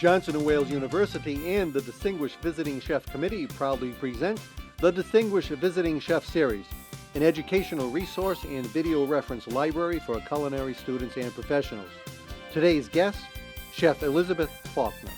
Johnson & Wales University and the Distinguished Visiting Chef Committee proudly present the Distinguished Visiting Chef Series, an educational resource and video reference library for culinary students and professionals. Today's guest, Chef Elizabeth Faulkner.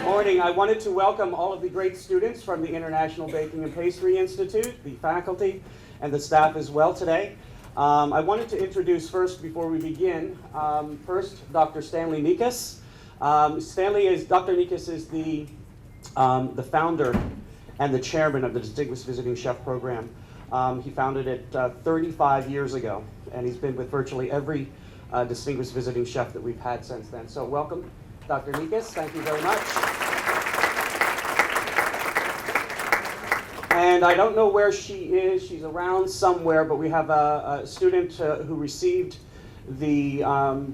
Morning. I wanted to welcome all of the great students from the International Baking and Pastry Institute, the faculty, and the staff as well today. I wanted to introduce first, before we begin, first Dr. Stanley Nikas. Dr. Nikas is the founder and the chairman of the Distinguished Visiting Chef Program. He founded it 35 years ago, and he's been with virtually every Distinguished Visiting Chef that we've had since then. So welcome, Dr. Nikas. Thank you very much. And I don't know where she is. She's around somewhere, but we have a student who received the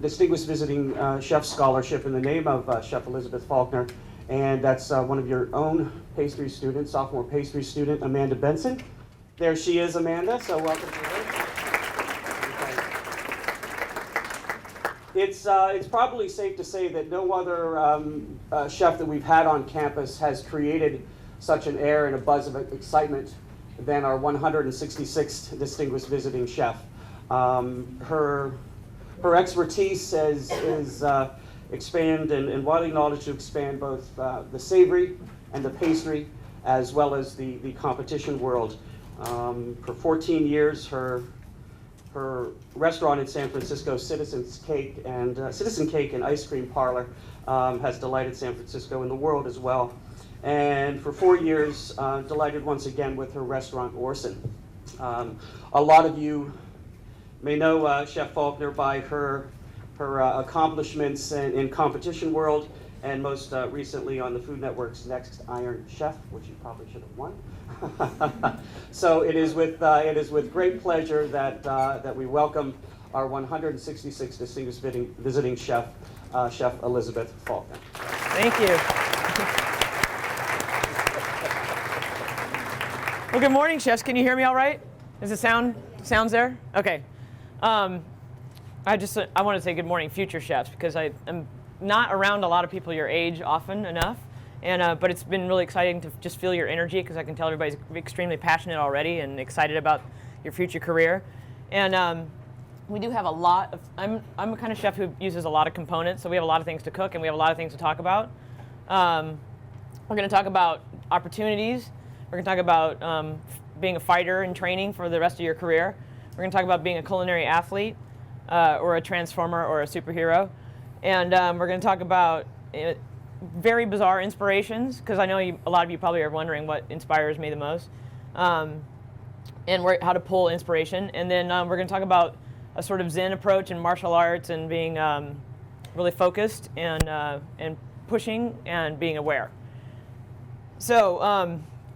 Distinguished Visiting Chef Scholarship in the name of Chef Elizabeth Faulkner, and that's one of your own pastry students, sophomore pastry student, Amanda Benson. There she is, Amanda, so welcome to her. It's probably safe to say that no other chef that we've had on campus has created such an air and a buzz of excitement than our 166th Distinguished Visiting Chef. Her expertise is expand and widely knowledge to expand both the savory and the pastry, as well as the competition world. For 14 years, her restaurant in San Francisco, Citizen Cake and Ice Cream Parlor, has delighted San Francisco and the world as well. And for 4 years, delighted once again with her restaurant, Orson. A lot of you may know Chef Faulkner by her accomplishments in competition world, and most recently on the Food Network's Next Iron Chef, which you probably should have won. So it is with great pleasure that we welcome our 166th Distinguished Visiting Chef, Chef Elizabeth Faulkner. Thank you. Well, good morning, chefs. Can you hear me all right? Is the sounds there? Okay. I want to say good morning, future chefs, because I am not around a lot of people your age often enough, and but it's been really exciting to just feel your energy, because I can tell everybody's extremely passionate already and excited about your future career. And we do have a lot of, I'm a kind of chef who uses a lot of components, so we have a lot of things to cook and we have a lot of things to talk about. We're going to talk about opportunities. We're going to talk about being a fighter in training for the rest of your career. We're going to talk about being a culinary athlete, or a transformer, or a superhero. And we're going to talk about very bizarre inspirations, because I know a lot of you probably are wondering what inspires me the most. and how to pull inspiration. And then we're going to talk about a sort of Zen approach in martial arts and being really focused and pushing and being aware. So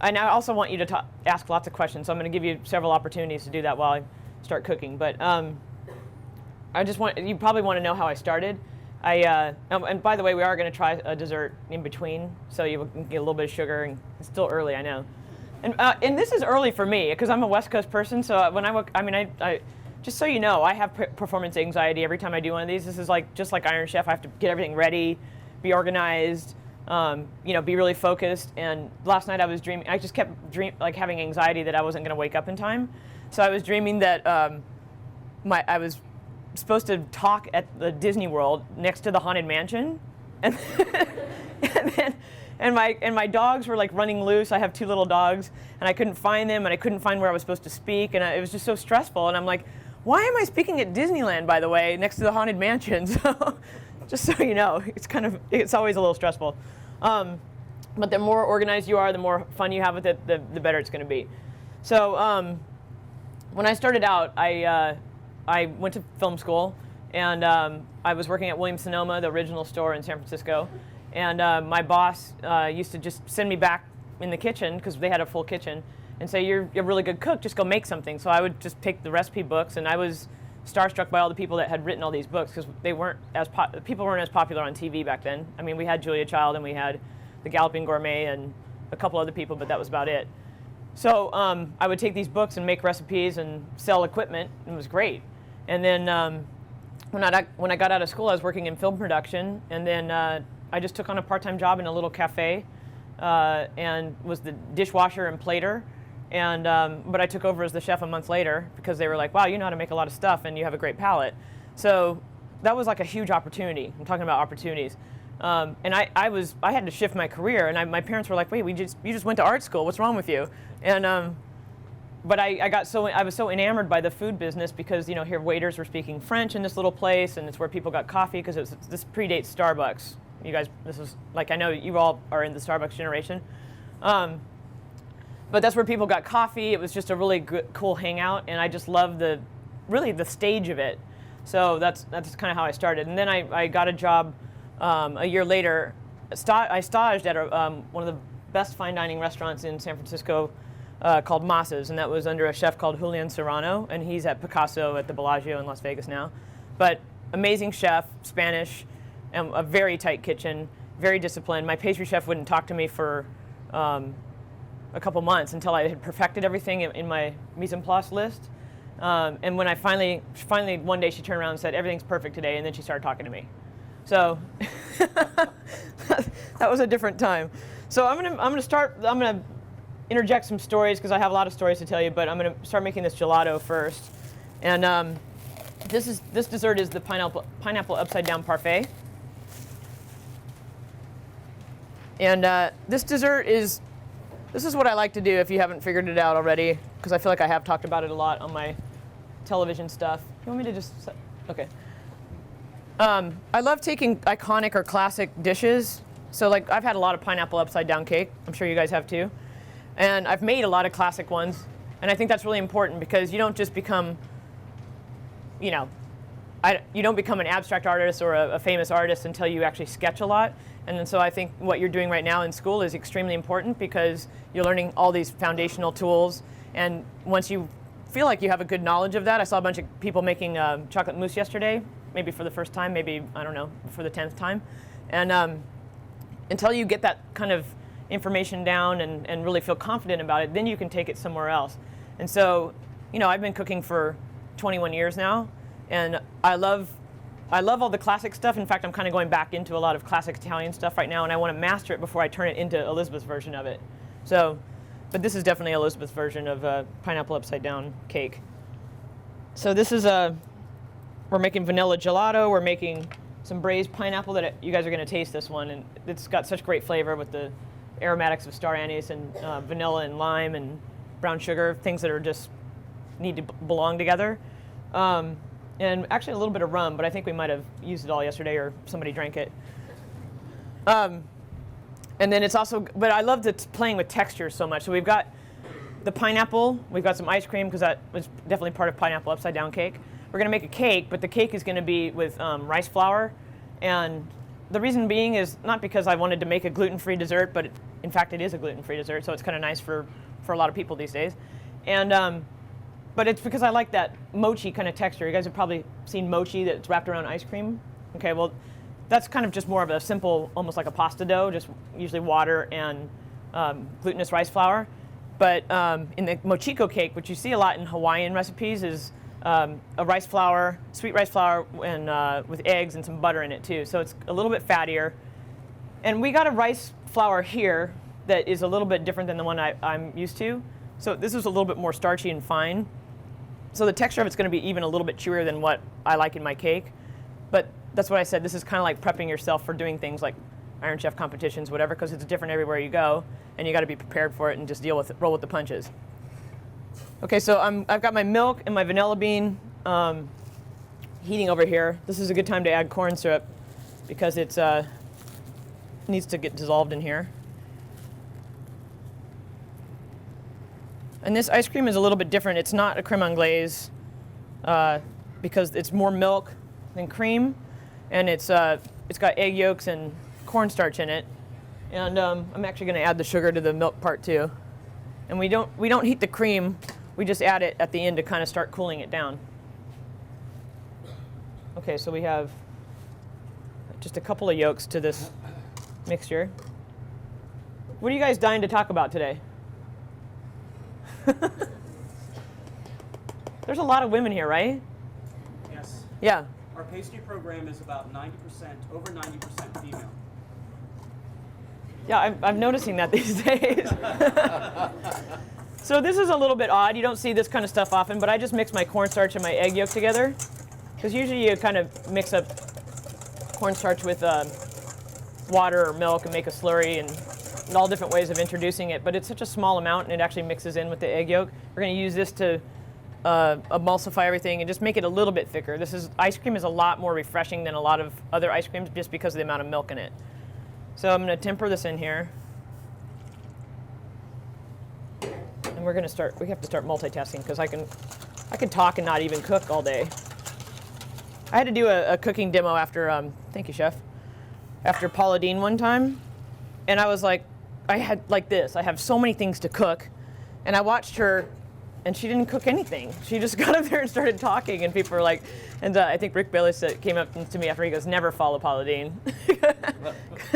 and I also want you to ask lots of questions. So I'm going to give you several opportunities to do that while I start cooking. But you probably want to know how I started. And by the way, we are going to try a dessert in between, so you can get a little bit of sugar. And it's still early, I know. And this is early for me because I'm a West Coast person. So when I just so you know, I have performance anxiety every time I do one of these. This is just like Iron Chef. I have to get everything ready, be organized, be really focused. And last night I was dreaming. I just kept having anxiety that I wasn't going to wake up in time. So I was dreaming that I was supposed to talk at the Disney World next to the Haunted Mansion, and my dogs were running loose. I have 2 little dogs, and I couldn't find them, and I couldn't find where I was supposed to speak, and it was just so stressful. And I'm like, why am I speaking at Disneyland, by the way, next to the Haunted Mansion? So, just so you know, it's always a little stressful. But the more organized you are, the more fun you have with it, the better it's going to be. So when I started out, I went to film school, and I was working at Williams-Sonoma, the original store in San Francisco. And my boss used to just send me back in the kitchen, because they had a full kitchen, and say, you're a really good cook, just go make something. So I would just pick the recipe books, and I was starstruck by all the people that had written all these books, because people weren't as popular on TV back then. I mean, we had Julia Child, and we had The Galloping Gourmet, and a couple other people, but that was about it. So I would take these books and make recipes and sell equipment, and it was great. And then when I got out of school, I was working in film production, and then I just took on a part-time job in a little cafe and was the dishwasher and plater. And but I took over as the chef a month later because they were like, wow, you know how to make a lot of stuff and you have a great palate. So that was a huge opportunity. I'm talking about opportunities. And I had to shift my career, and my parents were like, wait, you just went to art school. What's wrong with you? And but I was so enamored by the food business because here waiters were speaking French in this little place, and it's where people got coffee because this predates Starbucks. You guys, this is I know you all are in the Starbucks generation, but that's where people got coffee. It was just a really good, cool hangout, and I just loved the stage of it. So that's kind of how I started, and then I got a job a year later. I staged at one of the best fine dining restaurants in San Francisco. Called Massa's, and that was under a chef called Julian Serrano, and he's at Picasso at the Bellagio in Las Vegas now. But amazing chef, Spanish, and a very tight kitchen, very disciplined. My pastry chef wouldn't talk to me for a couple months until I had perfected everything in my mise en place list. And when I finally one day she turned around and said, everything's perfect today, and then she started talking to me. So that was a different time. So I'm gonna interject some stories because I have a lot of stories to tell you, but I'm going to start making this gelato first. And this dessert is the pineapple upside down parfait. And this is what I like to do if you haven't figured it out already, because I feel like I have talked about it a lot on my television stuff. You want me to just, okay. I love taking iconic or classic dishes. So I've had a lot of pineapple upside down cake. I'm sure you guys have too. And I've made a lot of classic ones, and I think that's really important because you don't just become, you don't become an abstract artist or a famous artist until you actually sketch a lot. And then so I think what you're doing right now in school is extremely important because you're learning all these foundational tools. And once you feel like you have a good knowledge of that, I saw a bunch of people making chocolate mousse yesterday, maybe for the first time, maybe, I don't know, for the 10th time. And until you get that kind of information down and really feel confident about it, then you can take it somewhere else. And so, I've been cooking for 21 years now, and I love all the classic stuff. In fact, I'm kind of going back into a lot of classic Italian stuff right now, and I want to master it before I turn it into Elizabeth's version of it. So, but this is definitely Elizabeth's version of pineapple upside down cake. So this is we're making vanilla gelato. We're making some braised pineapple that you guys are going to taste this one, and it's got such great flavor with the aromatics of star anise and vanilla and lime and brown sugar, things that are just need to belong together. And actually a little bit of rum, but I think we might have used it all yesterday or somebody drank it. And then it's also, but I love playing with texture so much. So we've got the pineapple. We've got some ice cream because that was definitely part of pineapple upside down cake. We're going to make a cake, but the cake is going to be with rice flour. And the reason being is not because I wanted to make a gluten-free dessert, but in fact it is a gluten-free dessert, so it's kind of nice for a lot of people these days. And but it's because I like that mochi kind of texture. You guys have probably seen mochi that's wrapped around ice cream. Okay, well, that's kind of just more of a simple, almost like a pasta dough, just usually water and glutinous rice flour. But in the mochiko cake, which you see a lot in Hawaiian recipes, is a rice flour, sweet rice flour, and with eggs and some butter in it too. So it's a little bit fattier. And we got a rice flour here that is a little bit different than the one I'm used to. So this is a little bit more starchy and fine. So the texture of it's going to be even a little bit chewier than what I like in my cake. But that's what I said. This is kind of like prepping yourself for doing things like Iron Chef competitions, whatever, because it's different everywhere you go, and you got to be prepared for it and just roll with the punches. Okay, so I've got my milk and my vanilla bean heating over here. This is a good time to add corn syrup because it needs to get dissolved in here. And this ice cream is a little bit different. It's not a creme anglaise because it's more milk than cream, and it's got egg yolks and cornstarch in it. And I'm actually going to add the sugar to the milk part too. And we don't heat the cream. We just add it at the end to kind of start cooling it down. Okay, so we have just a couple of yolks to this mixture. What are you guys dying to talk about today? There's a lot of women here, right? Yes. Yeah. Our pastry program is about 90%, over 90% female. Yeah, I'm noticing that these days. So this is a little bit odd. You don't see this kind of stuff often, but I just mix my cornstarch and my egg yolk together. Because usually you kind of mix up cornstarch with water or milk and make a slurry and all different ways of introducing it. But it's such a small amount and it actually mixes in with the egg yolk. We're going to use this to emulsify everything and just make it a little bit thicker. Ice cream is a lot more refreshing than a lot of other ice creams just because of the amount of milk in it. So I'm going to temper this in here. And we have to start multitasking because I can talk and not even cook all day. I had to do a cooking demo after, thank you, Chef, after Paula Deen one time. And I was like, I have so many things to cook. And I watched her, and she didn't cook anything. She just got up there and started talking, and people were like, and I think Rick Bayless came up to me after, he goes, never follow Paula Deen.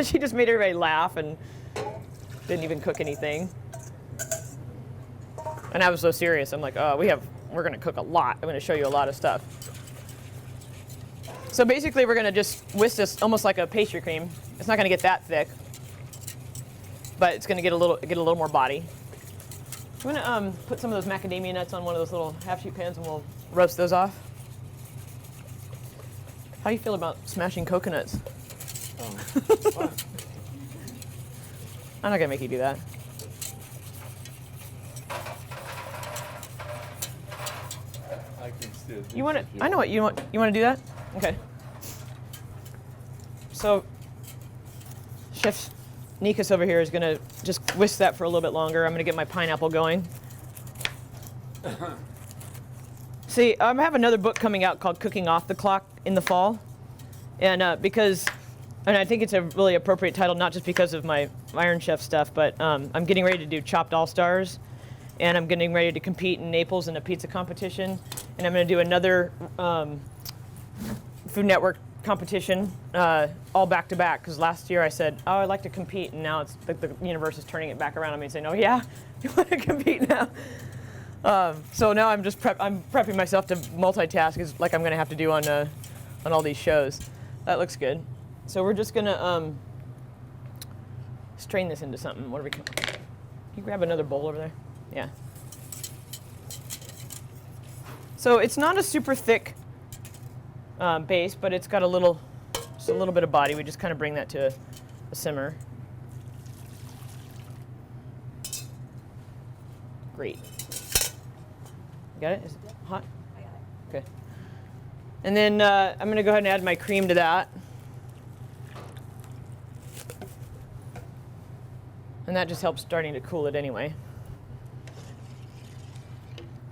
She just made everybody laugh and didn't even cook anything. And I was so serious. I'm like, oh, we're gonna cook a lot. I'm gonna show you a lot of stuff. So basically we're gonna just whisk this almost like a pastry cream. It's not gonna get that thick, but it's gonna get a little more body. I'm gonna put some of those macadamia nuts on one of those little half-sheet pans and we'll roast those off. How do you feel about smashing coconuts? I'm not gonna make you do that. I can still do You want it if to? I know what you want. You want to do that? Okay. So, Chef Nikas over here is going to just whisk that for a little bit longer. I'm going to get my pineapple going. See, I have another book coming out called Cooking Off the Clock in the fall. And I think it's a really appropriate title, not just because of my Iron Chef stuff, but I'm getting ready to do Chopped All-Stars. And I'm getting ready to compete in Naples in a pizza competition. And I'm going to do another Food Network competition all back to back, because last year I said, oh, I'd like to compete, and now it's like the universe is turning it back around on me and saying, oh yeah, you want to compete now? So now I'm prepping myself to multitask, is like I'm going to have to do on all these shows. That looks good. So we're just going to strain this into something. What are we? Can you grab another bowl over there? Yeah. So it's not a super thick base, but it's got just a little bit of body. We just kind of bring that to a simmer. Great. You got it? Is it hot? I got it. Okay. And then I'm going to go ahead and add my cream to that. And that just helps starting to cool it anyway.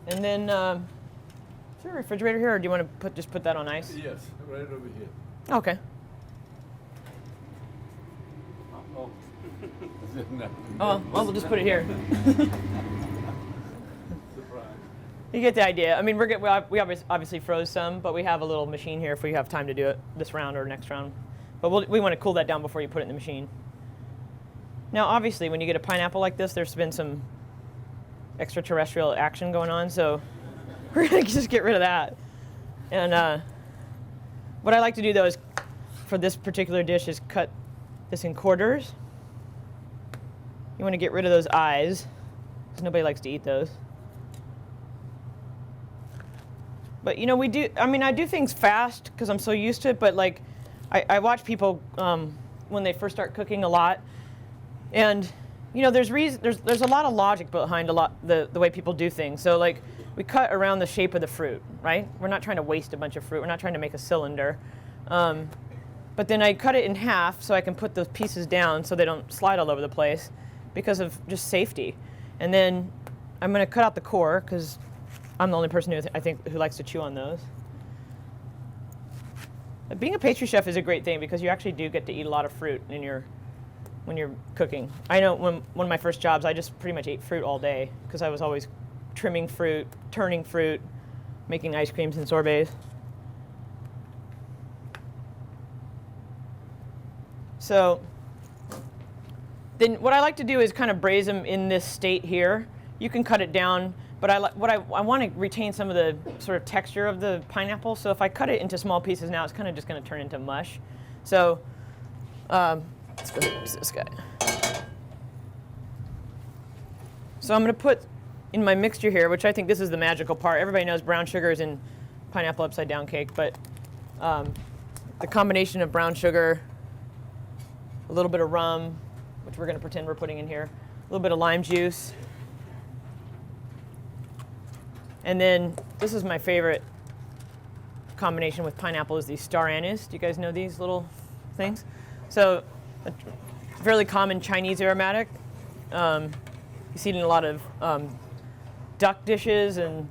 And then, is there a refrigerator here, or do you want to just put that on ice? Yes, right over here. Okay. Oh. Oh, well, we'll just put it here. Surprise. You get the idea. I mean, we obviously froze some, but we have a little machine here if we have time to do it this round or next round. But we want to cool that down before you put it in the machine. Now, obviously, when you get a pineapple like this, there's been some extraterrestrial action going on, so we're going to just get rid of that. And what I like to do, though, is for this particular dish is cut this in quarters. You want to get rid of those eyes, because nobody likes to eat those. But, you know, I do things fast because I'm so used to it, but, like, I watch people when they first start cooking a lot, and, you know, there's a lot of logic behind the way people do things. So, like, we cut around the shape of the fruit, right? We're not trying to waste a bunch of fruit. We're not trying to make a cylinder. But then I cut it in half so I can put those pieces down so they don't slide all over the place because of just safety. And then I'm going to cut out the core because I'm the only person who likes to chew on those. But being a pastry chef is a great thing because you actually do get to eat a lot of fruit when you're cooking. I know one of my first jobs, I just pretty much ate fruit all day because I was always trimming fruit, turning fruit, making ice creams and sorbets. So then what I like to do is kind of braise them in this state here. You can cut it down, but I want to retain some of the sort of texture of the pineapple. So if I cut it into small pieces now, it's kind of just going to turn into mush. So let's go use this guy. So I'm going to put in my mixture here, which I think this is the magical part. Everybody knows brown sugar is in pineapple upside down cake, but the combination of brown sugar, a little bit of rum, which we're going to pretend we're putting in here, a little bit of lime juice, and then this is my favorite combination with pineapple is these star anise. Do you guys know these little things? So a fairly common Chinese aromatic. You see it in a lot of duck dishes, and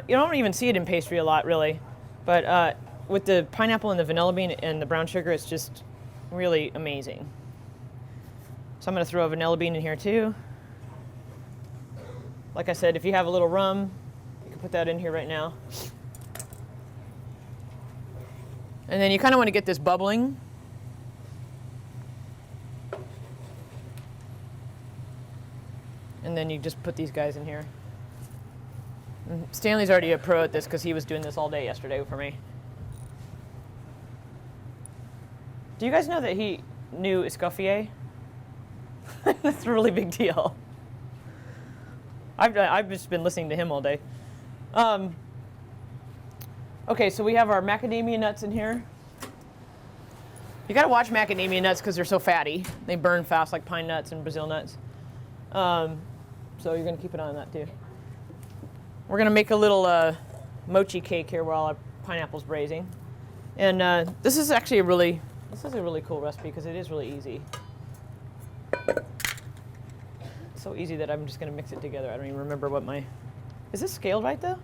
you don't even see it in pastry a lot, really. But with the pineapple and the vanilla bean and the brown sugar, it's just really amazing. So I'm going to throw a vanilla bean in here too. Like I said, if you have a little rum, you can put that in here right now. And then you kind of want to get this bubbling. And then you just put these guys in here. And Stanley's already a pro at this because he was doing this all day yesterday for me. Do you guys know that he knew Escoffier? That's a really big deal. I've just been listening to him all day. Okay, so we have our macadamia nuts in here. You gotta watch macadamia nuts because they're so fatty. They burn fast like pine nuts and Brazil nuts. So you're gonna keep an eye on that too. We're gonna make a little mochi cake here while our pineapple's braising. And this is actually a really cool recipe because it is really easy. It's so easy that I'm just gonna mix it together. I don't even remember what is this scaled right though?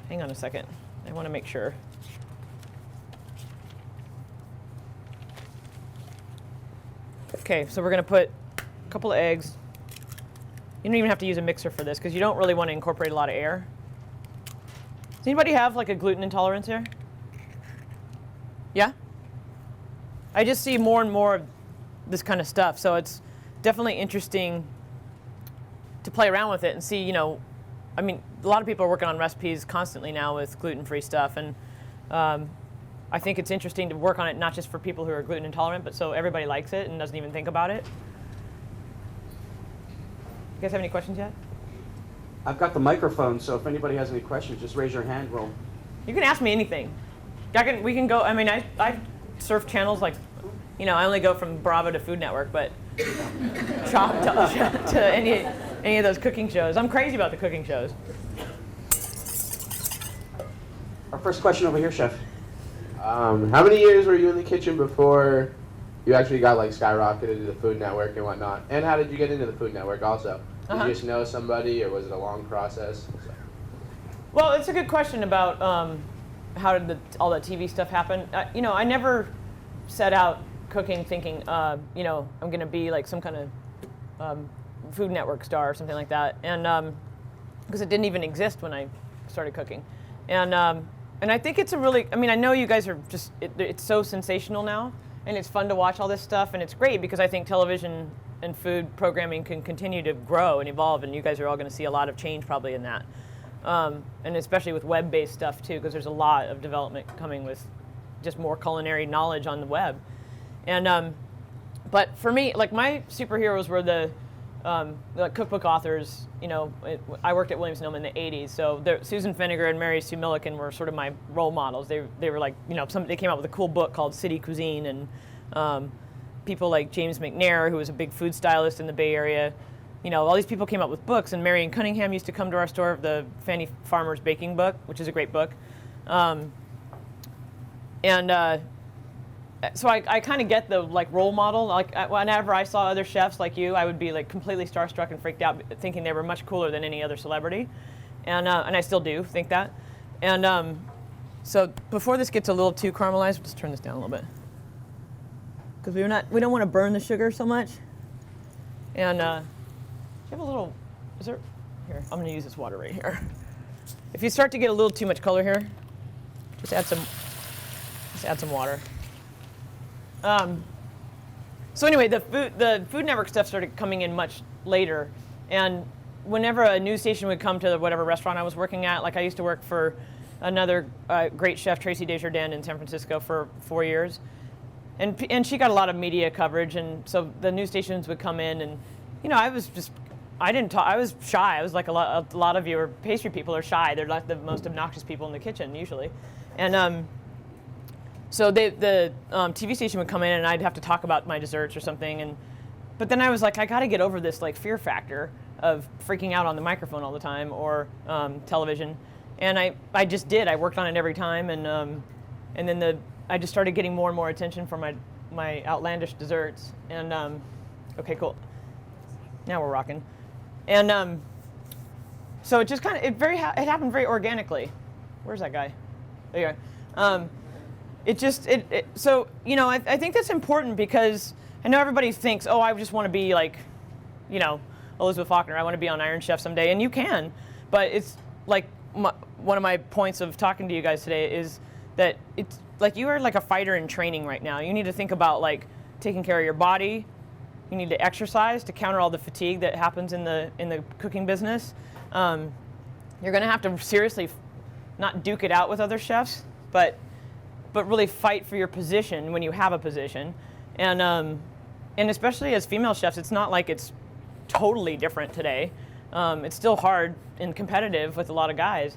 Hang on a second. I wanna make sure. Okay, so we're gonna put a couple of eggs. You don't even have to use a mixer for this because you don't really want to incorporate a lot of air. Does anybody have like a gluten intolerance here? Yeah? I just see more and more of this kind of stuff, so it's definitely interesting to play around with it and see, I mean, a lot of people are working on recipes constantly now with gluten-free stuff, and I think it's interesting to work on it not just for people who are gluten intolerant, but so everybody likes it and doesn't even think about it. You guys have any questions yet? I've got the microphone, so if anybody has any questions, just raise your hand. You can ask me anything. We can go, I mean, I surf channels like, I only go from Bravo to Food Network, but Chopped to any of those cooking shows. I'm crazy about the cooking shows. Our first question over here, Chef. How many years were you in the kitchen before you actually got skyrocketed to the Food Network and whatnot? And how did you get into the Food Network also? Did you just know somebody, or was it a long process? Well, it's a good question about how did all that TV stuff happen. I never set out cooking thinking, I'm going to be like some kind of Food Network star or something like that, and because it didn't even exist when I started cooking, and I think it's a really, I know you guys are just, it's so sensational now, and it's fun to watch all this stuff, and it's great because I think television and food programming can continue to grow and evolve, and you guys are all going to see a lot of change probably in that. And especially with web-based stuff too, because there's a lot of development coming with just more culinary knowledge on the web. And but for me, like my superheroes were the cookbook authors. I worked at Williams-Sonoma in the '80s, so Susan Finnegar and Mary Sue Milliken were sort of my role models. They were like, they came out with a cool book called City Cuisine, and people like James McNair, who was a big food stylist in the Bay Area. All these people came up with books, and Marion Cunningham used to come to our store of the Fannie Farmer's Baking Book, which is a great book. So I kind of get the role model. Whenever I saw other chefs like you, I would be like completely starstruck and freaked out, thinking they were much cooler than any other celebrity, and I still do think that. And so before this gets a little too caramelized, let's turn this down a little bit, because we don't want to burn the sugar so much. And you have a little, here, I'm going to use this water right here. If you start to get a little too much color here, just add some water. So anyway, the Food Network stuff started coming in much later, and whenever a news station would come to whatever restaurant I was working at, like I used to work for another great chef, Tracy Desjardins, in San Francisco for 4 years, and she got a lot of media coverage, and so the news stations would come in, and I didn't talk. I was shy. I was like a lot of your pastry people are shy. They're like the most obnoxious people in the kitchen usually, and so the TV station would come in, and I'd have to talk about my desserts or something, but then I was like, I got to get over this like fear factor of freaking out on the microphone all the time or television, and I just did. I worked on it every time, and then I just started getting more and more attention for my outlandish desserts, and okay, cool. Now we're rocking. And so it just kind of, it happened very organically. Where's that guy? There you are. So, I think that's important because I know everybody thinks, oh, I just want to be like, Elizabeth Faulkner. I want to be on Iron Chef someday. And you can, but it's like one of my points of talking to you guys today is that it's like you are like a fighter in training right now. You need to think about like taking care of your body. You need to exercise to counter all the fatigue that happens in the cooking business. You're going to have to seriously not duke it out with other chefs, but really fight for your position when you have a position. And especially as female chefs, it's not like it's totally different today. It's still hard and competitive with a lot of guys,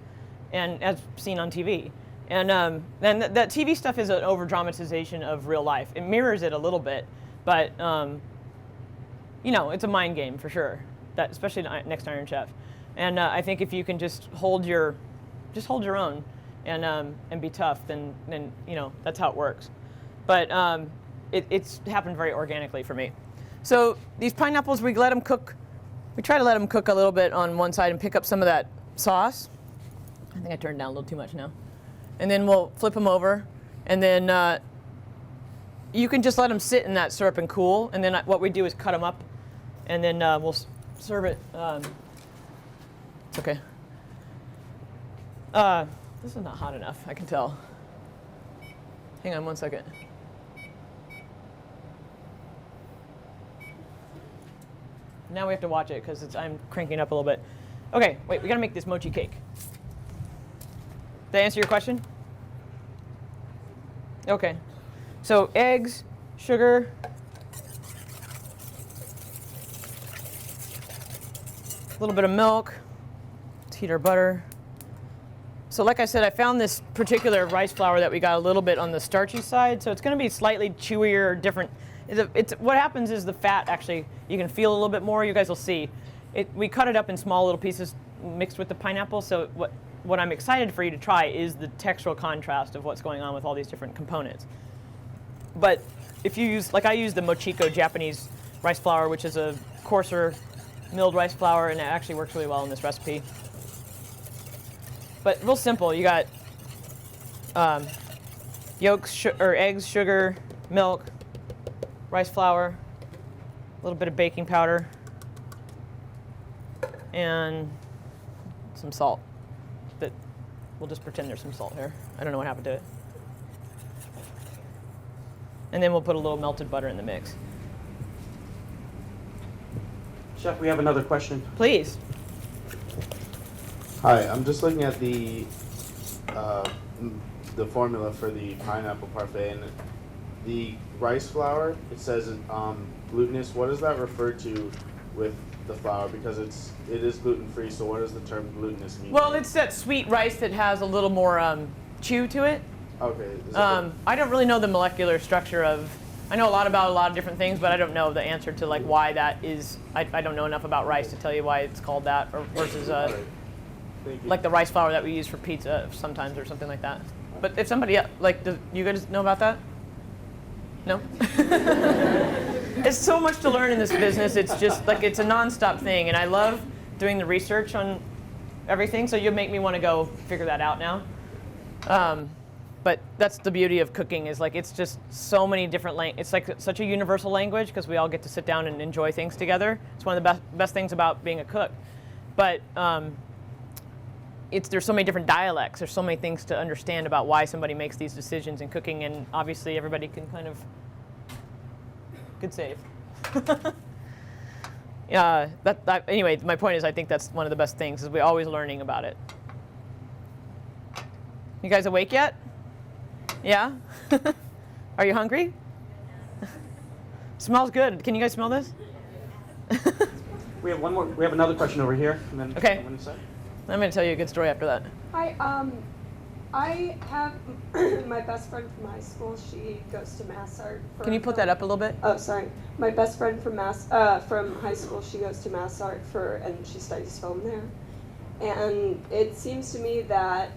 and as seen on TV. And that TV stuff is an over-dramatization of real life. It mirrors it a little bit, but it's a mind game for sure. That especially next Iron Chef, and I think if you can just hold your own, and be tough, then that's how it works. But it's happened very organically for me. So these pineapples, we let them cook. We try to let them cook a little bit on one side and pick up some of that sauce. I think I turned down a little too much now. And then we'll flip them over, and then you can just let them sit in that syrup and cool. And then what we do is cut them up, and then we'll serve it. It's okay. This is not hot enough, I can tell. Hang on one second. Now we have to watch it because I'm cranking up a little bit. Okay, wait, we gotta make this mochi cake. Did I answer your question? Okay. So eggs, sugar, a little bit of milk. Let's heat our butter. So like I said, I found this particular rice flour that we got a little bit on the starchy side, so it's going to be slightly chewier, different. What happens is the fat actually, you can feel a little bit more. You guys will see. We cut it up in small little pieces mixed with the pineapple, so what I'm excited for you to try is the textural contrast of what's going on with all these different components. But if you use, like I use the Mochiko Japanese rice flour, which is a coarser milled rice flour, and it actually works really well in this recipe. But real simple. You got yolks, or eggs, sugar, milk, rice flour, a little bit of baking powder, and some salt. That we'll just pretend there's some salt here. I don't know what happened to it. And then we'll put a little melted butter in the mix. Chef, we have another question. Please. Hi, I'm just looking at the formula for the pineapple parfait, and the rice flour, it says glutinous. What does that refer to with the flour? Because it is gluten-free, so what does the term glutinous mean? Well, it's that sweet rice that has a little more chew to it. Okay. I don't really know the molecular structure of. I know about a lot of different things, but I don't know the answer to like why that is. I don't know enough about rice to tell you why it's called that, or versus Thank you. like the rice flour that we use for pizza sometimes, or something like that. But if somebody do you guys know about that? No. It's so much to learn in this business. It's just like it's a nonstop thing, and I love doing the research on everything. So you'll make me want to go figure that out now. But that's the beauty of cooking, is like it's just so many different it's like such a universal language, because we all get to sit down and enjoy things together. It's one of the best things about being a cook. But there's so many different dialects. There's so many things to understand about why somebody makes these decisions in cooking, and obviously everybody can kind of good save. Yeah. Anyway, my point is, I think that's one of the best things, is we're always learning about it. You guys awake yet? Yeah? Are you hungry? Smells good. Can you guys smell this? We have one more. We have another question over here, and then Okay. one inside. I'm going to tell you a good story after that. Hi, I have my best friend from high school. She goes to Mass Art. Can you put that up a little bit? Oh, sorry. My best friend from from high school. She goes to Mass Art and she studies film there. And it seems to me that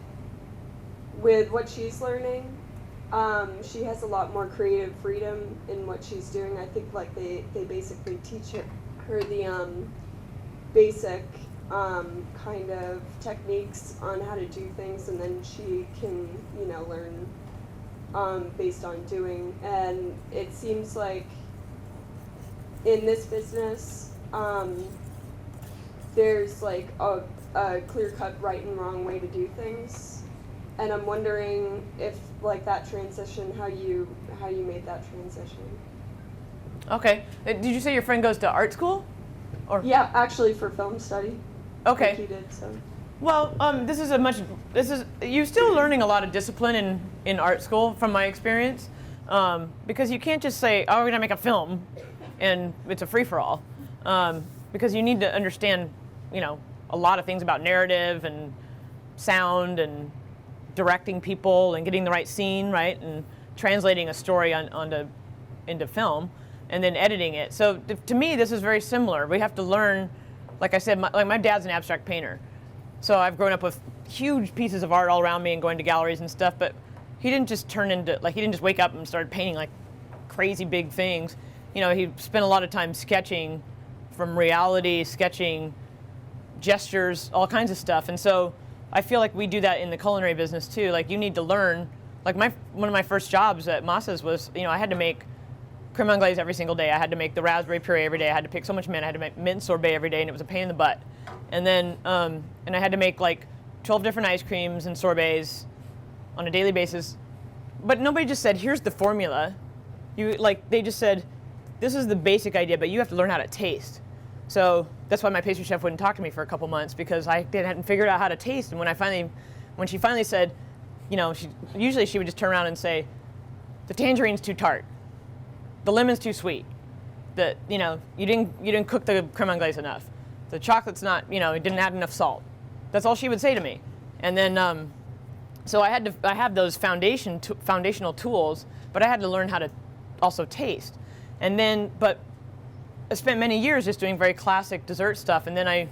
with what she's learning, she has a lot more creative freedom in what she's doing. I think like they basically teach her the basic kind of techniques on how to do things, and then she can, learn based on doing. And it seems like in this business, there's like a clear-cut right and wrong way to do things. And I'm wondering if like that transition, how you made that transition. Okay. Did you say your friend goes to art school? Or Yeah, actually for film study. Okay. Like he did, so. Well, you're still learning a lot of discipline in art school, from my experience, because you can't just say, oh, we're gonna make a film, and it's a free-for-all, because you need to understand, a lot of things about narrative and sound and directing people and getting the right scene, right, and translating a story into film, and then editing it. So to me, this is very similar. We have to learn. Like I said, my dad's an abstract painter. So I've grown up with huge pieces of art all around me and going to galleries and stuff, but he didn't just he didn't just wake up and start painting like crazy big things. He spent a lot of time sketching from reality, sketching gestures, all kinds of stuff. And so I feel like we do that in the culinary business too. Like you need to learn, like one of my first jobs at Massa's was, I had to make creme anglaise every single day. I had to make the raspberry puree every day. I had to pick so much mint. I had to make mint sorbet every day, and it was a pain in the butt. And then, and I had to make like 12 different ice creams and sorbets on a daily basis. But nobody just said, here's the formula. They just said, this is the basic idea, but you have to learn how to taste. So that's why my pastry chef wouldn't talk to me for a couple months, because I hadn't figured out how to taste. And when she finally said, usually she would just turn around and say, the tangerine's too tart. The lemon's too sweet. You didn't cook the creme anglaise enough. The chocolate's not, it didn't add enough salt. That's all she would say to me. And then, so I have those foundational tools, but I had to learn how to also taste. And then, but I spent many years just doing very classic dessert stuff. And then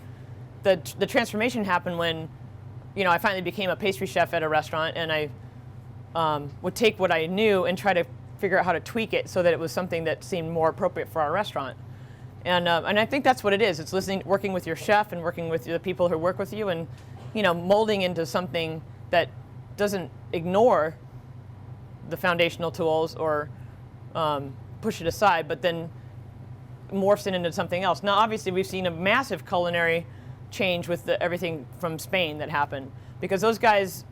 the transformation happened when, I finally became a pastry chef at a restaurant, and I would take what I knew and try to figure out how to tweak it so that it was something that seemed more appropriate for our restaurant. And I think that's what it is. It's listening, working with your chef and working with the people who work with you, and molding into something that doesn't ignore the foundational tools or push it aside, but then morphs it into something else. Now, obviously, we've seen a massive culinary change with everything from Spain that happened, because those guys,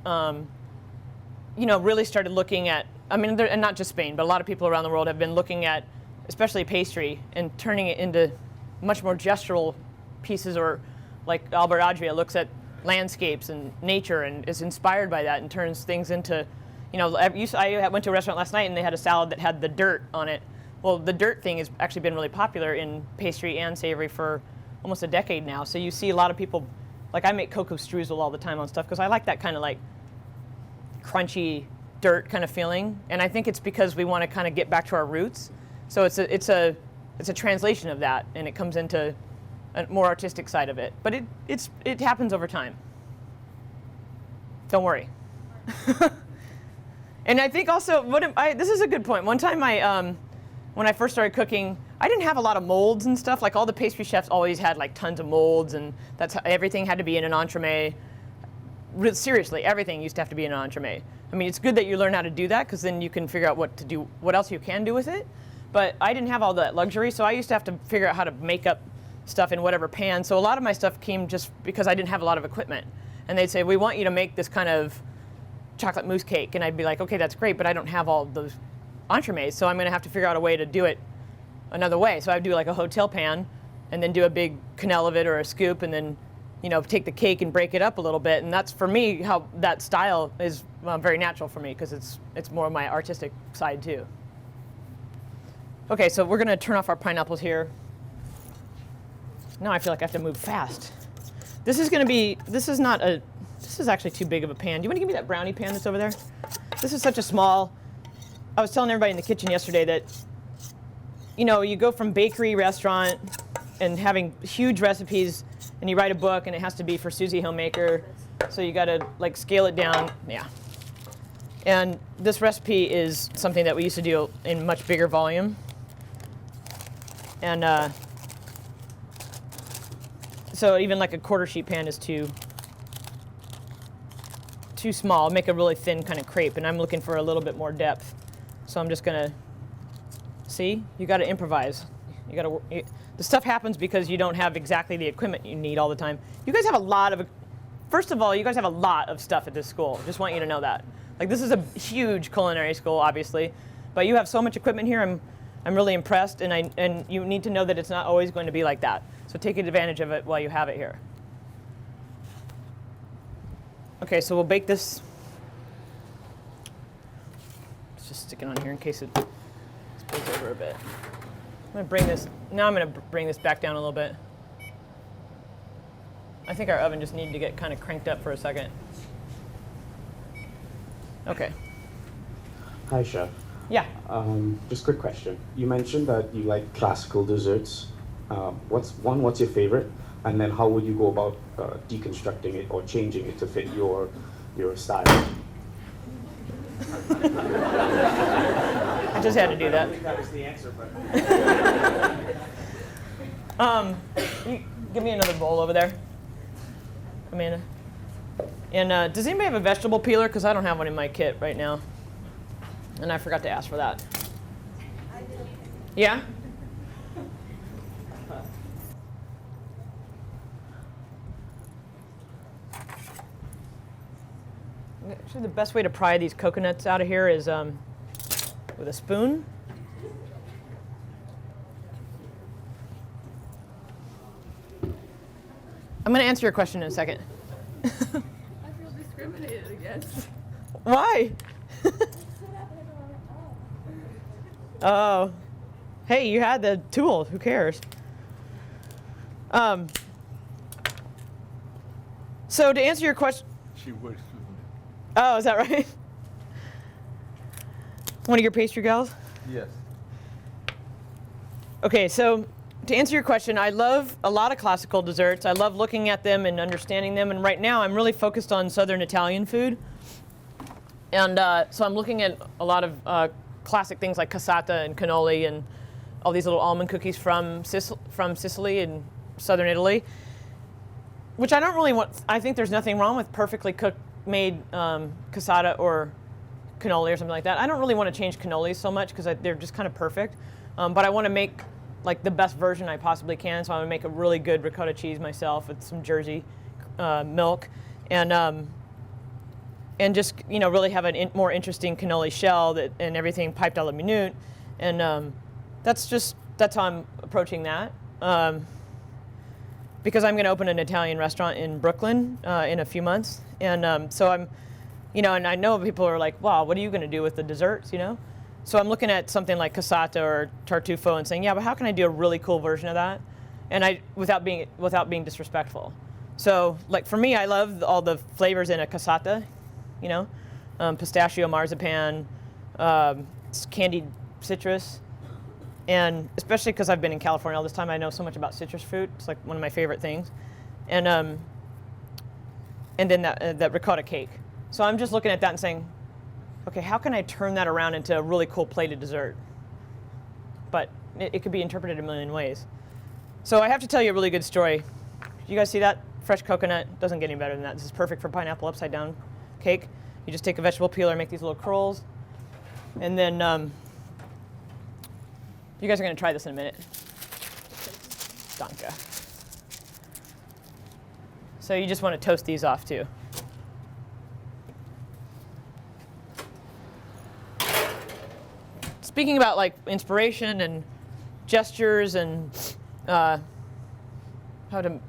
really started looking at, and not just Spain, but a lot of people around the world have been looking at, especially pastry, and turning it into much more gestural pieces, or like Albert Adria looks at landscapes and nature and is inspired by that and turns things into, I went to a restaurant last night and they had a salad that had the dirt on it. Well, the dirt thing has actually been really popular in pastry and savory for almost a decade now. So you see a lot of people, like I make cocoa streusel all the time on stuff because I like that kind of like crunchy dirt kind of feeling. And I think it's because we want to kind of get back to our roots. So it's a translation of that, and it comes into a more artistic side of it. But it happens over time. Don't worry. And I think also, this is a good point. One time when I first started cooking, I didn't have a lot of molds and stuff. Like all the pastry chefs always had like tons of molds, and that's how everything had to be in an entremet. Seriously, everything used to have to be in an entremet. I mean, it's good that you learn how to do that, because then you can figure out what else you can do with it. But I didn't have all that luxury, so I used to have to figure out how to make up stuff in whatever pan. So a lot of my stuff came just because I didn't have a lot of equipment. And they'd say, we want you to make this kind of chocolate mousse cake. And I'd be like, okay, that's great, but I don't have all those entremets, so I'm going to have to figure out a way to do it another way. So I'd do like a hotel pan, and then do a big quenelle of it or a scoop, and then take the cake and break it up a little bit. And that's, for me, how that style is very natural for me, because it's more of my artistic side too. Okay, so we're going to turn off our pineapples here. Now I feel like I have to move fast. This is actually too big of a pan. Do you want to give me that brownie pan that's over there? This is such a small, I was telling everybody in the kitchen yesterday that, you go from bakery, restaurant, and having huge recipes, and you write a book, and it has to be for Susie Homemaker, so you got to like scale it down. Yeah. And this recipe is something that we used to do in much bigger volume. And so even like a quarter sheet pan is too small. Make a really thin kind of crepe, and I'm looking for a little bit more depth. So I'm just gonna, see, you gotta improvise. The stuff happens because you don't have exactly the equipment you need all the time. You guys have first of all, you guys have a lot of stuff at this school. Just want you to know that. Like, this is a huge culinary school, obviously, but you have so much equipment here. I'm really impressed, and you need to know that it's not always going to be like that. So take advantage of it while you have it here. Okay, so we'll bake this. Let's just stick it on here in case it spills over a bit. I'm going to bring this back down a little bit. I think our oven just needed to get kind of cranked up for a second. Okay. Hi, Chef. Yeah. Just a quick question. You mentioned that you like classical desserts. What's your favorite? And then how would you go about deconstructing it or changing it to fit your style? I just had to do that. I think that was the answer, but... Give me another bowl over there, Amanda. And does anybody have a vegetable peeler? Because I don't have one in my kit right now. And I forgot to ask for that. I do. Yeah? Actually, the best way to pry these coconuts out of here is with a spoon. I'm going to answer your question in a second. I feel discriminated against. Why? Oh. Hey, you had the tool. Who cares? So to answer your question... She works with me. Oh, is that right? One of your pastry gals? Yes. Okay, so to answer your question, I love a lot of classical desserts. I love looking at them and understanding them. And right now, I'm really focused on Southern Italian food. And so I'm looking at a lot of classic things like cassata and cannoli and all these little almond cookies from Sicily and southern Italy, which I don't really want. I think there's nothing wrong with perfectly cooked, made cassata or cannoli or something like that. I don't really want to change cannolis so much because they're just kind of perfect, but I want to make like the best version I possibly can. So I'm gonna make a really good ricotta cheese myself with some Jersey milk, and just really have a more interesting cannoli shell and everything piped a la minute, and that's how I'm approaching that. Because I'm going to open an Italian restaurant in Brooklyn in a few months, and so I'm, and I know people are like, "Wow, what are you going to do with the desserts?" So I'm looking at something like cassata or tartufo and saying, "Yeah, but how can I do a really cool version of that?" And without being disrespectful. So like for me, I love all the flavors in a cassata, pistachio, marzipan, candied citrus. And especially because I've been in California all this time, I know so much about citrus fruit. It's like one of my favorite things. And then that ricotta cake. So I'm just looking at that and saying, okay, how can I turn that around into a really cool plated dessert? But it could be interpreted a million ways. So I have to tell you a really good story. You guys see that? Fresh coconut. Doesn't get any better than that. This is perfect for pineapple upside down cake. You just take a vegetable peeler, make these little curls, and then you guys are going to try this in a minute. Danke. So you just want to toast these off too. Speaking about like inspiration and gestures and how to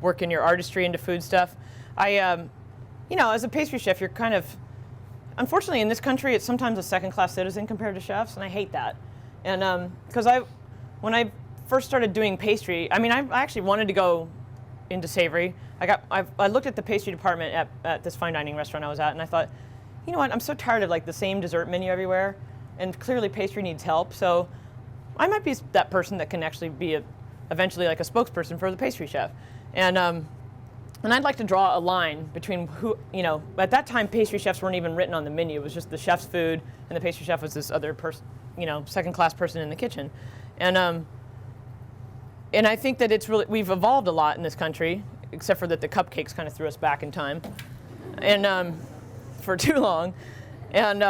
work in your artistry into food stuff, I as a pastry chef, you're kind of, unfortunately in this country, it's sometimes a second-class citizen compared to chefs, and I hate that. And because when I first started doing pastry, I actually wanted to go into savory. I looked at the pastry department at this fine dining restaurant I was at, and I thought, you know what, I'm so tired of like the same dessert menu everywhere, and clearly pastry needs help. So I might be that person that can actually be eventually like a spokesperson for the pastry chef. And I'd like to draw a line between who, at that time pastry chefs weren't even written on the menu. It was just the chef's food, and the pastry chef was this other person, second-class person in the kitchen. And I think that we've evolved a lot in this country, except for that the cupcakes kind of threw us back in time, and for too long. And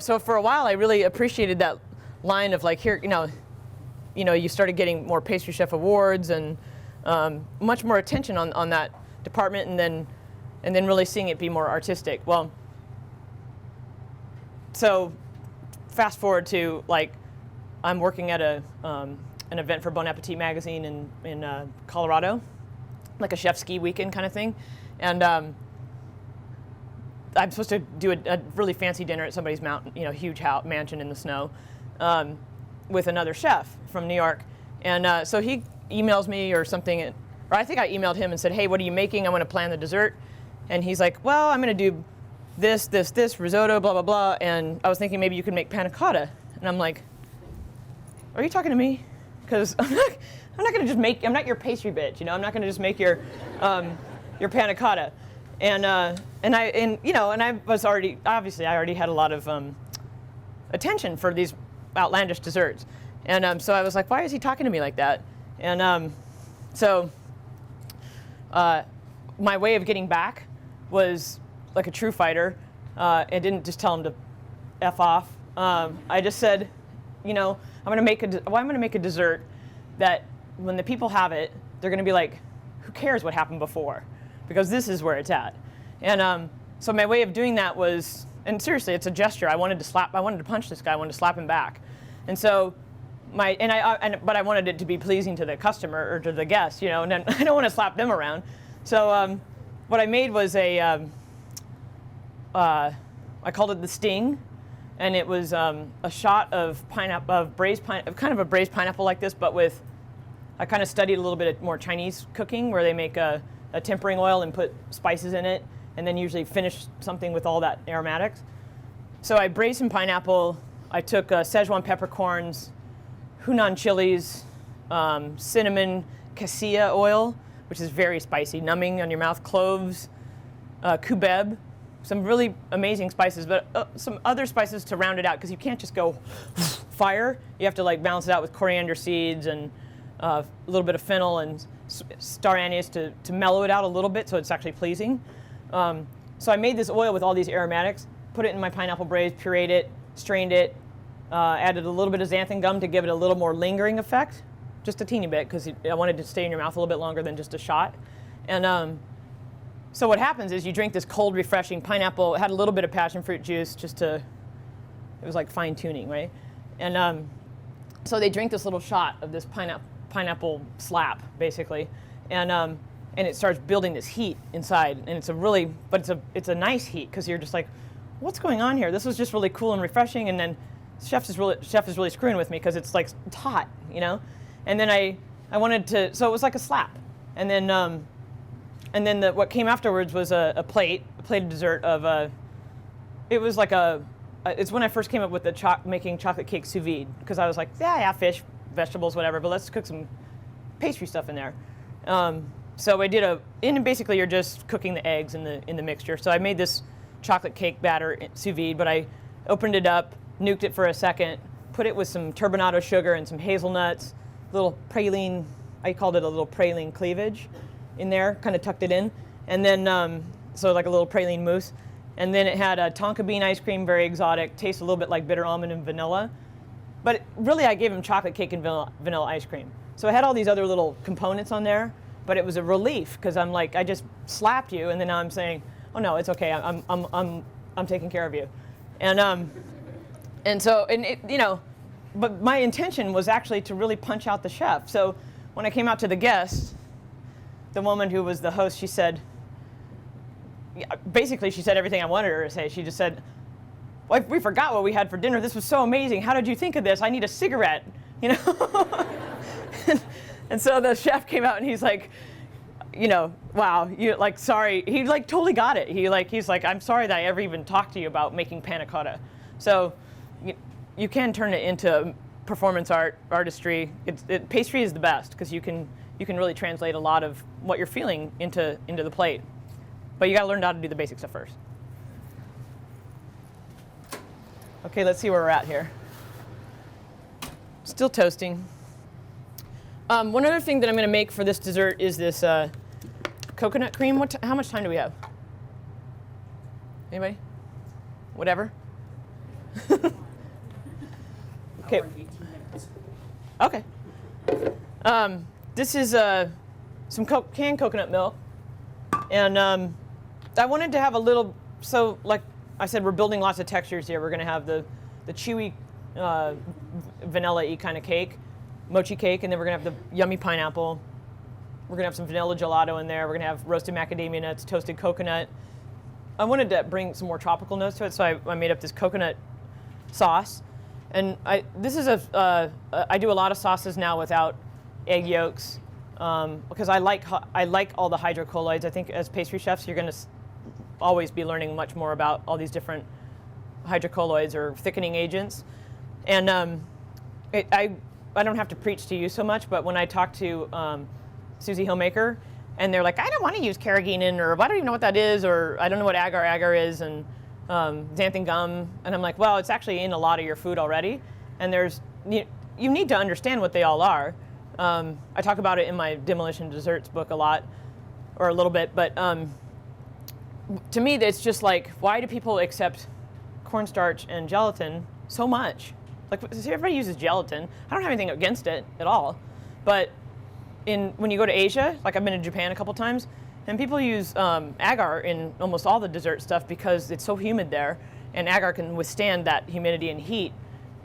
so for a while I really appreciated that line of like, here, you started getting more pastry chef awards and much more attention on that department, and then really seeing it be more artistic. Well, so fast forward to like, I'm working at an event for Bon Appetit magazine in Colorado, like a chef ski weekend kind of thing, and I'm supposed to do a really fancy dinner at somebody's mountain, huge mansion in the snow, with another chef from New York, and so he emails me or something, or I think I emailed him and said, hey, what are you making? I want to plan the dessert, and he's like, well, I'm going to do this, risotto, blah, blah, blah, and I was thinking maybe you could make panna cotta, and I'm like, are you talking to me? Because I'm not going to just make, I'm not your pastry bitch, I'm not going to just make your panna cotta, and I was already, obviously I already had a lot of attention for these outlandish desserts, and so I was like, why is he talking to me like that? And so my way of getting back was like a true fighter. I didn't just tell him to F off. I just said, I'm going to make a dessert that when the people have it, they're going to be like, who cares what happened before? Because this is where it's at. And so my way of doing that was, and seriously, it's a gesture. I wanted to punch this guy. I wanted to slap him back. And so but I wanted it to be pleasing to the customer or to the guest, and then I don't want to slap them around. So what I made was I called it the Sting, and it was a shot of pineapple, of braised pineapple, kind of a braised pineapple like this, but with, I kind of studied a little bit of more Chinese cooking where they make a tempering oil and put spices in it, and then usually finish something with all that aromatics. So I braised some pineapple. I took Szechuan peppercorns, Hunan chilies, cinnamon, cassia oil, which is very spicy, numbing on your mouth, cloves, cubeb, some really amazing spices, but some other spices to round it out, because you can't just go fire. You have to like balance it out with coriander seeds and a little bit of fennel and star anise to mellow it out a little bit so it's actually pleasing. So I made this oil with all these aromatics, put it in my pineapple braise, pureed it, strained it, added a little bit of xanthan gum to give it a little more lingering effect, just a teeny bit, because I wanted to stay in your mouth a little bit longer than just a shot. And so what happens is you drink this cold, refreshing pineapple. It had a little bit of passion fruit juice just to, it was like fine tuning, right? And so they drink this little shot of this pineapple slap, basically, and it starts building this heat inside, and it's a really, but it's a nice heat, because you're just like, what's going on here? This was just really cool and refreshing, and then chef is really screwing with me because it's like it's hot, you know. And then I wanted to, so it was like a slap, and then what came afterwards was a plated dessert of it was like it's when I first came up with making chocolate cake sous vide, because I was like, yeah, fish, vegetables, whatever, but let's cook some pastry stuff in there. So I did and basically you're just cooking the eggs in the mixture. So I made this chocolate cake batter sous vide, but I opened it up, nuked it for a second, put it with some turbinado sugar and some hazelnuts, little praline, I called it a little praline cleavage in there, kind of tucked it in. And then, so like a little praline mousse. And then it had a tonka bean ice cream, very exotic, tastes a little bit like bitter almond and vanilla. But really I gave him chocolate cake and vanilla ice cream. So I had all these other little components on there, but it was a relief, because I'm like, I just slapped you, and then now I'm saying, oh no, it's okay, I'm taking care of you. And so it, you know, but my intention was actually to really punch out the chef. So when I came out to the guests, the woman who was the host, she said, basically she said everything I wanted her to say. She just said, well, we forgot what we had for dinner. This was so amazing. How did you think of this? I need a cigarette, you know? And so the chef came out and he's like, you know, wow, you like, sorry. He like totally got it. He's like, I'm sorry that I ever even talked to you about making panna cotta. So you can turn it into performance artistry. Pastry is the best, because you can really translate a lot of what you're feeling into the plate. But you got to learn how to do the basic stuff first. Okay, let's see where we're at here. Still toasting. One other thing that I'm going to make for this dessert is this coconut cream. How much time do we have? Anybody? Whatever. Okay. Okay. This is some canned coconut milk, and I wanted to have a little. So, like I said, we're building lots of textures here. We're going to have the chewy vanilla-y kind of cake, mochi cake, and then we're going to have the yummy pineapple. We're going to have some vanilla gelato in there. We're going to have roasted macadamia nuts, toasted coconut. I wanted to bring some more tropical notes to it, so I made up this coconut sauce. And I do a lot of sauces now without egg yolks, because I like all the hydrocolloids. I think as pastry chefs, you're going to always be learning much more about all these different hydrocolloids or thickening agents. And I don't have to preach to you so much, but when I talk to Susie Hillmaker, and they're like, I don't want to use carrageenan, or I don't even know what that is, or I don't know what agar is, and xanthan gum, and I'm like, well, it's actually in a lot of your food already, and you need to understand what they all are. I talk about it in my Demolition Desserts book a lot, or a little bit, but to me, it's just like, why do people accept cornstarch and gelatin so much? Like, everybody uses gelatin. I don't have anything against it at all, but when you go to Asia, like I've been to Japan a couple times, and people use agar in almost all the dessert stuff because it's so humid there, and agar can withstand that humidity and heat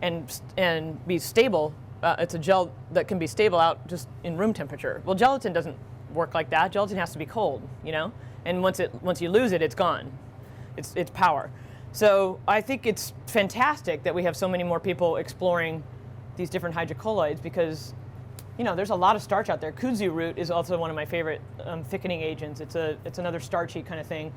and be stable. It's a gel that can be stable out just in room temperature. Well, gelatin doesn't work like that. Gelatin has to be cold, you know? And once you lose it, it's gone. It's power. So I think it's fantastic that we have so many more people exploring these different hydrocolloids, because you know, there's a lot of starch out there. Kudzu root is also one of my favorite thickening agents. It's another starchy kind of thing.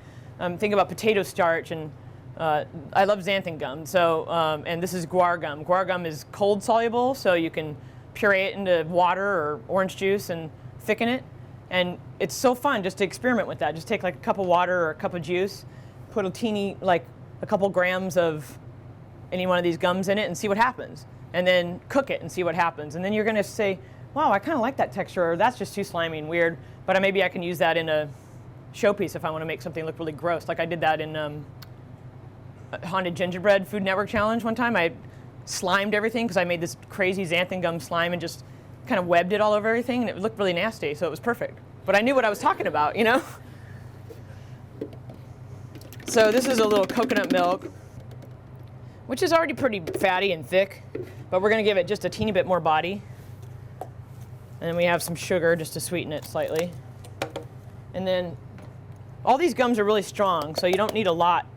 Think about potato starch, and I love xanthan gum. So and this is guar gum. Guar gum is cold soluble, so you can puree it into water or orange juice and thicken it. And it's so fun just to experiment with that. Just take like a cup of water or a cup of juice, put a couple grams of any one of these gums in it and see what happens. And then cook it and see what happens. And then you're gonna say, wow, I kind of like that texture, or that's just too slimy and weird, but maybe I can use that in a showpiece if I want to make something look really gross. Like I did that in Haunted Gingerbread Food Network Challenge one time. I slimed everything because I made this crazy xanthan gum slime and just kind of webbed it all over everything, and it looked really nasty, so it was perfect. But I knew what I was talking about, you know? So this is a little coconut milk, which is already pretty fatty and thick, but we're gonna give it just a teeny bit more body. And then we have some sugar just to sweeten it slightly. And then all these gums are really strong, so you don't need a lot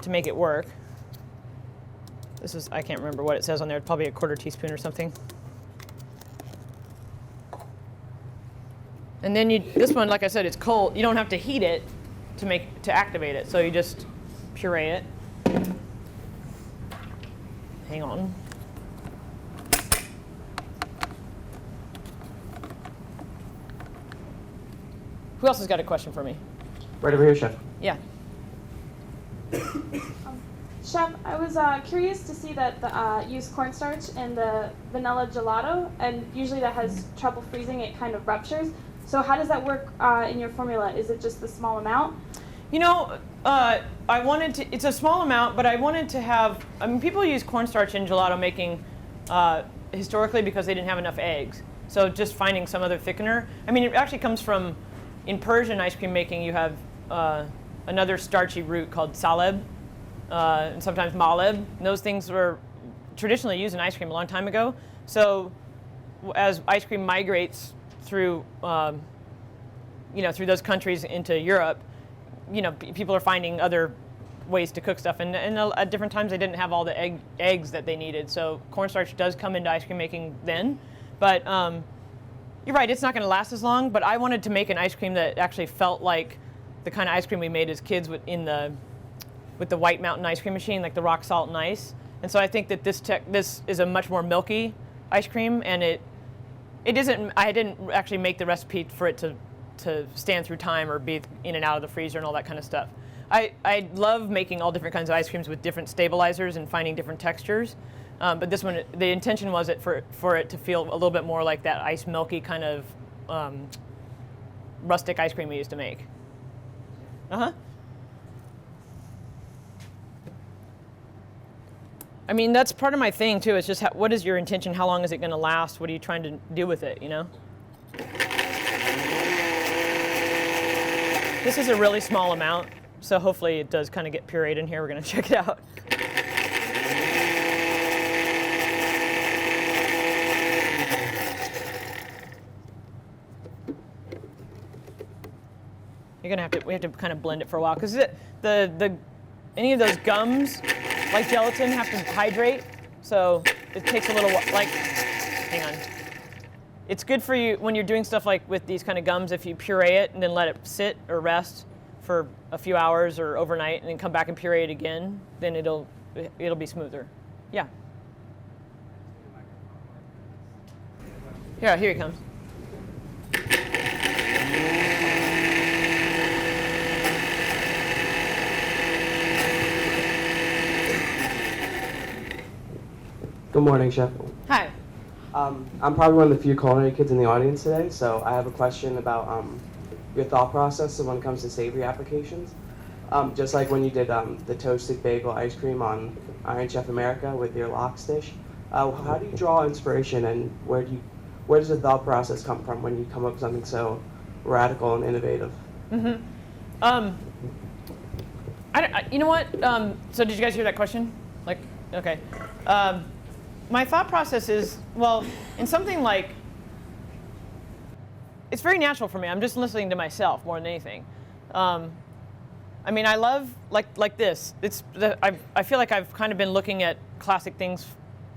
to make it work. This is, I can't remember what it says on there, probably a 1/4 teaspoon or something. And then this one, like I said, it's cold. You don't have to heat it to activate it, so you just puree it. Hang on. Who else has got a question for me? Right over here, Chef. Yeah. Chef, I was curious to see that use cornstarch in the vanilla gelato, and usually that has trouble freezing, it kind of ruptures. So how does that work in your formula? Is it just the small amount? You know, it's a small amount, but I wanted to have, people use cornstarch in gelato making historically because they didn't have enough eggs. So just finding some other thickener. It actually comes from, in Persian ice cream making, you have another starchy root called saleb, and sometimes maleb. And those things were traditionally used in ice cream a long time ago. So as ice cream migrates through, through those countries into Europe, people are finding other ways to cook stuff, and at different times they didn't have all the eggs that they needed. So cornstarch does come into ice cream making then, but you're right, it's not going to last as long. But I wanted to make an ice cream that actually felt like the kind of ice cream we made as kids with the White Mountain ice cream machine, like the rock salt and ice. And so I think that this is a much more milky ice cream, and it isn't. I didn't actually make the recipe for it to stand through time or be in and out of the freezer and all that kind of stuff. I love making all different kinds of ice creams with different stabilizers and finding different textures. But this one, the intention was for it to feel a little bit more like that ice milky kind of rustic ice cream we used to make. Uh-huh. That's part of my thing too. It's just what is your intention? How long is it going to last? What are you trying to do with it, This is a really small amount, so hopefully it does kind of get pureed in here. We're going to check it out. We have to kind of blend it for a while, because any of those gums, like gelatin, have to hydrate, so it takes a little while. Hang on. It's good for you when you're doing stuff like with these kind of gums, if you puree it and then let it sit or rest for a few hours or overnight, and then come back and puree it again, then it'll be smoother. Yeah. Here he comes. Good morning, Chef. Hi. I'm probably one of the few culinary kids in the audience today, so I have a question about your thought process when it comes to savory applications. Just like when you did the toasted bagel ice cream on Iron Chef America with your lox dish, how do you draw inspiration, and where does the thought process come from when you come up with something so radical and innovative? Mm-hmm. You know what? So did you guys hear that question? Okay. My thought process is, in something like, it's very natural for me. I'm just listening to myself more than anything. I love, like this. I feel like I've kind of been looking at classic things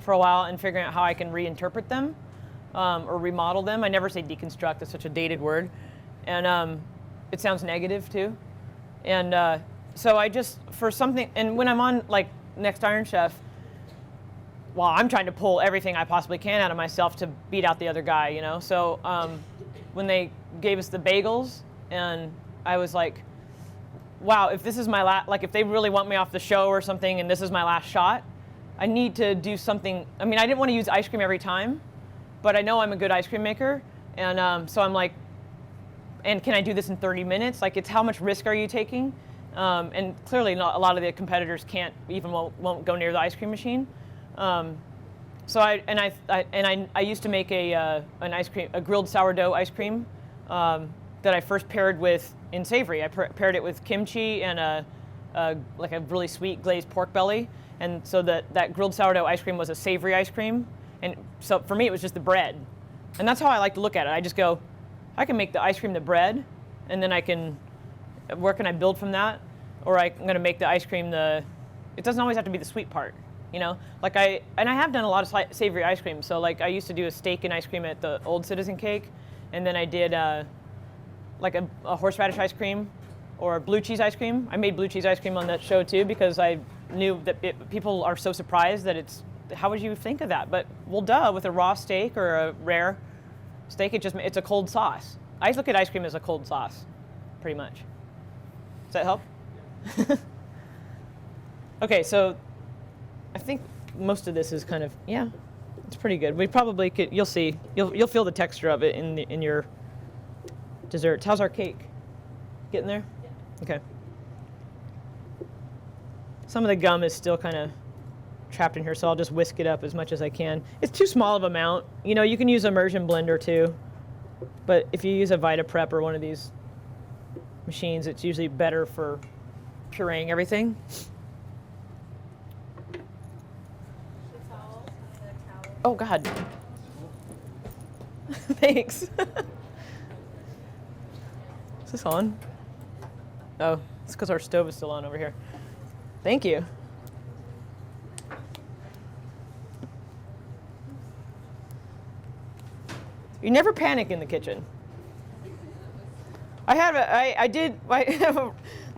for a while and figuring out how I can reinterpret them or remodel them. I never say deconstruct. That's such a dated word. And it sounds negative, too. And so I just, for something, and when I'm on, Next Iron Chef, I'm trying to pull everything I possibly can out of myself to beat out the other guy, So when they gave us the bagels, and I was like, wow, if this is my last, like if they really want me off the show or something and this is my last shot, I need to do something. I mean, I didn't want to use ice cream every time, but I know I'm a good ice cream maker. And so I'm like, and can I do this in 30 minutes? Like, it's how much risk are you taking? And clearly not, a lot of the competitors can't even won't go near the ice cream machine. So I used to make an ice cream, a grilled sourdough ice cream that I first paired with in savory. I paired it with kimchi and like a really sweet glazed pork belly. And so that grilled sourdough ice cream was a savory ice cream. And so for me, it was just the bread. And that's how I like to look at it. I just go, I can make the ice cream the bread, and then where can I build from that? Or I'm going to make the ice cream it doesn't always have to be the sweet part, you know? Like I have done a lot of savory ice cream. So like I used to do a steak and ice cream at the old Citizen Cake, and then I did like a horseradish ice cream or blue cheese ice cream. I made blue cheese ice cream on that show too because I knew that people are so surprised that how would you think of that? But well, duh, with a raw steak or a rare steak, it's a cold sauce. I look at ice cream as a cold sauce, pretty much. Does that help? Okay, so I think most of this is kind of, yeah, it's pretty good. We probably could, you'll see, you'll feel the texture of it in your desserts. How's our cake? Getting there? Yeah. Okay. Some of the gum is still kind of trapped in here, so I'll just whisk it up as much as I can. It's too small of an amount. You know, you can use immersion blender too, but if you use a VitaPrep or one of these machines, it's usually better for pureeing everything. Oh God. Thanks. Is this on? Oh, it's because our stove is still on over here. Thank you. You never panic in the kitchen.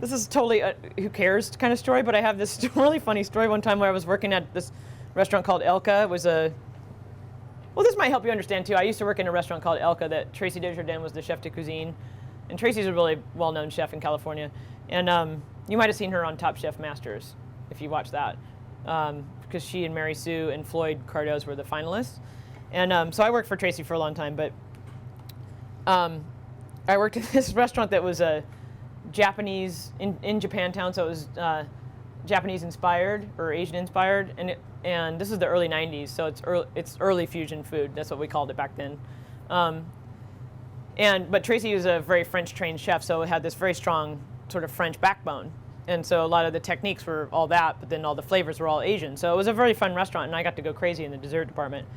This is totally who cares kind of story, but I have this really funny story one time where I was working at this restaurant called Elka. It was well, this might help you understand too. I used to work in a restaurant called Elka that Tracy Desjardins was the chef de cuisine. And Tracy's a really well-known chef in California. And you might have seen her on Top Chef Masters if you watch that. Because she and Mary Sue and Floyd Cardoz were the finalists. And so I worked for Tracy for a long time, but I worked at this restaurant that was a Japanese, in Japantown, so it was Japanese inspired or Asian inspired. And this is the early 90s, so it's early fusion food. That's what we called it back then. But Tracy was a very French trained chef, so it had this very strong sort of French backbone. And so a lot of the techniques were all that, but then all the flavors were all Asian. So it was a very fun restaurant, and I got to go crazy in the dessert department.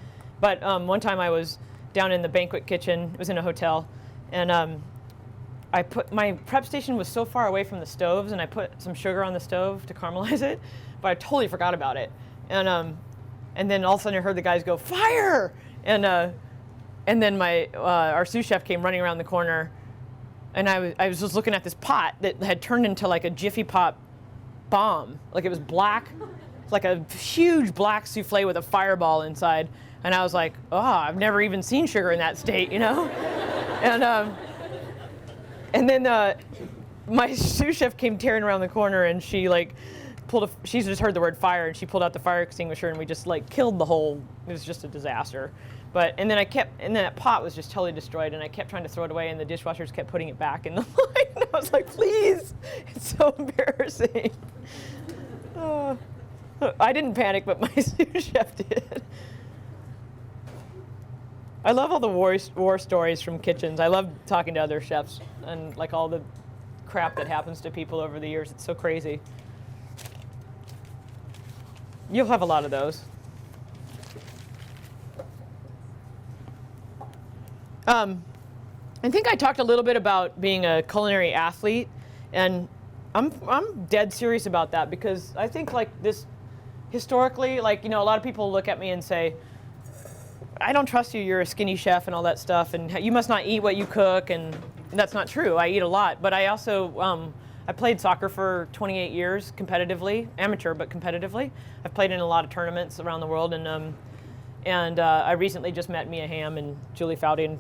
But one time I was down in the banquet kitchen, it was in a hotel, and my prep station was so far away from the stoves, and I put some sugar on the stove to caramelize it, but I totally forgot about it. And then all of a sudden I heard the guys go, "Fire!" And then our sous chef came running around the corner, and I was just looking at this pot that had turned into like a Jiffy Pop bomb. Like it was black, like a huge black souffle with a fireball inside. And I was like, oh, I've never even seen sugar in that state, you know? And then my sous chef came tearing around the corner, and she like she just heard the word fire, and she pulled out the fire extinguisher, and we just like killed the whole, it was just a disaster. And then that pot was just totally destroyed, and I kept trying to throw it away, and the dishwashers kept putting it back in the line. And I was like, please, it's so embarrassing. I didn't panic, but my sous chef did. I love all the war stories from kitchens. I love talking to other chefs and like all the crap that happens to people over the years. It's so crazy. You'll have a lot of those. I think I talked a little bit about being a culinary athlete, and I'm dead serious about that, because I think like this historically, like, you know, a lot of people look at me and say, I don't trust you, you're a skinny chef and all that stuff, and you must not eat what you cook, and that's not true. I eat a lot, but I also, I played soccer for 28 years competitively, amateur but competitively. I've played in a lot of tournaments around the world, and And I recently just met Mia Hamm and Julie Foudy, and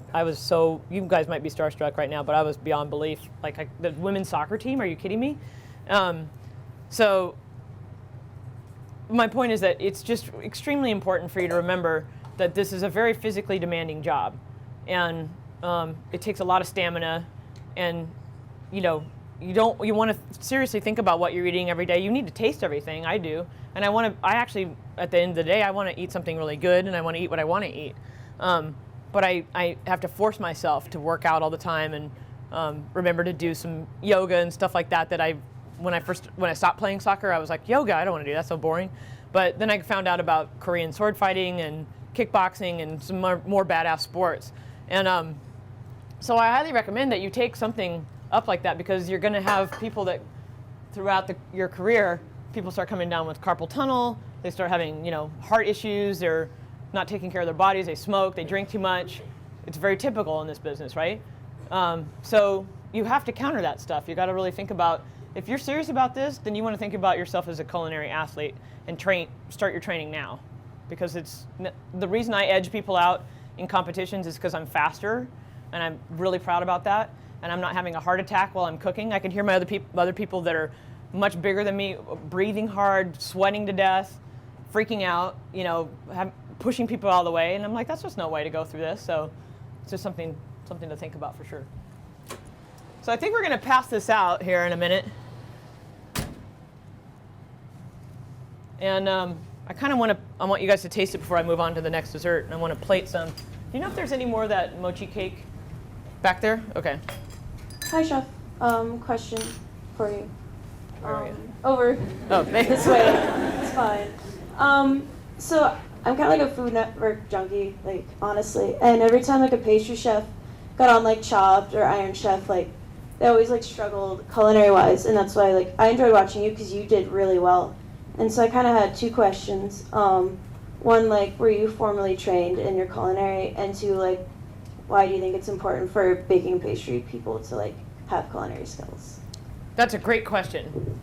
you guys might be starstruck right now, but I was beyond belief. Like the women's soccer team, are you kidding me? So my point is that it's just extremely important for you to remember that this is a very physically demanding job, and it takes a lot of stamina, and you want to seriously think about what you're eating every day. You need to taste everything. I do, and I actually at the end of the day I want to eat something really good, and I want to eat what I want to eat, but I have to force myself to work out all the time, and remember to do some yoga and stuff like that. When I stopped playing soccer, I was like, yoga, I don't want to do that, that's so boring. But then I found out about Korean sword fighting and kickboxing and some more badass sports. And so I highly recommend that you take something up like that, because you're going to have people that throughout your career, people start coming down with carpal tunnel, they start having heart issues, they're not taking care of their bodies, they smoke, they drink too much. It's very typical in this business, right? So you have to counter that stuff. You got to really think about, if you're serious about this, then you want to think about yourself as a culinary athlete and start your training now. Because the reason I edge people out in competitions is because I'm faster, and I'm really proud about that, and I'm not having a heart attack while I'm cooking. I can hear my other people that are much bigger than me, breathing hard, sweating to death, freaking out, pushing people out of the way, and I'm like, that's just no way to go through this. So it's just something to think about for sure. So I think we're going to pass this out here in a minute. And I kind of want you guys to taste it before I move on to the next dessert, and I want to plate some. Do you know if there's any more of that mochi cake back there? Okay. Hi, Chef. Question for you. Where are you? Over thanks. this way. It's fine. So I'm kind of like a Food Network junkie, like honestly. And every time like a pastry chef got on like Chopped or Iron Chef, like they always like struggled culinary wise, and that's why like I enjoyed watching you because you did really well. And so I kind of had two questions. One, like, were you formally trained in your culinary? And two, like, why do you think it's important for baking and pastry people to like have culinary skills? That's a great question.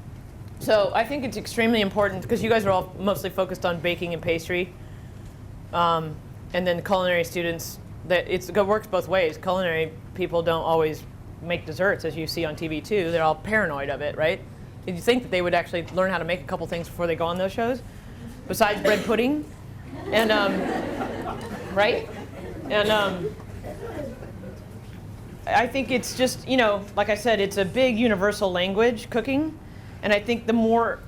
So I think it's extremely important because you guys are all mostly focused on baking and pastry, and then culinary students. It works both ways. Culinary people don't always make desserts, as you see on TV too. They're all paranoid of it, right? Did you think that they would actually learn how to make a couple things before they go on those shows, besides bread pudding? And right? And I think it's just, like I said, it's a big universal language, cooking. And I think the more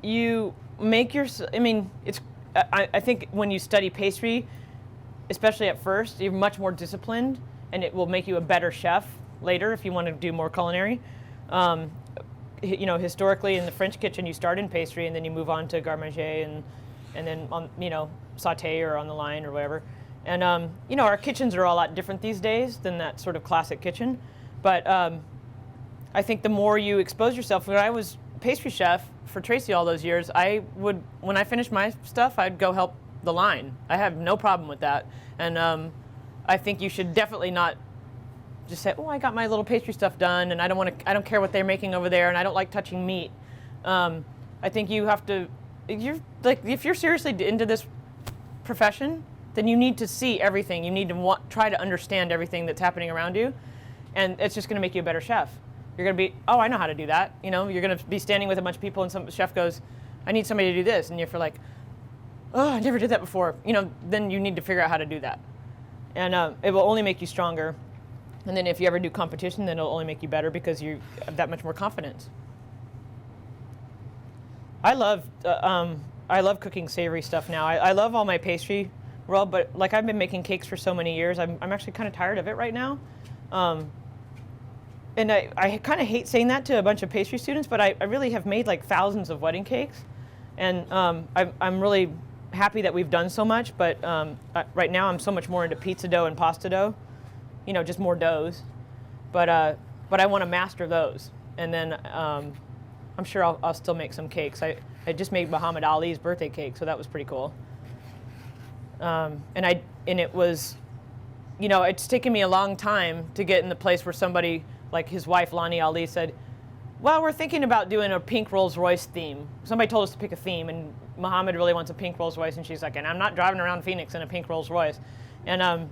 you make I think when you study pastry, especially at first, you're much more disciplined, and it will make you a better chef later if you want to do more culinary. Historically in the French kitchen, you start in pastry and then you move on to garde manger and then on, saute or on the line or whatever. And our kitchens are a lot different these days than that sort of classic kitchen. But I think the more you expose yourself, when I was pastry chef for Tracy all those years, when I finished my stuff, I'd go help the line. I have no problem with that. And I think you should definitely not just say, oh, I got my little pastry stuff done, and I don't care what they're making over there, and I don't like touching meat. I think you have to, if you're seriously into this profession, then you need to see everything. You need to try to understand everything that's happening around you, and it's just going to make you a better chef. You're going to be, oh, I know how to do that. You're going to be standing with a bunch of people, and some chef goes, I need somebody to do this, and you're like, oh, I never did that before. Then you need to figure out how to do that, and it will only make you stronger. And then if you ever do competition, then it'll only make you better because you have that much more confidence. I love cooking savory stuff now. I love all my pastry world, but like I've been making cakes for so many years, I'm actually kind of tired of it right now. And I kind of hate saying that to a bunch of pastry students, but I really have made like thousands of wedding cakes. And I'm really happy that we've done so much, but right now I'm so much more into pizza dough and pasta dough. Just more doughs, but I want to master those, and then I'm sure I'll still make some cakes. I just made Muhammad Ali's birthday cake, so that was pretty cool. And it was, it's taken me a long time to get in the place where somebody like his wife Lani Ali said, well, we're thinking about doing a pink Rolls Royce theme. Somebody told us to pick a theme, and Muhammad really wants a pink Rolls Royce, and she's like, and I'm not driving around Phoenix in a pink Rolls Royce. And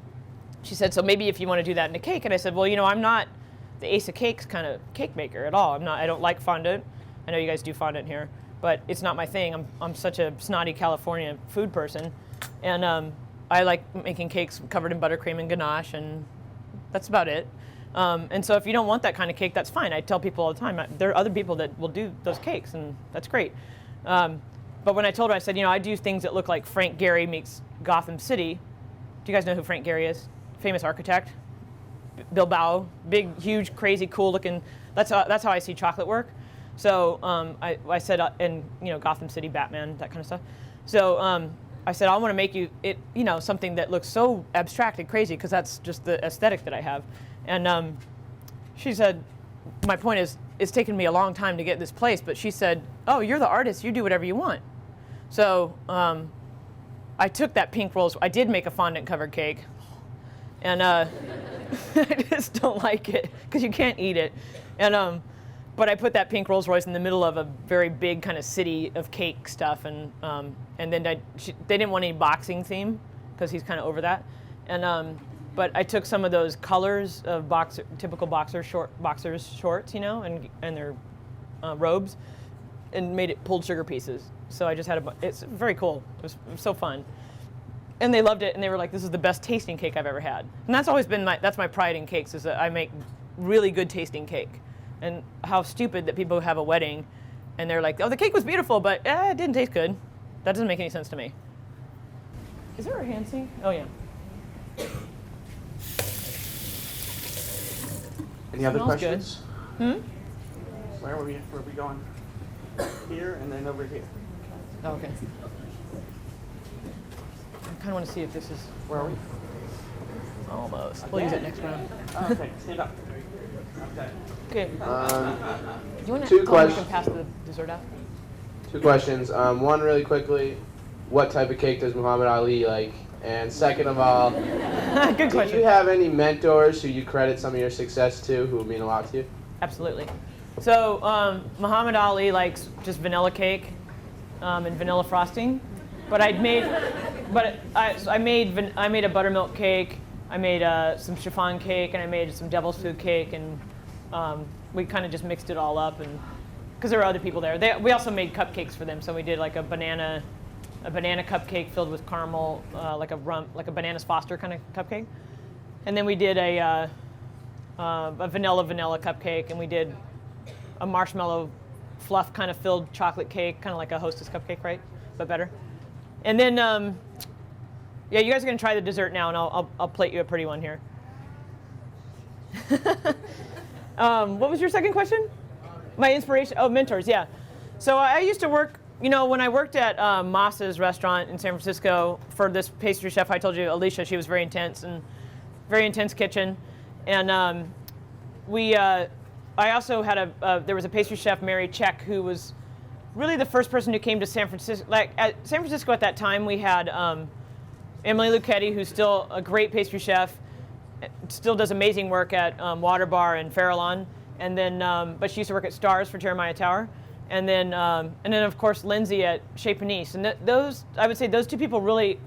she said, so maybe if you want to do that in a cake. And I said, well, I'm not the Ace of Cakes kind of cake maker at all. I don't like fondant. I know you guys do fondant here, but it's not my thing. I'm such a snotty California food person. And I like making cakes covered in buttercream and ganache, and that's about it. And so if you don't want that kind of cake, that's fine. I tell people all the time, there are other people that will do those cakes, and that's great. But when I told her, I said, I do things that look like Frank Gehry meets Gotham City. Do you guys know who Frank Gehry is? Famous architect. Bilbao, big, huge, crazy, cool looking. That's how I see chocolate work. So I said, and Gotham City, Batman, that kind of stuff. So I said, I want to make you something that looks so abstract and crazy, because that's just the aesthetic that I have. And she said, my point is, it's taken me a long time to get this place, but she said, oh, you're the artist, you do whatever you want. So I took that pink Rolls. I did make a fondant covered cake, and I just don't like it because you can't eat it. And but I put that pink Rolls Royce in the middle of a very big kind of city of cake stuff, and then they didn't want any boxing theme because he's kind of over that. And but I took some of those colors of typical boxers shorts, and their robes, and made it pulled sugar pieces. So I just had it's very cool. It was so fun. And they loved it, and they were like, this is the best tasting cake I've ever had. And that's always been that's my pride in cakes, is that I make really good tasting cake. And how stupid that people have a wedding and they're like, oh, the cake was beautiful, but it didn't taste good. That doesn't make any sense to me. Is there a hand sink? Oh, yeah. Any other Smells questions? good. Where were we going? Here and then over here. Oh, okay. I kind of want to see if this is Where are we? almost. We'll use it next round. Oh, okay, stand up. Okay. Okay. Do you want to Two we can questions. pass the dessert out? 2 questions. One, really quickly, what type of cake does Muhammad Ali like? And second of all, Good do question. you have any mentors who you credit some of your success to who mean a lot to you? Absolutely. So Muhammad Ali likes just vanilla cake and vanilla frosting, but I made a buttermilk cake. I made some chiffon cake, and I made some devil's food cake, and we kind of just mixed it all up, and because there were other people there. We also made cupcakes for them, so we did like a banana cupcake filled with caramel, like a bananas Foster kind of cupcake, and then we did a vanilla cupcake, and we did a marshmallow fluff kind of filled chocolate cake, kind of like a Hostess cupcake, right? But better. And then, yeah, you guys are gonna try the dessert now, and I'll plate you a pretty one here. What was your second question? My inspiration? Oh, mentors, yeah. So I used to work, when I worked at Massa's restaurant in San Francisco for this pastry chef, I told you, Alicia, she was very intense kitchen. And I also had there was a pastry chef, Mary Check, who was really the first person who came to San Francisco. Like at San Francisco at that time, we had Emily Lucchetti, who's still a great pastry chef, still does amazing work at Water Bar and Farallon. And then, but she used to work at Stars for Jeremiah Tower. And then of course, Lindsay at Chez Panisse. And I would say those two people really,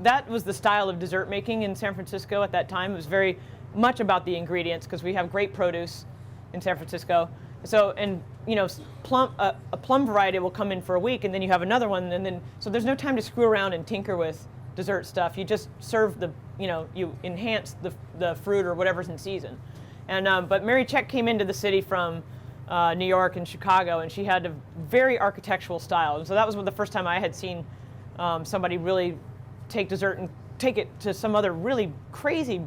that was the style of dessert making in San Francisco at that time. It was very much about the ingredients, because we have great produce in San Francisco. So, and a plum variety will come in for a week, and then you have another one, and then, so there's no time to screw around and tinker with dessert stuff. You just serve you enhance the fruit or whatever's in season. And, but Mary Check came into the city from New York and Chicago, and she had a very architectural style. And so that was the first time I had seen somebody really take dessert and take it to some other really crazy,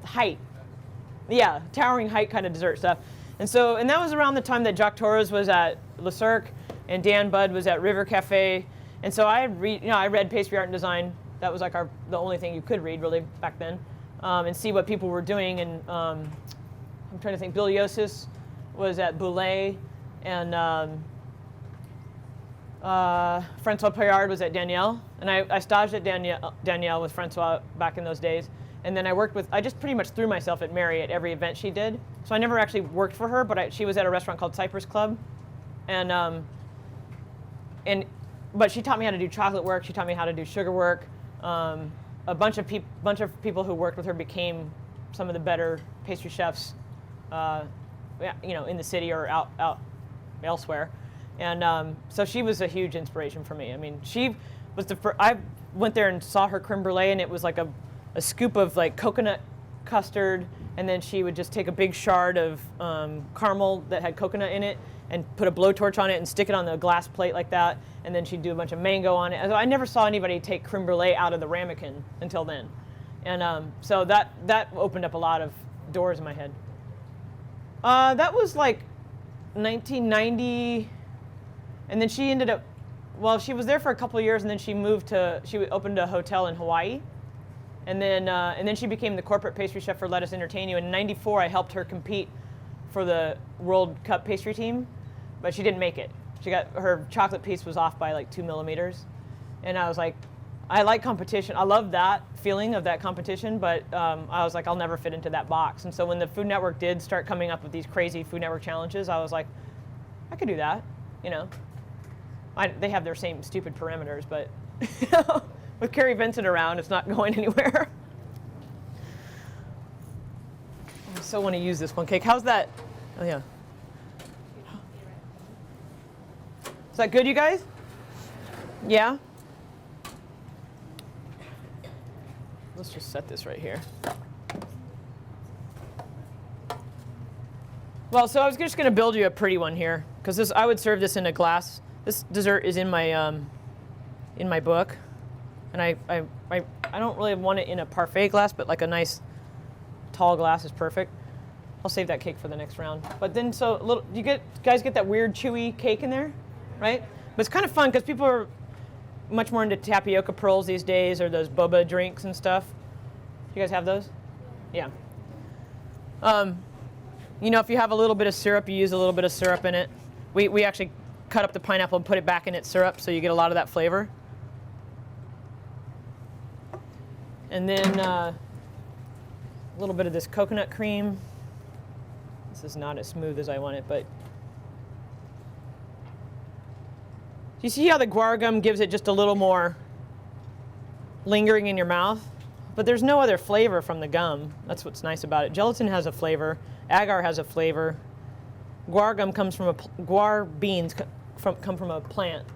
height. Yeah, towering height kind of dessert stuff. And that was around the time that Jacques Torres was at Le Cirque and Dan Budd was at River Cafe. And so I read pastry art and design. That was like the only thing you could read really back then, and see what people were doing. And I'm trying to think. Bill Yosis was at Boulay, and Francois Payard was at Danielle. And I staged at Danielle with Francois back in those days. And then I just pretty much threw myself at Mary at every event she did. So I never actually worked for her, but she was at a restaurant called Cypress Club. And but she taught me how to do chocolate work. She taught me how to do sugar work. A bunch of people who worked with her became some of the better pastry chefs, in the city or out elsewhere. And so she was a huge inspiration for me. I mean, she was I went there and saw her creme brulee, and it was like a scoop of like coconut custard, and then she would just take a big shard of caramel that had coconut in it and put a blowtorch on it and stick it on the glass plate like that, and then she'd do a bunch of mango on it. I never saw anybody take creme brulee out of the ramekin until then. And so that opened up a lot of doors in my head. That was like 1990, and then she ended up, she was there for a couple of years, and then she opened a hotel in Hawaii. And then she became the corporate pastry chef for Let Us Entertain You. In '94, I helped her compete for the World Cup pastry team, but she didn't make it. Her chocolate piece was off by like 2 millimeters. And I was like, I like competition. I love that feeling of that competition, but I was like, I'll never fit into that box. And so when the Food Network did start coming up with these crazy Food Network challenges, I was like, I could do that, They have their same stupid parameters, but with Carrie Vincent around, it's not going anywhere. I so want to use this one cake. How's that? Oh, yeah. Is that good, you guys? Yeah? Let's just set this right here. Well, so I was just going to build you a pretty one here, because I would serve this in a glass. This dessert is in my book. And I don't really want it in a parfait glass, but like a nice tall glass is perfect. I'll save that cake for the next round. But then, guys get that weird chewy cake in there, right? But it's kind of fun because people are much more into tapioca pearls these days, or those boba drinks and stuff. You guys have those? Yeah. If you have a little bit of syrup, you use a little bit of syrup in it. We actually cut up the pineapple and put it back in its syrup, so you get a lot of that flavor. And then a little bit of this coconut cream. This is not as smooth as I want it, but do you see how the guar gum gives it just a little more lingering in your mouth? But there's no other flavor from the gum. That's what's nice about it. Gelatin has a flavor. Agar has a flavor. Guar gum comes from guar beans come from a plant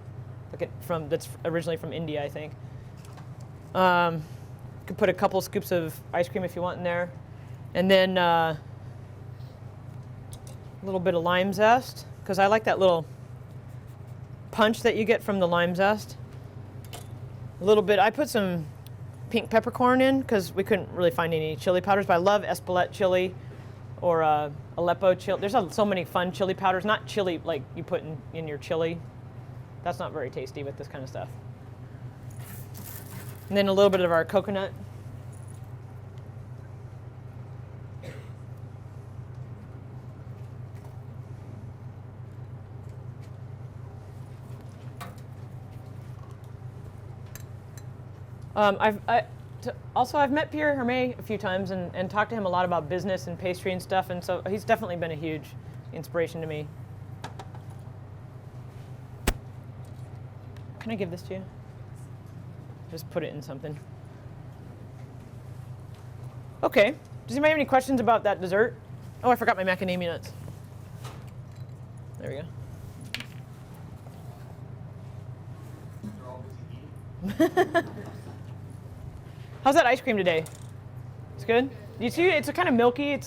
that's originally from India, I think. You could put a couple scoops of ice cream if you want in there. And then a little bit of lime zest, because I like that little punch that you get from the lime zest. A little bit, I put some pink peppercorn in because we couldn't really find any chili powders, but I love Espelette chili or Aleppo chili. There's so many fun chili powders, not chili like you put in your chili. That's not very tasty with this kind of stuff. And then a little bit of our coconut. I've met Pierre Hermé a few times and talked to him a lot about business and pastry and stuff, and so he's definitely been a huge inspiration to me. Can I give this to you? Just put it in something. Okay. Does anybody have any questions about that dessert? Oh, I forgot my macadamia nuts. There we go. How's that ice cream today? It's good? You see, it's kind of milky.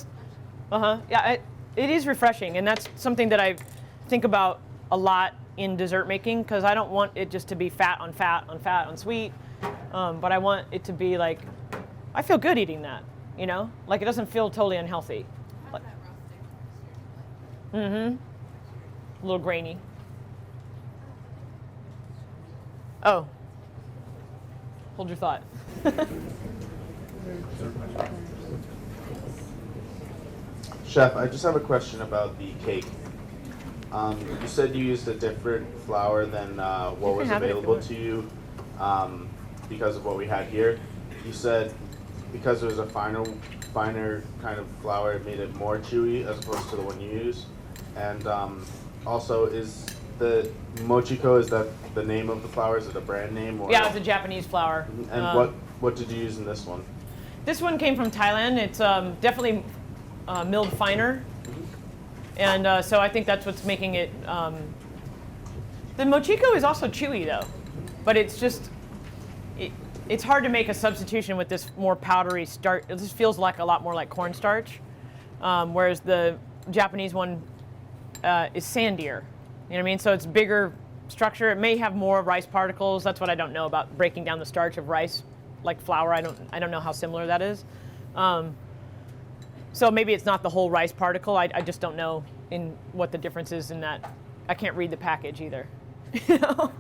Yeah, it is refreshing, and that's something that I think about a lot in dessert making, because I don't want it just to be fat on fat on fat on sweet, but I want it to be like, I feel good eating that, Like it doesn't feel totally unhealthy. Like, a little grainy. Oh. Hold your thought. Chef, I just have a question about the cake. You said you used a different flour than what was available to you because of what we had here. You said because it was a finer kind of flour, it made it more chewy as opposed to the one you use. And also, is the mochiko, is that the name of the flour? Is it a brand name? Or? Yeah, it's a Japanese flour. And what did you use in this one? This one came from Thailand. It's definitely milled finer. And so I think that's what's making it. The mochiko is also chewy though, but it's just, it's hard to make a substitution with this more powdery starch. It just feels like a lot more like cornstarch, whereas the Japanese one is sandier. You know what I mean? So it's bigger structure. It may have more rice particles. That's what I don't know about breaking down the starch of rice, like flour. I don't know how similar that is. So maybe it's not the whole rice particle. I just don't know in what the difference is in that. I can't read the package either. You know?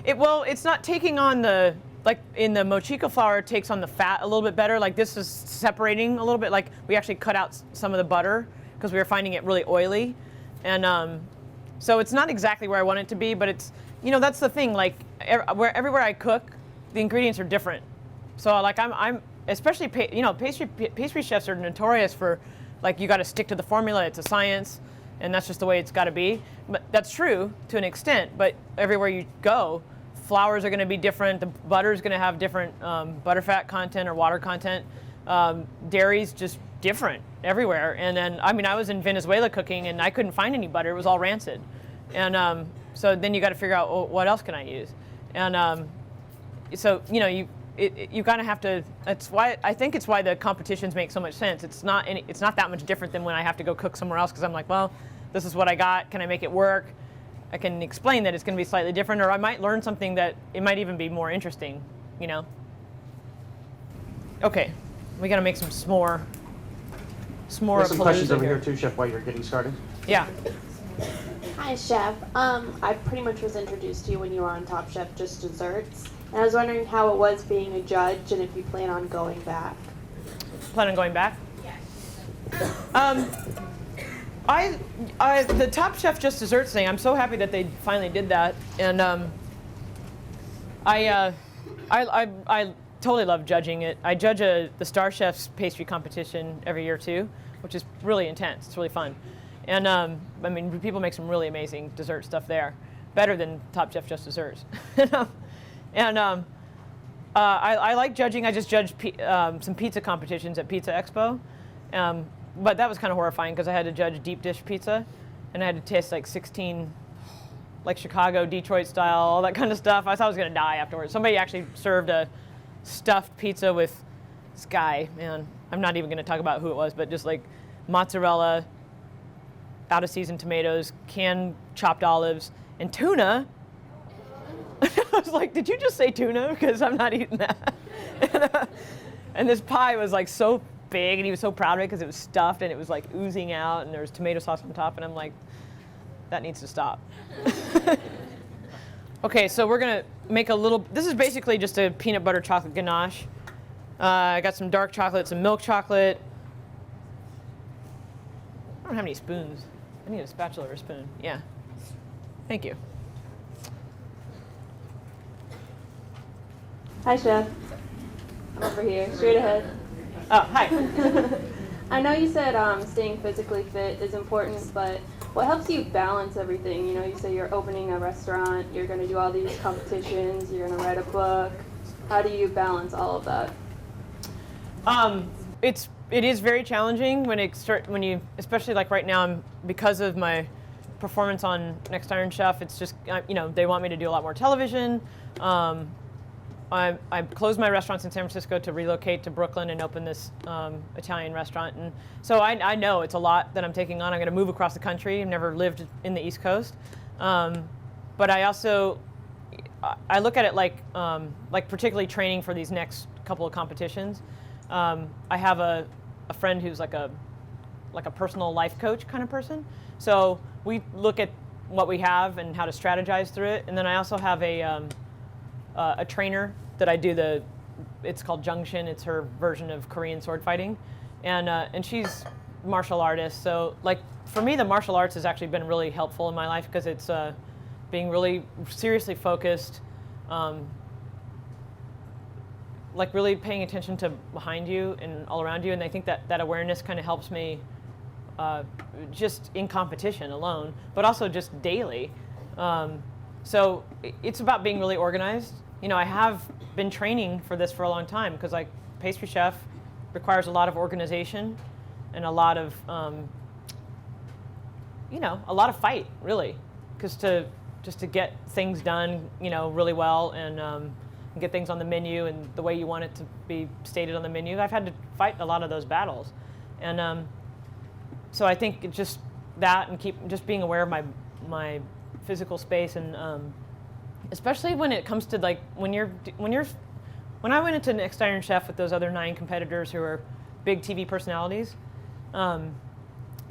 It's not taking on the, like in the mochiko flour, it takes on the fat a little bit better. Like this is separating a little bit. Like we actually cut out some of the butter because we were finding it really oily. And so it's not exactly where I want it to be, but it's, you know, that's the thing. Like everywhere I cook, the ingredients are different. So like I'm especially, pastry chefs are notorious for, like, you got to stick to the formula. It's a science, and that's just the way it's got to be. But that's true to an extent. But everywhere you go, flours are going to be different. The butter is going to have different butterfat content or water content. Dairy's just different everywhere. And then, I mean, I was in Venezuela cooking, and I couldn't find any butter. It was all rancid. And so then you got to figure out, well, what else can I use? And so, you know, you kind of have to. That's why I think it's why the competitions make so much sense. It's not that much different than when I have to go cook somewhere else because I'm like, well, this is what I got. Can I make it work? I can explain that it's going to be slightly different, or I might learn something that it might even be more interesting. You know. Okay, we got to make some s'more. There's some questions over here too, Chef, while you're getting started. Yeah. Hi, Chef. I pretty much was introduced to you when you were on Top Chef, just desserts. And I was wondering how it was being a judge and if you plan on going back. Plan on going back? Yes. The Top Chef Just Desserts thing, I'm so happy that they finally did that. And I totally love judging it. I judge the Star Chef's pastry competition every year too, which is really intense. It's really fun. And I mean, people make some really amazing dessert stuff there. Better than Top Chef Just Desserts. And I like judging. I just judged some pizza competitions at Pizza Expo. But that was kind of horrifying because I had to judge deep dish pizza. And I had to taste like 16, like Chicago, Detroit style, all that kind of stuff. I thought I was going to die afterwards. Somebody actually served a stuffed pizza with this guy, man. I'm not even going to talk about who it was, but just like mozzarella, out of season tomatoes, canned chopped olives, and tuna. I was like, did you just say tuna? Because I'm not eating that. And this pie was like so big, and he was so proud of it because it was stuffed and it was like oozing out, and there was tomato sauce on top, and I'm like, that needs to stop. Okay, so we're gonna make a little, this is basically just a peanut butter chocolate ganache. I got some dark chocolate, some milk chocolate. I don't have any spoons. I need a spatula or a spoon. Yeah. Thank you. Hi, Chef. I'm over here, straight ahead. Oh, hi. I know you said staying physically fit is important, but what helps you balance everything? You know, you say you're opening a restaurant, you're going to do all these competitions, you're going to write a book. How do you balance all of that? It is very challenging when you, especially like right now, because of my performance on Next Iron Chef, it's just, you know, they want me to do a lot more television. I closed my restaurants in San Francisco to relocate to Brooklyn and open this Italian restaurant. And so I know it's a lot that I'm taking on. I'm going to move across the country. I've never lived in the East Coast. But I also, I look at it like particularly training for these next couple of competitions. I have a friend who's like a personal life coach kind of person. So we look at what we have and how to strategize through it. And then I also have a trainer that I do it's called Jungshin. It's her version of Korean sword fighting. And she's martial artist. So like for me, the martial arts has actually been really helpful in my life because it's being really seriously focused, like really paying attention to behind you and all around you. And I think that awareness kind of helps me just in competition alone, but also just daily. So it's about being really organized. You know, I have been training for this for a long time because like pastry chef requires a lot of organization and a lot of, you know, a lot of fight really, because just to get things done, you know, really well and get things on the menu and the way you want it to be stated on the menu. I've had to fight a lot of those battles, and so I think it's just that and just being aware of my physical space and especially when it comes to like when I went into Next Iron Chef with those other 9 competitors who are big TV personalities, and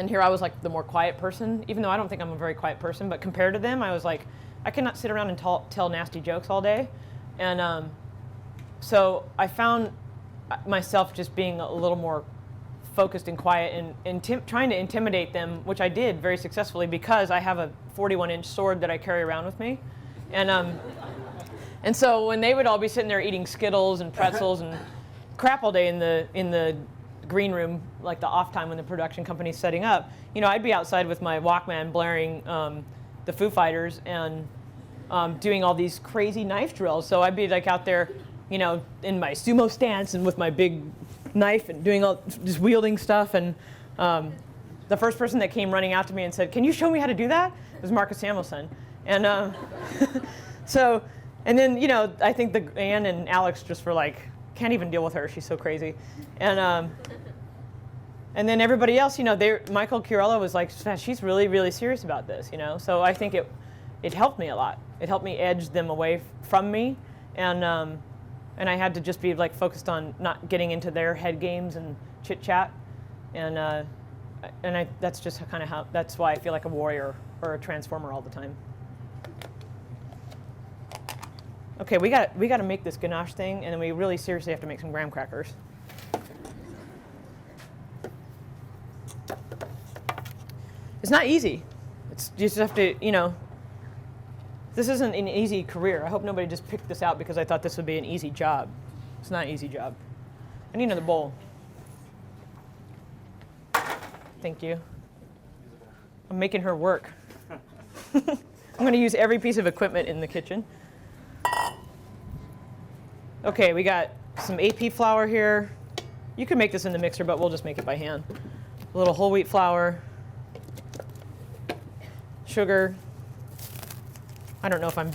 here I was like the more quiet person, even though I don't think I'm a very quiet person, but compared to them, I was like, I cannot sit around and tell nasty jokes all day. And so I found myself just being a little more focused and quiet and trying to intimidate them, which I did very successfully because I have a 41-inch sword that I carry around with me. And so when they would all be sitting there eating Skittles and pretzels and crap all day in the green room, like the off time when the production company's setting up, you know, I'd be outside with my Walkman blaring the Foo Fighters and doing all these crazy knife drills. So I'd be like out there, you know, in my sumo stance and with my big knife and doing all, just wielding stuff. And the first person that came running out to me and said, "Can you show me how to do that?" was Marcus Samuelson. And so, and then, you know, I think Anne and Alex just were like, can't even deal with her. She's so crazy. And then everybody else, you know, Michael Chiarella was like, she's really, really serious about this, you know. So I think it helped me a lot. It helped me edge them away from me, and I had to just be like focused on not getting into their head games and chit chat, and that's just kind of that's why I feel like a warrior or a transformer all the time. Okay, we got to make this ganache thing, and then we really seriously have to make some graham crackers. It's not easy. You just have to, you know, this isn't an easy career. I hope nobody just picked this out because I thought this would be an easy job. It's not an easy job. I need another bowl. Thank you. I'm making her work. I'm going to use every piece of equipment in the kitchen. Okay, we got some AP flour here. You can make this in the mixer, but we'll just make it by hand. A little whole wheat flour. Sugar. I don't know if I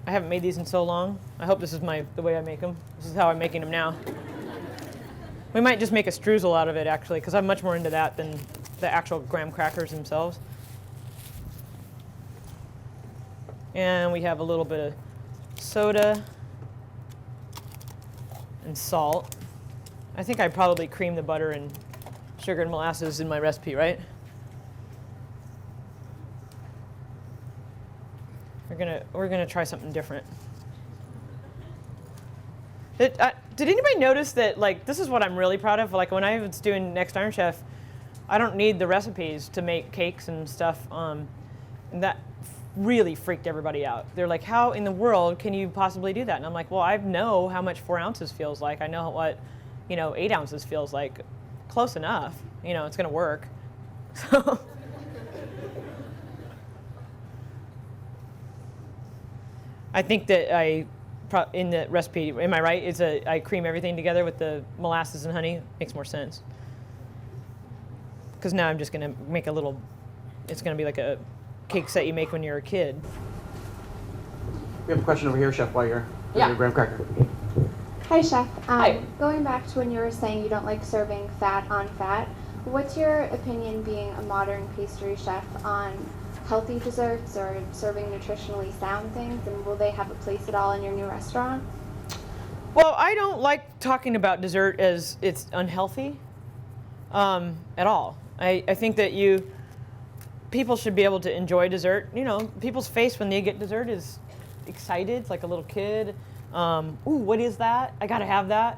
haven't made these in so long. I hope this is the way I make them. This is how I'm making them now. We might just make a streusel out of it, actually, because I'm much more into that than the actual graham crackers themselves. And we have a little bit of soda and salt. I think I probably creamed the butter and sugar and molasses in my recipe, right? We're gonna try something different. Did anybody notice that, like, this is what I'm really proud of? Like, when I was doing Next Iron Chef, I don't need the recipes to make cakes and stuff. And that really freaked everybody out. They're like, how in the world can you possibly do that? And I'm like, well, I know how much 4 ounces feels like. I know what, 8 ounces feels like. Close enough. It's gonna work. So. I think that in the recipe, am I right? I cream everything together with the molasses and honey. Makes more sense. Because now I'm just going to make it's going to be like a cake set you make when you're a kid. We have a question over here, Chef, while you're Yeah. your graham cracker. Hi, Chef. Hi. Going back to when you were saying you don't like serving fat on fat, what's your opinion, being a modern pastry chef, on healthy desserts or serving nutritionally sound things, and will they have a place at all in your new restaurant? Well, I don't like talking about dessert as it's unhealthy at all. I think that people should be able to enjoy dessert. People's face when they get dessert is excited. It's like a little kid. Ooh, what is that? I gotta have that,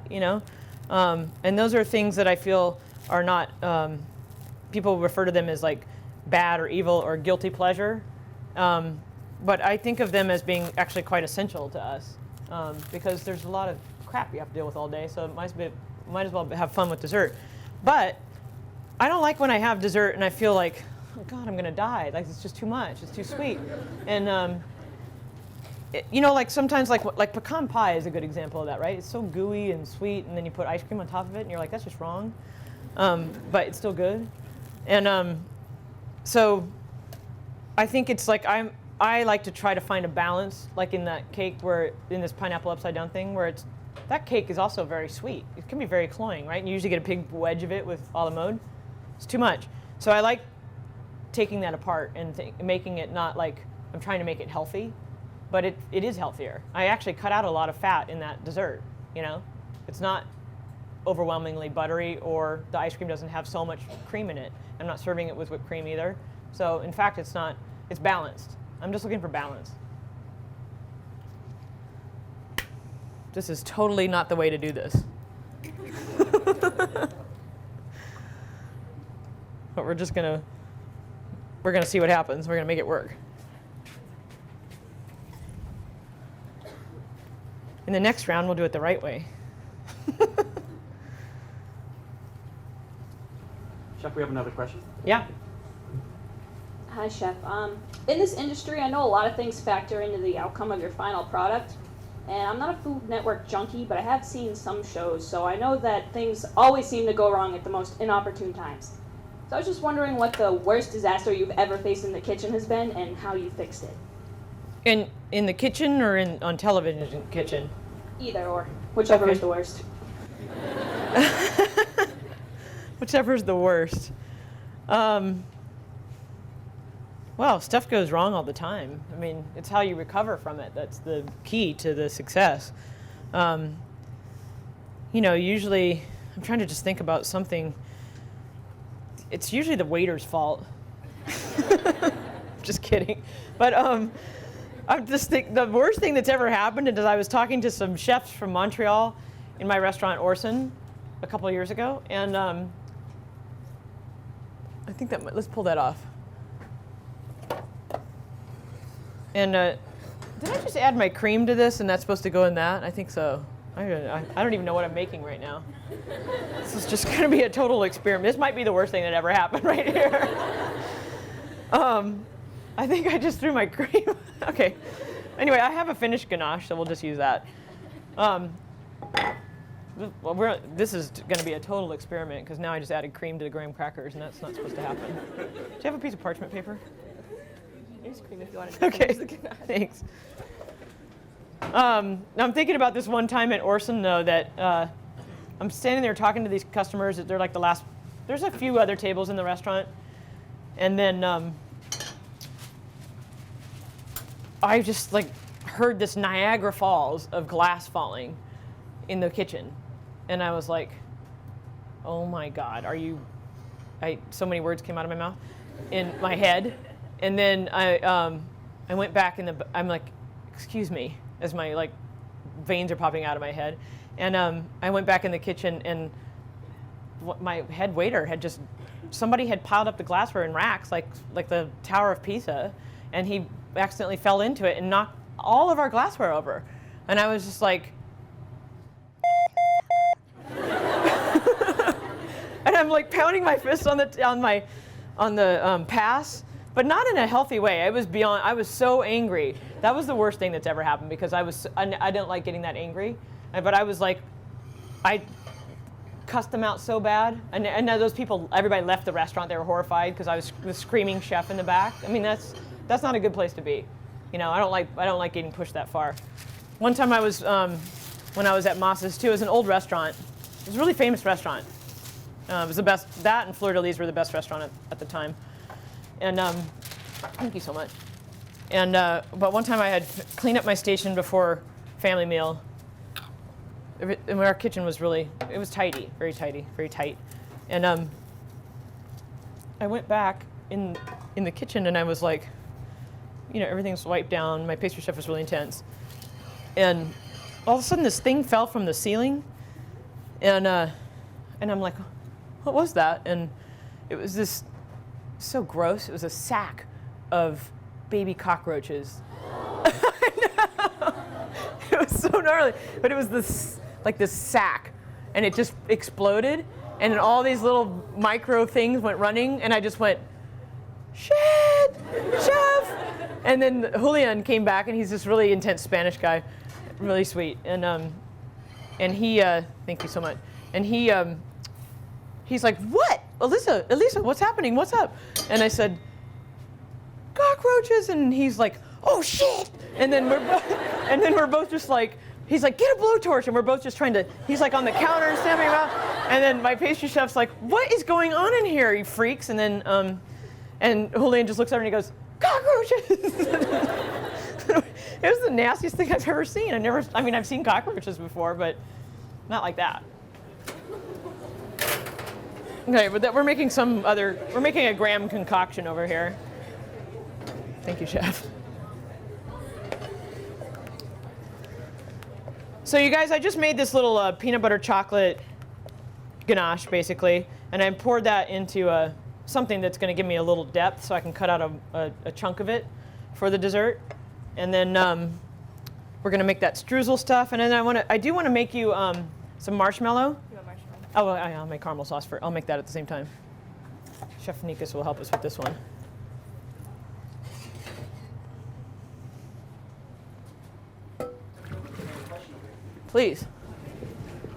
And those are things that I feel are not, people refer to them as like bad or evil or guilty pleasure. But I think of them as being actually quite essential to us, because there's a lot of crap you have to deal with all day, so might as well have fun with dessert. But I don't like when I have dessert and I feel like, oh God, I'm gonna die. Like it's just too much. It's too sweet. And you know, like sometimes like pecan pie is a good example of that, right? It's so gooey and sweet, and then you put ice cream on top of it, and you're like, that's just wrong. But it's still good. And so I think it's like I like to try to find a balance, like in that cake where in this pineapple upside down thing, where that cake is also very sweet. It can be very cloying, right? And you usually get a big wedge of it with a la mode. It's too much. So I like taking that apart and making it not like I'm trying to make it healthy, but it is healthier. I actually cut out a lot of fat in that dessert, you know? It's not overwhelmingly buttery, or the ice cream doesn't have so much cream in it. I'm not serving it with whipped cream either. So in fact, it's balanced. I'm just looking for balance. This is totally not the way to do this. But we're gonna see what happens. We're gonna make it work. In the next round, we'll do it the right way. Chef, we have another question. Yeah. Hi, Chef. In this industry, I know a lot of things factor into the outcome of your final product. And I'm not a Food Network junkie, but I have seen some shows, so I know that things always seem to go wrong at the most inopportune times. So I was just wondering what the worst disaster you've ever faced in the kitchen has been and how you fixed it. In the kitchen or on television kitchen? Either or, whichever Okay. is the worst. Whichever's the worst. Well, stuff goes wrong all the time. I mean, it's how you recover from it. That's the key to the success. You know, usually, I'm trying to just think about something. It's usually the waiter's fault. Just kidding. But I just think the worst thing that's ever happened is I was talking to some chefs from Montreal in my restaurant Orson a couple of years ago, and I think let's pull that off. And did I just add my cream to this, and that's supposed to go in that? I think so. I don't even know what I'm making right now. This is just going to be a total experiment. This might be the worst thing that ever happened right here. I think I just threw my cream. Okay. Anyway, I have a finished ganache, so we'll just use that. This is going to be a total experiment, because now I just added cream to the graham crackers, and that's not supposed to happen. Do you have a piece of parchment paper? Here's cream if you want to. Okay, thanks. Now I'm thinking about this one time at Orson, though, that I'm standing there talking to these customers. They're like there's a few other tables in the restaurant. And then I just like heard this Niagara Falls of glass falling in the kitchen. And I was like, oh my God, so many words came out of my mouth in my head. And then I went back I'm like, excuse me, as my like veins are popping out of my head. And I went back in the kitchen, and my head waiter somebody had piled up the glassware in racks like the Tower of Pisa, and he accidentally fell into it and knocked all of our glassware over. And I was just like, and I'm like pounding my fist on the pass. But not in a healthy way. I was so angry. That was the worst thing that's ever happened, because I didn't like getting that angry. But I was like, I cussed them out so bad. And those people, everybody left the restaurant. They were horrified because I was the screaming chef in the back. I mean, that's not a good place to be. You know, I don't like getting pushed that far. One time I was, when I was at Moss's too, it was an old restaurant. It was a really famous restaurant. It was the best, that and Fleur de Lis were the best restaurant at the time. And thank you so much. And but one time I had cleaned up my station before family meal. And our kitchen was it was tidy, very tight. And I went back in the kitchen, and I was like, you know, everything's wiped down. My pastry chef was really intense. And all of a sudden, this thing fell from the ceiling, and I'm like, what was that? And it was this. So gross. It was a sack of baby cockroaches. It was so gnarly. But it was this sack, and it just exploded, and then all these little micro things went running, and I just went, shit, chef. And then Julian came back, and he's this really intense Spanish guy, really sweet, and he, thank you so much, and he's like, what, Elisa, what's happening? What's up? And I said, cockroaches, and he's like, oh shit. And then we're both just like, he's like, get a blowtorch, and we're both just trying to, he's like on the counter and stamping around, and then my pastry chef's like, what is going on in here, he freaks, and then, and Julian just looks over and he goes, cockroaches. It was the nastiest thing I've ever seen. I've seen cockroaches before, but not like that. Okay, but we're making a graham concoction over here. Thank you, chef. So you guys, I just made this little peanut butter chocolate ganache, basically, and I poured that into something that's going to give me a little depth so I can cut out a chunk of it for the dessert. And then we're going to make that streusel stuff, and then I do want to make you some marshmallow. You want marshmallow? Oh, well, I'll make caramel sauce I'll make that at the same time. Chef Nikas will help us with this one. Please.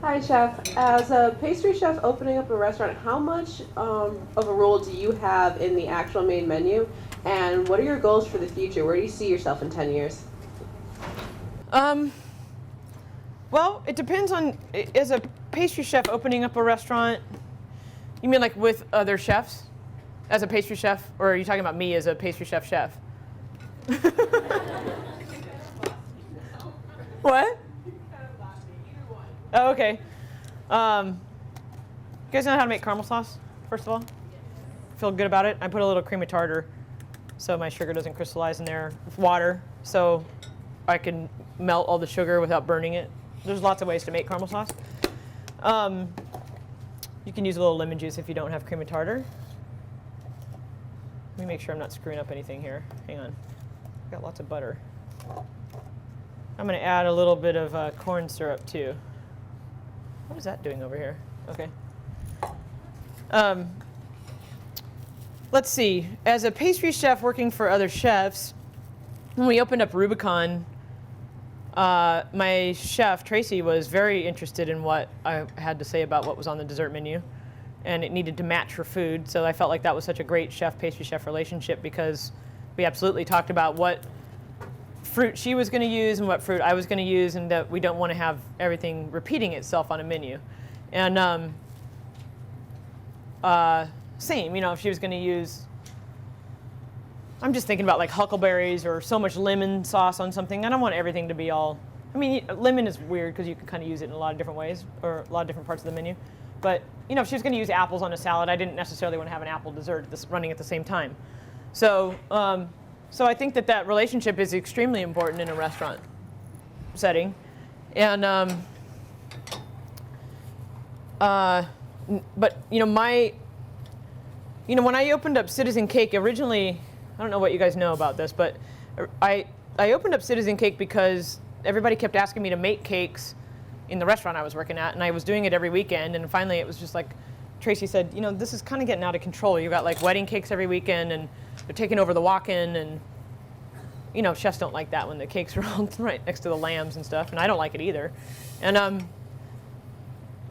Hi, Chef. As a pastry chef opening up a restaurant, how much of a role do you have in the actual main menu? And what are your goals for the future? Where do you see yourself in 10 years? Well, it depends on, as a pastry chef opening up a restaurant, you mean like with other chefs? As a pastry chef, or are you talking about me as a pastry chef? What? Oh, okay. You guys know how to make caramel sauce, first of all? Feel good about it? I put a little cream of tartar so my sugar doesn't crystallize in there with water, so I can melt all the sugar without burning it. There's lots of ways to make caramel sauce. You can use a little lemon juice if you don't have cream of tartar. Let me make sure I'm not screwing up anything here. Hang on. I've got lots of butter. I'm going to add a little bit of corn syrup too. What is that doing over here? Okay. Let's see. As a pastry chef working for other chefs, when we opened up Rubicon, my chef, Tracy, was very interested in what I had to say about what was on the dessert menu, and it needed to match her food. So I felt like that was such a great chef-pastry chef relationship because we absolutely talked about what fruit she was going to use and what fruit I was going to use, and that we don't want to have everything repeating itself on a menu. And same, if she was going to use, I'm just thinking about like huckleberries or so much lemon sauce on something. I don't want everything to be all, lemon is weird because you can kind of use it in a lot of different ways or a lot of different parts of the menu. But, if she was going to use apples on a salad, I didn't necessarily want to have an apple dessert running at the same time. So, so I think that relationship is extremely important in a restaurant setting. And, but, when I opened up Citizen Cake, originally, I don't know what you guys know about this, but I opened up Citizen Cake because everybody kept asking me to make cakes in the restaurant I was working at, and I was doing it every weekend, and finally it was just like, Tracy said, this is kind of getting out of control. You've got like wedding cakes every weekend, and they're taking over the walk-in, and chefs don't like that when the cakes are all right next to the lambs and stuff, and I don't like it either. And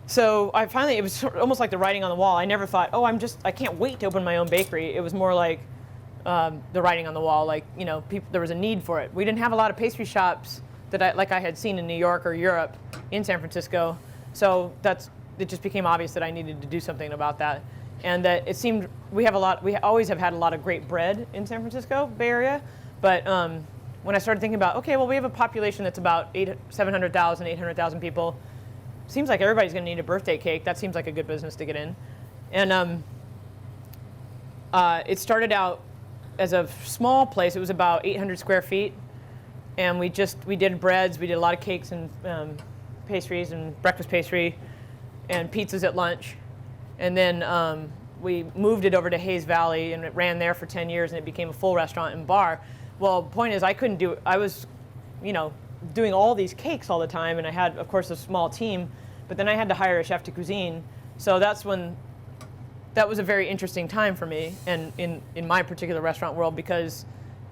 so it was almost like the writing on the wall. I never thought, I can't wait to open my own bakery. It was more like the writing on the wall, like, there was a need for it. We didn't have a lot of pastry shops that I had seen in New York or Europe in San Francisco. So it just became obvious that I needed to do something about that. And that it seemed, we always have had a lot of great bread in San Francisco, Bay Area. But when I started thinking about, we have a population that's about 700,000, 800,000 people. Seems like everybody's going to need a birthday cake. That seems like a good business to get in. And it started out as a small place. It was about 800 square feet. And we did breads. We did a lot of cakes and pastries and breakfast pastry and pizzas at lunch. And then we moved it over to Hayes Valley, and it ran there for 10 years, and it became a full restaurant and bar. Well, the point is, I was, doing all these cakes all the time, and I had, of course, a small team, but then I had to hire a chef de cuisine So that was a very interesting time for me, and in my particular restaurant world, because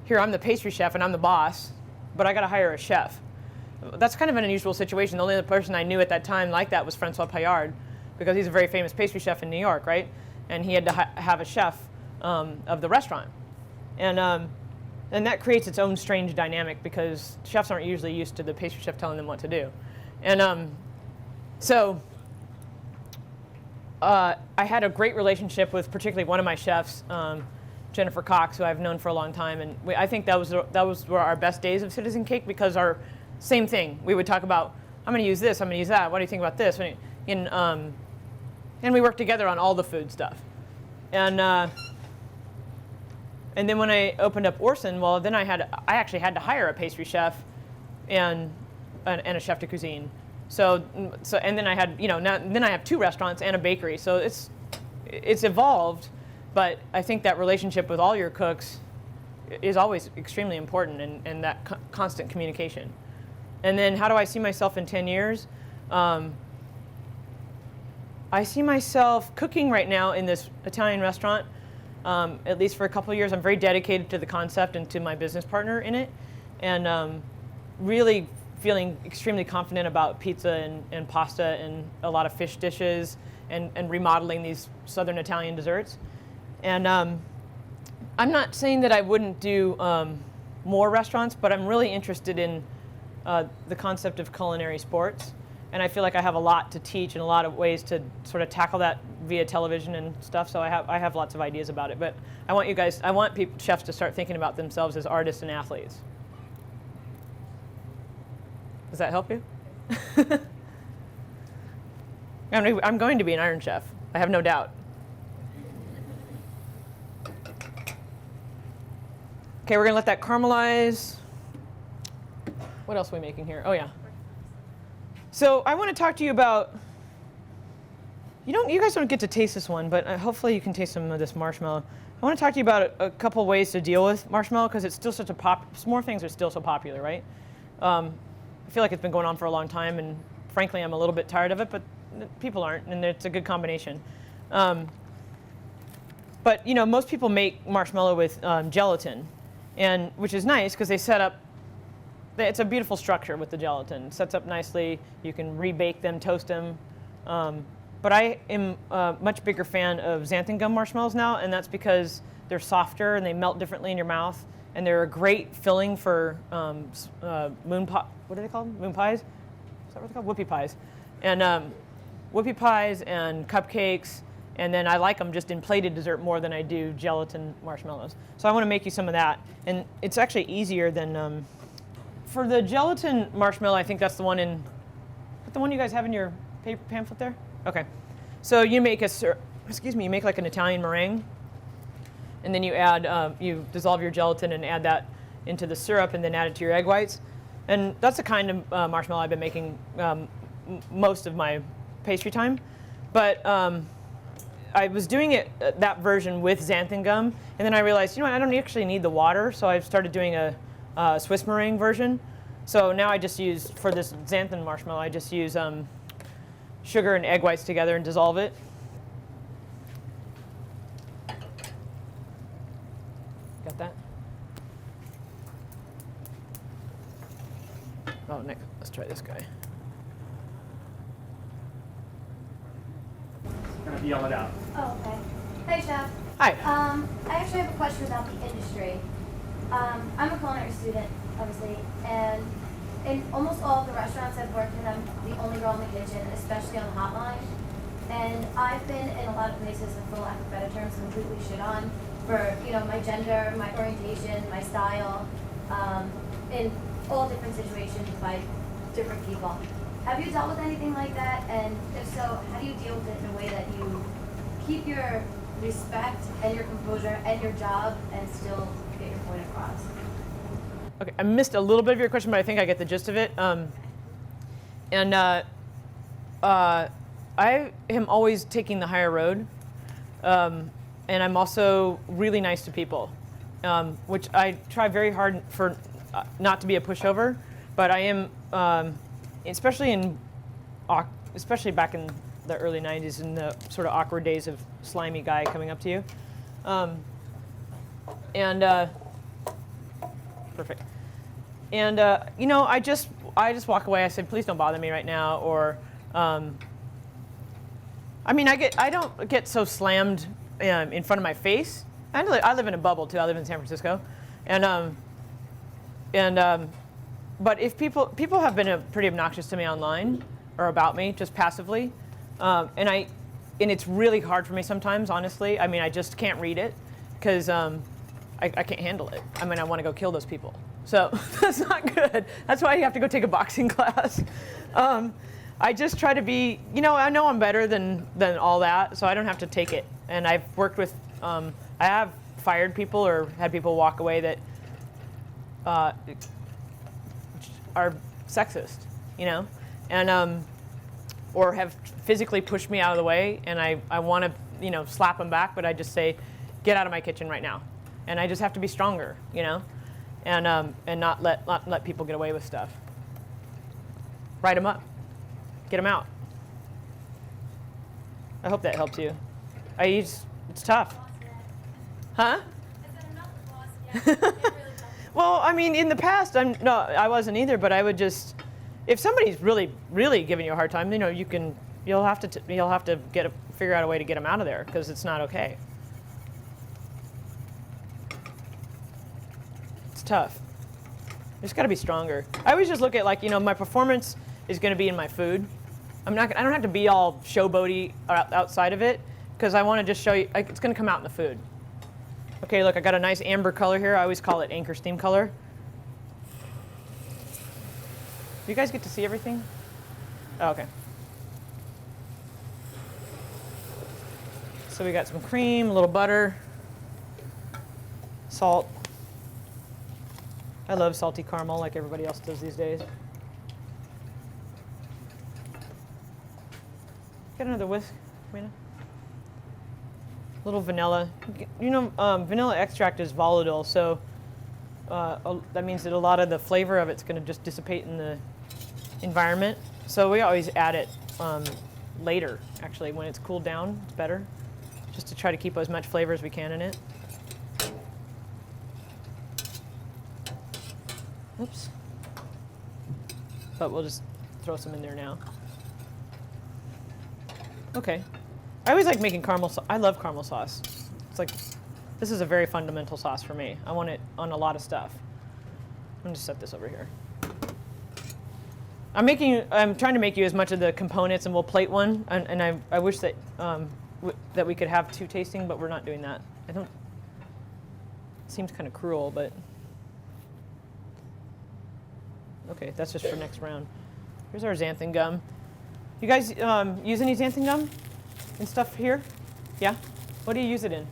here I'm the pastry chef and I'm the boss, but I got to hire a chef. That's kind of an unusual situation. The only other person I knew at that time like that was Francois Paillard, because he's a very famous pastry chef in New York, right? And he had to have a chef of the restaurant. And that creates its own strange dynamic, because chefs aren't usually used to the pastry chef telling them what to do. And so I had a great relationship with particularly one of my chefs, Jennifer Cox, who I've known for a long time. And I think that were our best days of Citizen Cake, because our same thing. We would talk about, I'm going to use this, I'm going to use that. What do you think about this? And we worked together on all the food stuff. And then when I opened up Orson, well, then I actually had to hire a pastry chef and a chef de cuisine. So and then I had, then I have 2 restaurants and a bakery. So it's evolved, but I think that relationship with all your cooks is always extremely important, and that constant communication. And then how do I see myself in 10 years? I see myself cooking right now in this Italian restaurant, at least for a couple of years. I'm very dedicated to the concept and to my business partner in it, and really feeling extremely confident about pizza and pasta and a lot of fish dishes, and remodeling these Southern Italian desserts. And I'm not saying that I wouldn't do more restaurants, but I'm really interested in the concept of culinary sports. And I feel like I have a lot to teach and a lot of ways to sort of tackle that via television and stuff. So I have lots of ideas about it. But I want chefs to start thinking about themselves as artists and athletes. Does that help you? I'm going to be an Iron Chef. I have no doubt. Okay, we're going to let that caramelize. What else are we making here? Oh, yeah. So I want to talk to you about, you guys don't get to taste this one, but hopefully you can taste some of this marshmallow. I want to talk to you about a couple ways to deal with marshmallow, because it's still such a s'more things are still so popular, right? I feel like it's been going on for a long time, and frankly, I'm a little bit tired of it, but people aren't, and it's a good combination. But most people make marshmallow with gelatin, and which is nice because they set up. It's a beautiful structure with the gelatin. It sets up nicely. You can rebake them, toast them. But I am a much bigger fan of xanthan gum marshmallows now, and that's because they're softer and they melt differently in your mouth, and they're a great filling for what are they called? Moon pies? Is that what they're called? Whoopie pies. And whoopie pies and cupcakes, and then I like them just in plated dessert more than I do gelatin marshmallows. So I want to make you some of that, and it's actually easier than. For the gelatin marshmallow, I think that's the one you guys have in your paper pamphlet there? Okay. So you make you make like an Italian meringue, and then you add, you dissolve your gelatin and add that into the syrup, and then add it to your egg whites. And that's the kind of marshmallow I've been making most of my pastry time. But I was doing it, that version with xanthan gum, and then I realized, I don't actually need the water, so I've started doing a Swiss meringue version. So now I just use, for this xanthan marshmallow, I just use sugar and egg whites together and dissolve it. Got that? Oh, Nick, let's try this guy. Gonna yell it out. Oh, okay. Hey, Chef. Hi. I actually have a question about the industry. I'm a culinary student, obviously, and in almost all of the restaurants I've worked in, I'm the only girl in the kitchen, especially on the hotline. And I've been in a lot of places, and for lack of better terms, completely shit on for, my gender, my orientation, my style, in all different situations by different people. Have you dealt with anything like that? And if so, how do you deal with it in a way that you keep your respect and your composure and your job and still get your point across? Okay, I missed a little bit of your question, but I think I get the gist of it. I am always taking the higher road, and I'm also really nice to people, which I try very hard for not to be a pushover, but I am, especially back in the early 90s and the sort of awkward days of slimy guy coming up to you. Perfect. And you know, I just walk away. I said, please don't bother me right now. Or, I mean, I don't get so slammed in front of my face. I live in a bubble too. I live in San Francisco, but if people have been pretty obnoxious to me online or about me just passively, and it's really hard for me sometimes. Honestly, I mean, I just can't read it because I can't handle it. I mean, I want to go kill those people. So that's not good. That's why you have to go take a boxing class. I just try to be, you know, I know I'm better than all that, so I don't have to take it. And I've worked with, I have fired people or had people walk away that are sexist, you know, and or have physically pushed me out of the way, and I want to, you know, slap them back, but I just say, get out of my kitchen right now, and I just have to be stronger, you know, and not let people get away with stuff. Write them up, get them out. I hope that helps you. It's tough. Huh? Well, I mean, in the past, I wasn't either, but I would just, if somebody's really, really giving you a hard time, you know, you'll have to figure out a way to get them out of there because it's not okay. It's tough. You just got to be stronger. I always just look at, like, you know, my performance is going to be in my food. I don't have to be all showboaty outside of it because I want to just show you, it's going to come out in the food. Okay, look, I got a nice amber color here. I always call it anchor steam color. Do you guys get to see everything? Oh, okay. So we got some cream, a little butter, salt. I love salty caramel like everybody else does these days. Get another whisk, Rena. Little vanilla. You know, vanilla extract is volatile, so that means that a lot of the flavor of it's going to just dissipate in the environment. So we always add it later, actually. When it's cooled down, it's better, just to try to keep as much flavor as we can in it. Oops. But we'll just throw some in there now. Okay. I always like making caramel sauce. I love caramel sauce. It's like, this is a very fundamental sauce for me. I want it on a lot of stuff. I'm going to set this over here. I'm trying to make you as much of the components, and we'll plate one. And I wish that that we could have 2 tasting, but we're not doing that. It seems kind of cruel, but okay, that's just for next round. Here's our xanthan gum. You guys use any xanthan gum and stuff here? Yeah? What do you use it in?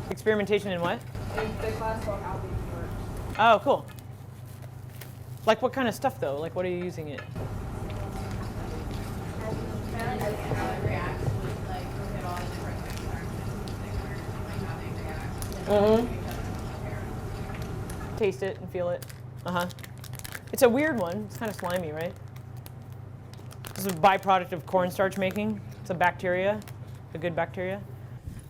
Experimentation in what? The class about how these work. Oh, cool. Like what kind of stuff though? Like what are you using it? Taste it and feel it. It's a weird one. It's kind of slimy, right? This is a byproduct of cornstarch making. It's a bacteria, a good bacteria.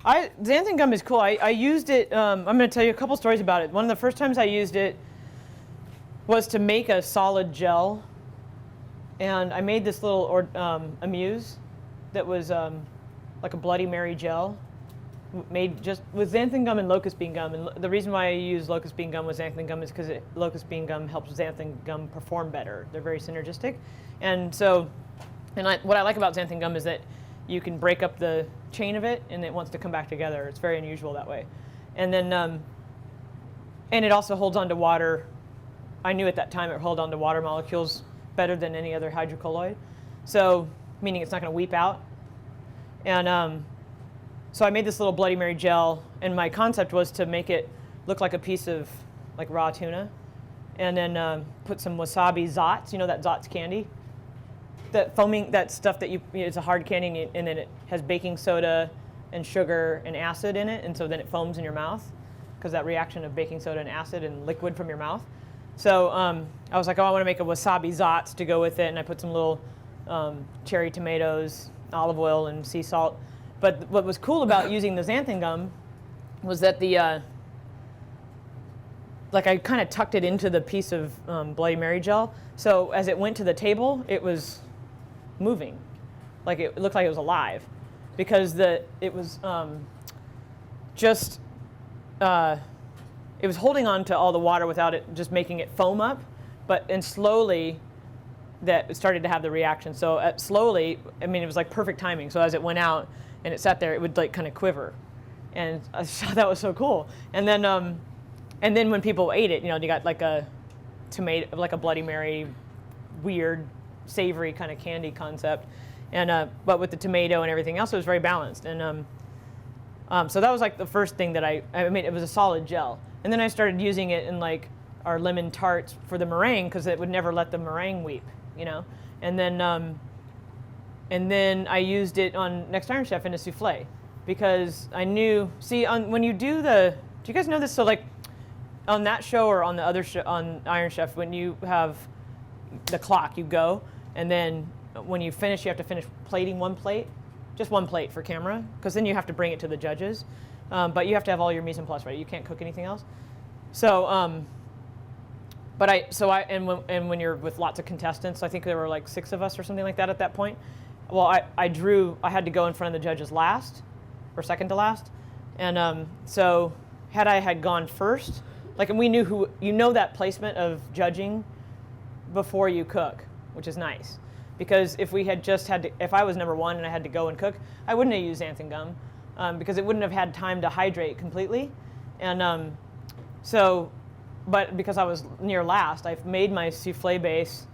Xanthan gum is cool. I used it. I'm going to tell you a couple stories about it. One of the first times I used it was to make a solid gel, and I made this little amuse that was like a Bloody Mary gel, made just with xanthan gum and locust bean gum. And the reason why I use locust bean gum with xanthan gum is because locust bean gum helps xanthan gum perform better. They're very synergistic, and so, what I like about xanthan gum is that you can break up the chain of it, and it wants to come back together. It's very unusual that way, and then and it also holds on to water. I knew at that time it held on to water molecules better than any other hydrocolloid, so meaning it's not going to weep out, and so I made this little Bloody Mary gel, and my concept was to make it look like a piece of like raw tuna, and then put some wasabi Zots. You know that Zots candy? That foaming, that stuff that it's a hard candy, and then it has baking soda and sugar and acid in it, and so then it foams in your mouth because that reaction of baking soda and acid and liquid from your mouth. So I was like, oh, I want to make a wasabi zotz to go with it, and I put some little cherry tomatoes, olive oil, and sea salt. But what was cool about using the xanthan gum was that the like I kind of tucked it into the piece of Bloody Mary gel. So as it went to the table, it was moving, like it looked like it was alive, because it was it was holding on to all the water without it just making it foam up, and slowly that it started to have the reaction. So slowly, I mean, it was like perfect timing. So as it went out and it sat there, it would like kind of quiver, and I thought that was so cool. And then when people ate it, you got like a tomato, like a Bloody Mary, weird, savory kind of candy concept, and but with the tomato and everything else, it was very balanced. And so that was like the first thing that I mean, it was a solid gel. And then I started using it in like our lemon tarts for the meringue, because it would never let the meringue weep, And then I used it on Next Iron Chef in a souffle, because I knew. When you do you guys know this? So like on that show or on the other show on Iron Chef, when you have the clock, you go, and then when you finish, you have to finish plating one plate, just one plate for camera, because then you have to bring it to the judges. But you have to have all your mise en place ready. You can't cook anything else. So, and when you're with lots of contestants, I think there were like 6 of us or something like that at that point. Well, I had to go in front of the judges last, or second to last, and so had I had gone first, and we knew that placement of judging before you cook, which is nice, because if we had just if I was number 1 and I had to go and cook, I wouldn't have used xanthan gum. Because it wouldn't have had time to hydrate completely. And but because I was near last, I've made my souffle base,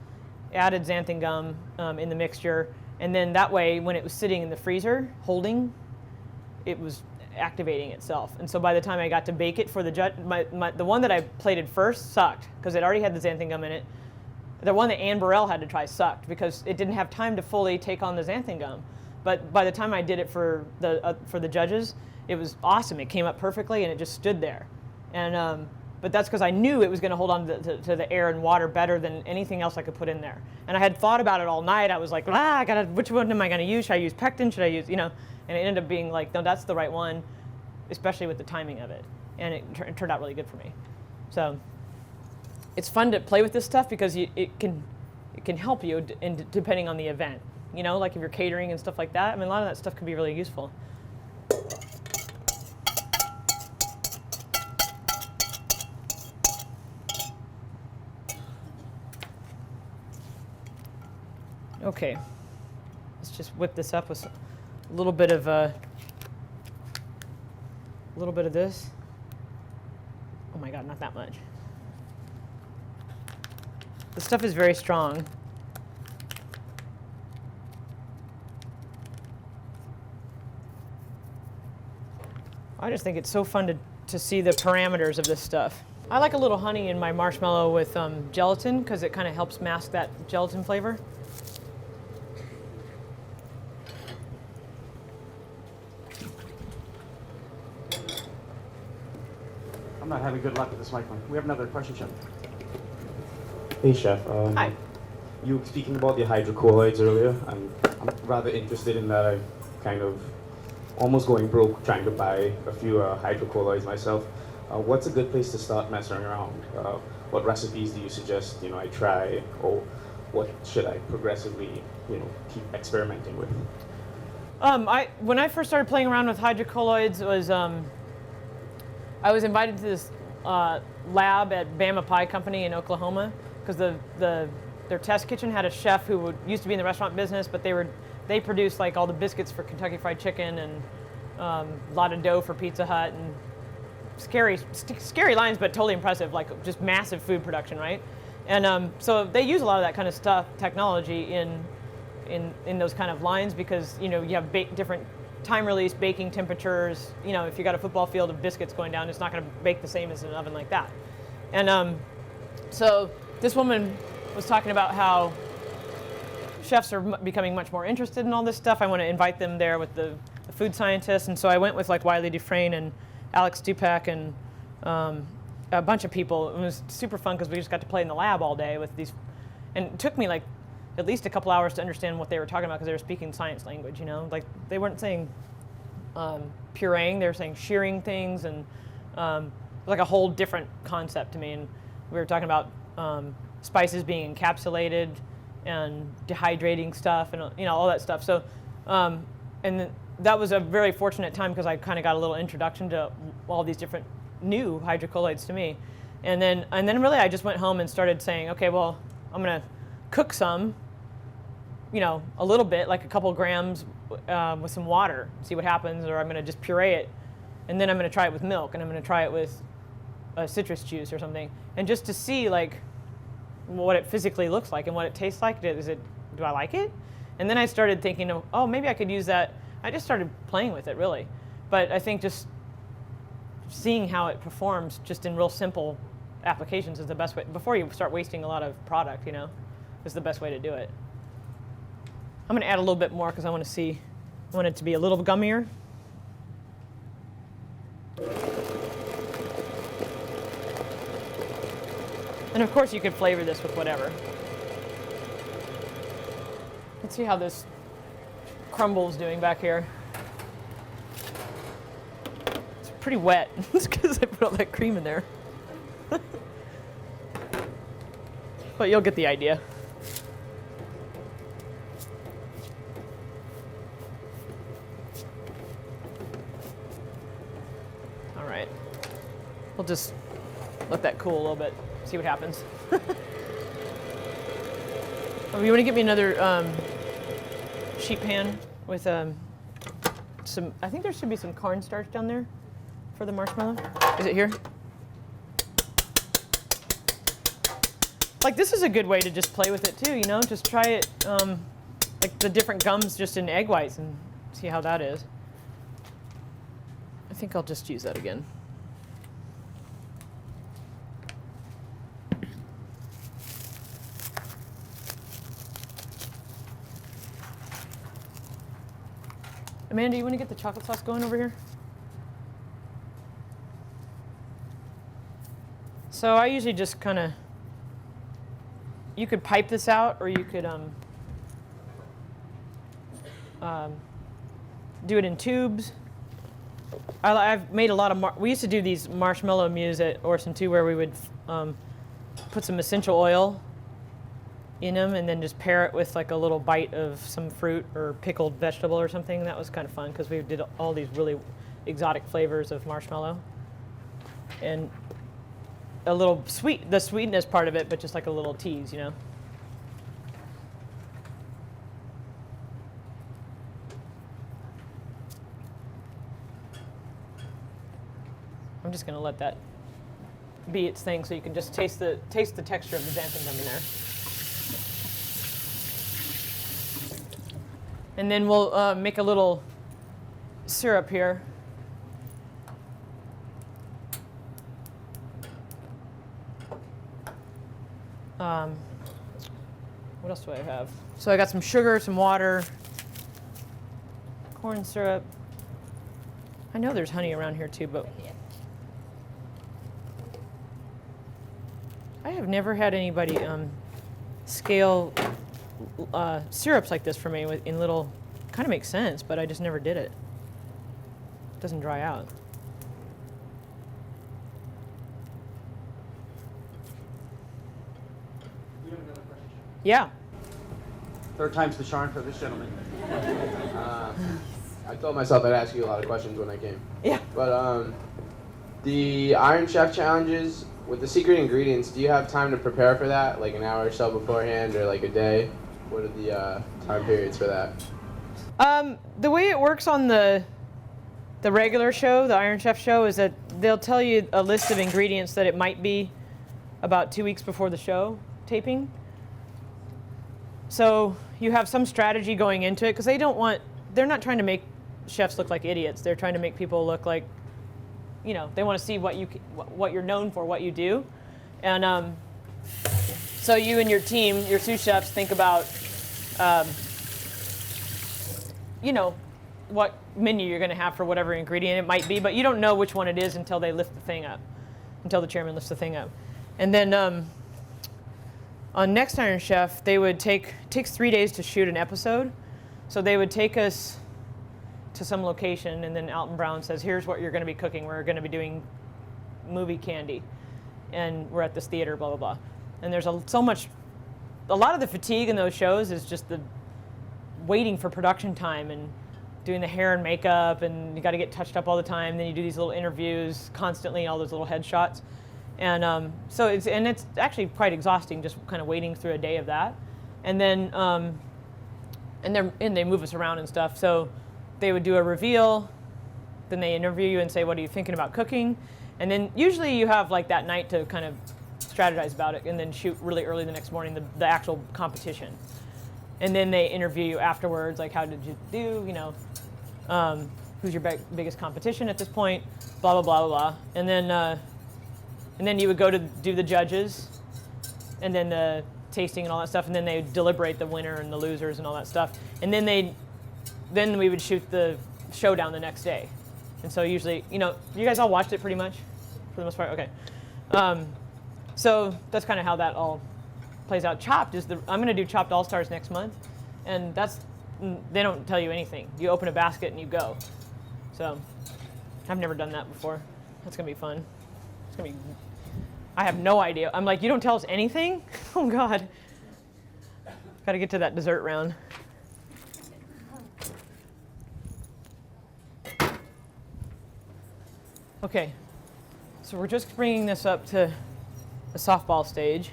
added xanthan gum in the mixture, and then that way, when it was sitting in the freezer, holding, it was activating itself. And so by the time I got to bake it for the judge, the one that I plated first sucked, because it already had the xanthan gum in it. The one that Ann Burrell had to try sucked, because it didn't have time to fully take on the xanthan gum. But by the time I did it for the judges, it was awesome. It came up perfectly, and it just stood there. And but that's because I knew it was going to hold on to the air and water better than anything else I could put in there. And I had thought about it all night. I was like, which one am I going to use? Should I use pectin? Should I use, And it ended up being like, no, that's the right one, especially with the timing of it. And it turned out really good for me. So it's fun to play with this stuff, because it can help you depending on the event. Like if you're catering and stuff like that. I mean, a lot of that stuff can be really useful. Okay, let's just whip this up with a little bit of this. Oh my God, not that much. The stuff is very strong. I just think it's so fun to see the parameters of this stuff. I like a little honey in my marshmallow with gelatin, because it kind of helps mask that gelatin flavor. I'm not having good luck with this microphone. We have another question, Chef. Hey, Chef. Hi. You were speaking about the hydrocolloids earlier. I'm rather interested in that. I'm kind of almost going broke trying to buy a few hydrocolloids myself. What's a good place to start messing around? What recipes do you suggest I try, or what should I progressively keep experimenting with? When I first started playing around with hydrocolloids, I was invited to this lab at Bama Pie Company in Oklahoma, because their test kitchen had a chef who used to be in the restaurant business, but they produced like all the biscuits for Kentucky Fried Chicken and a lot of dough for Pizza Hut, and scary lines, but totally impressive, like just massive food production, right? And so they use a lot of that kind of stuff, technology in those kind of lines, because you have different time release baking temperatures. If you got a football field of biscuits going down, it's not going to bake the same as an oven like that. And so this woman was talking about how chefs are becoming much more interested in all this stuff. I want to invite them there with the food scientists, and so I went with like Wiley Dufresne and Alex Stupak and a bunch of people. It was super fun because we just got to play in the lab all day with these, and it took me like at least a couple hours to understand what they were talking about because they were speaking science language, you know? Like they weren't saying pureeing, they were saying shearing things, and like a whole different concept to me. And we were talking about spices being encapsulated and dehydrating stuff and, you know, all that stuff. So, and that was a very fortunate time because I kind of got a little introduction to all these different new hydrocolloids to me. And then really I just went home and started saying, okay, well, I'm going to cook some, you know, a little bit, like a couple grams with some water, see what happens, or I'm going to just puree it. And then I'm going to try it with milk, and I'm going to try it with citrus juice or something. And just to see, like, what it physically looks like and what it tastes like. Do I like it? And then I started thinking, oh, maybe I could use that. I just started playing with it, really. But I think just seeing how it performs just in real simple applications is the best way. Before you start wasting a lot of product, you know, is the best way to do it. I'm going to add a little bit more because I want it to be a little gummier. And of course you could flavor this with whatever. Let's see how this crumble's doing back here. It's pretty wet. It's because I put all that cream in there. But you'll get the idea. All right. We'll just let that cool a little bit. See what happens. Oh, you want to get me another sheet pan with some, I think there should be some cornstarch down there for the marshmallow. Is it here? Like this is a good way to just play with it too, you know, just try it like the different gums just in egg whites and see how that is. I think I'll just use that again. Amanda, you want to get the chocolate sauce going over here? So I usually just kind of, you could pipe this out, or you could do it in tubes. I've made a lot of, we used to do these marshmallow mousse at Orson too, where we would put some essential oil in them and then just pair it with like a little bite of some fruit or pickled vegetable or something. That was kind of fun because we did all these really exotic flavors of marshmallow. And a little sweet, the sweetness part of it, but just like a little tease, you know. I'm just gonna let that be its thing so you can just taste the texture of the xanthan gum in there. And then we'll make a little syrup here. What else do I have? So I got some sugar, some water, corn syrup. I know there's honey around here too, but I have never had anybody scale syrups like this for me in little, kind of makes sense, but I just never did it. It doesn't dry out. Yeah. Third time's the charm for this gentleman. I told myself I'd ask you a lot of questions when I came. Yeah. But the Iron Chef challenges, with the secret ingredients, do you have time to prepare for that, like an hour or so beforehand, or like a day? What are the time periods for that? The way it works on the regular show, the Iron Chef show, is that they'll tell you a list of ingredients that it might be about 2 weeks before the show taping. So you have some strategy going into it because they're not trying to make chefs look like idiots. They're trying to make people look like, you know, they want to see what you're known for, what you do. And so you and your team, your sous chefs, think about, you know, what menu you're going to have for whatever ingredient it might be, but you don't know which one it is until they lift the thing up. until the chairman lifts the thing up. And then on Next Iron Chef, they would takes 3 days to shoot an episode. So they would take us to some location, and then Alton Brown says, here's what you're going to be cooking. We're going to be doing movie candy, and we're at this theater, blah, blah, blah. And there's a lot of the fatigue in those shows is just the waiting for production time and doing the hair and makeup, and you got to get touched up all the time. Then you do these little interviews constantly, all those little headshots. And so it's actually quite exhausting, just kind of waiting through a day of that. And then they move us around and stuff. So they would do a reveal, then they interview you and say, what are you thinking about cooking? And then usually you have like that night to kind of strategize about it, and then shoot really early the next morning the actual competition. And then they interview you afterwards, like how did you do, you know, who's your biggest competition at this point, blah, blah, blah, blah, blah. And then you would go to do the judges, and then the tasting and all that stuff, and then they would deliberate the winner and the losers and all that stuff. And then we would shoot the showdown the next day. And so usually, you know, you guys all watched it pretty much, for the most part? Okay. So that's kind of how that all plays out. Chopped I'm going to do Chopped All-Stars next month, and they don't tell you anything. You open a basket and you go. So I've never done that before. That's going to be fun. I have no idea. I'm like, you don't tell us anything? Oh, God. Got to get to that dessert round. Okay, so we're just bringing this up to the softball stage.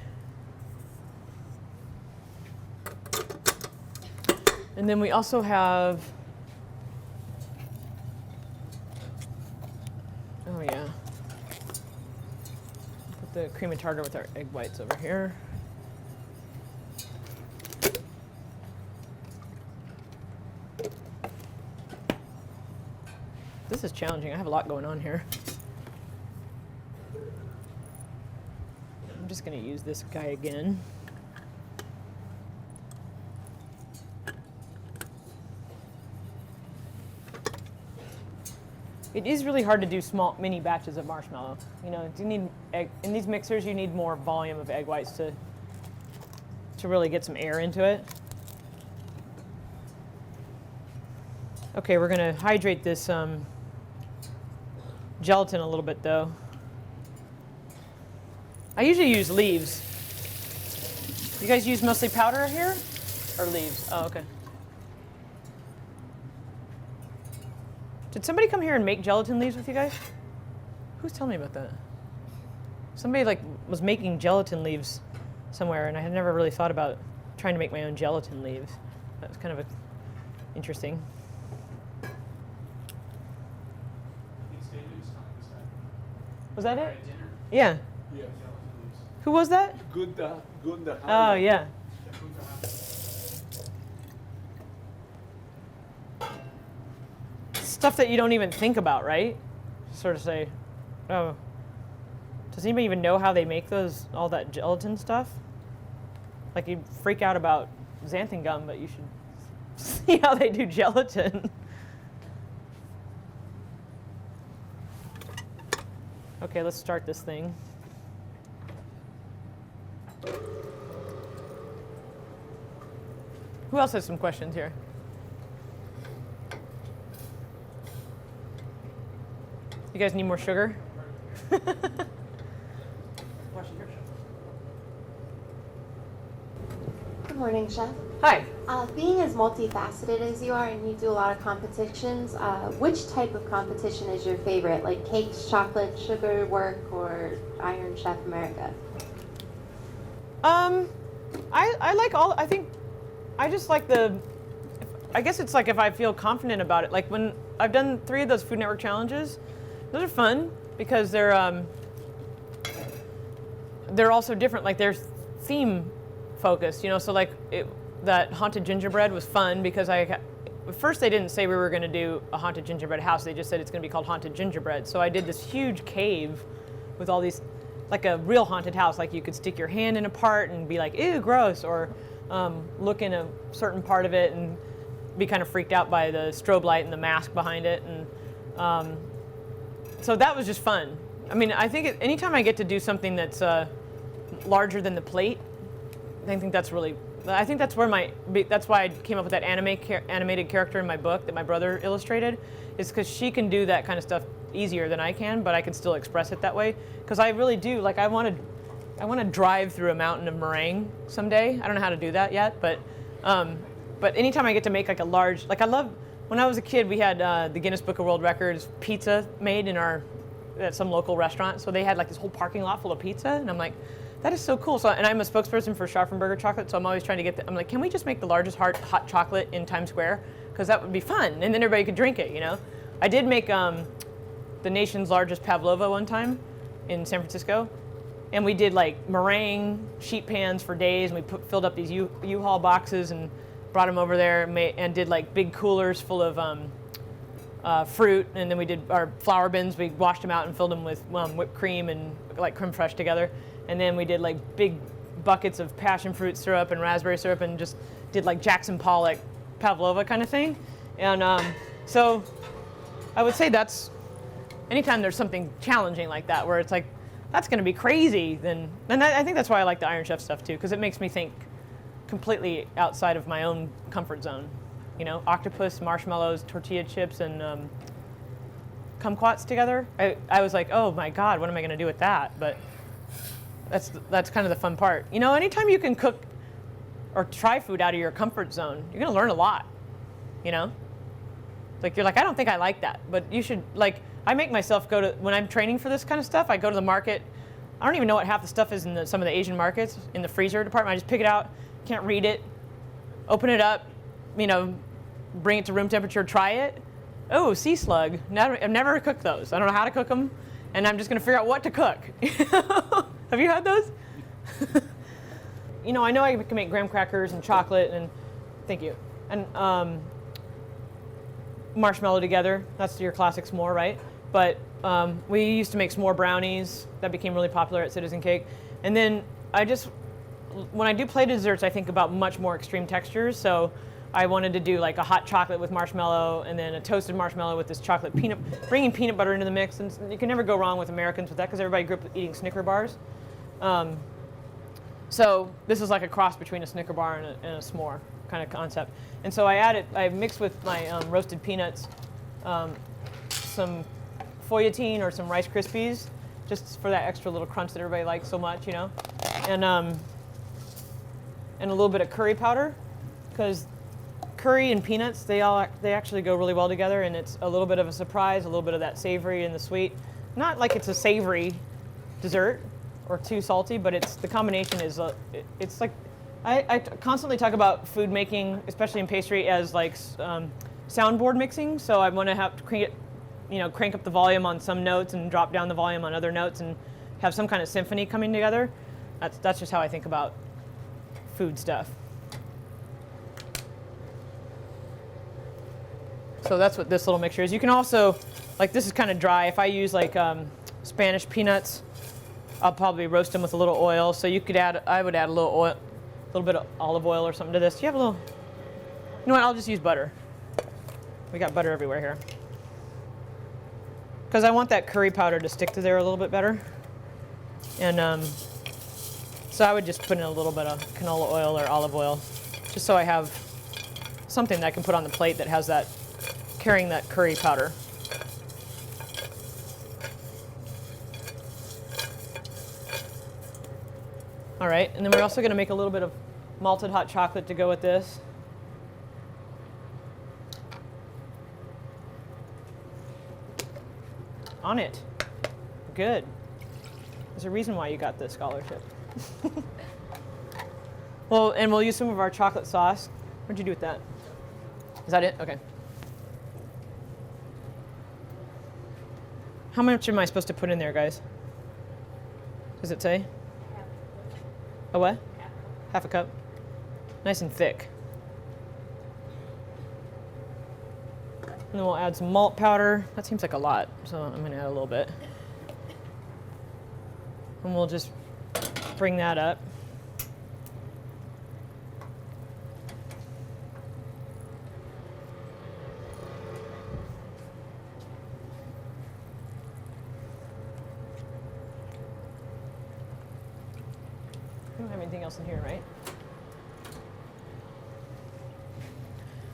And then we also have, oh yeah, put the cream and tartar with our egg whites over here. This is challenging. I have a lot going on here. I'm just going to use this guy again. It is really hard to do small, mini batches of marshmallow. You know, you need egg, in these mixers, you need more volume of egg whites to really get some air into it. Okay, we're going to hydrate this gelatin a little bit, though. I usually use leaves. You guys use mostly powder here? Or leaves? Oh, okay. Did somebody come here and make gelatin leaves with you guys? Who's telling me about that? Somebody was making gelatin leaves somewhere, and I had never really thought about trying to make my own gelatin leaves. That was kind of interesting. Was that it? Yeah. Yeah. Who was that? Good. Oh, yeah. Stuff that you don't even think about, right? Sort of say, oh, does anybody even know how they make all that gelatin stuff? Like, you'd freak out about xanthan gum, but you should see how they do gelatin. Okay, let's start this thing. Who else has some questions here? You guys need more sugar? Good morning, Chef. Hi. Being as multifaceted as you are and you do a lot of competitions, which type of competition is your favorite? Like cakes, chocolate, sugar work, or Iron Chef America? I like all, I think, I just like I guess it's like if I feel confident about it. Like when I've done 3 of those Food Network challenges, those are fun because they're also different. Like they're theme focused, you know, so like that haunted gingerbread was fun because at first they didn't say we were going to do a haunted gingerbread house. They just said it's going to be called haunted gingerbread. So I did this huge cave with all these, like a real haunted house. Like you could stick your hand in a part and be like, ew, gross, or look in a certain part of it and be kind of freaked out by the strobe light and the mask behind it. And so that was just fun. I mean, I think anytime I get to do something that's larger than the plate, I think that's really. I think that's where that's why I came up with that animated character in my book that my brother illustrated, is because she can do that kind of stuff easier than I can, but I can still express it that way. Because I really do, like, I want to drive through a mountain of meringue someday. I don't know how to do that yet, but anytime I get to make like a large, like I love, when I was a kid, we had the Guinness Book of World Records pizza made at some local restaurant. So they had like this whole parking lot full of pizza, and I'm like, that is so cool. So, and I'm a spokesperson for Scharfenberger chocolate, so I'm always trying to get I'm like, can we just make the largest hot chocolate in Times Square? Because that would be fun, and then everybody could drink it, you know? I did make the nation's largest pavlova one time in San Francisco, and we did like meringue sheet pans for days, and we filled up these U-Haul boxes and brought them over there and did like big coolers full of fruit, and then we did our flour bins. We washed them out and filled them with whipped cream and like creme fraiche together. And then we did like big buckets of passion fruit syrup and raspberry syrup, and just did like Jackson Pollock pavlova kind of thing. And so I would say that's, anytime there's something challenging like that, where it's like, that's going to be crazy, then I think that's why I like the Iron Chef stuff too, because it makes me think completely outside of my own comfort zone. You know, octopus, marshmallows, tortilla chips, and kumquats together. I was like, oh my God, what am I going to do with that? But that's kind of the fun part. You know, anytime you can cook or try food out of your comfort zone, you're going to learn a lot, you know? Like, you're like, I don't think I like that, but you should, like, I make myself go to, when I'm training for this kind of stuff, I go to the market. I don't even know what half the stuff is in some of the Asian markets, in the freezer department. I just pick it out, can't read it, open it up, you know, bring it to room temperature, try it. Oh, sea slug. I've never cooked those. I don't know how to cook them, and I'm just going to figure out what to cook. Have you had those? You know, I know I can make graham crackers and chocolate, and thank you, and marshmallow together. That's your classic s'more, right? But we used to make s'more brownies. That became really popular at Citizen Cake. And then when I do plated desserts, I think about much more extreme textures. So I wanted to do like a hot chocolate with marshmallow, and then a toasted marshmallow with this chocolate bringing peanut butter into the mix. And you can never go wrong with Americans with that, because everybody grew up eating Snicker bars. So this is like a cross between a Snicker bar and a s'more kind of concept. And so I mixed with my roasted peanuts some feuilletine or some Rice Krispies, just for that extra little crunch that everybody likes so much, you know, and a little bit of curry powder, because curry and peanuts, they actually go really well together, and it's a little bit of a surprise, a little bit of that savory and the sweet. Not like it's a savory dessert or too salty, but the combination is it's like, I constantly talk about food making, especially in pastry, as like soundboard mixing. So I want to have to crank up the volume on some notes and drop down the volume on other notes, and have some kind of symphony coming together. That's just how I think about food stuff. So that's what this little mixture is. You can also, like, this is kind of dry. If I use like Spanish peanuts, I'll probably roast them with a little oil. So I would add a little oil, a little bit of olive oil or something to this. Do you have a little? You know what? I'll just use butter. We got butter everywhere here. Because I want that curry powder to stick to there a little bit better. And so I would just put in a little bit of canola oil or olive oil, just so I have something that I can put on the plate that has that, carrying that curry powder. All right, and then we're also going to make a little bit of malted hot chocolate to go with this. On it. Good. There's a reason why you got this scholarship. Well, and we'll use some of our chocolate sauce. What'd you do with that? Is that it? Okay. How much am I supposed to put in there, guys? Does it say? A what? Half a cup. Nice and thick. And then we'll add some malt powder. That seems like a lot, so I'm going to add a little bit. And we'll just bring that up. anything else in here, right?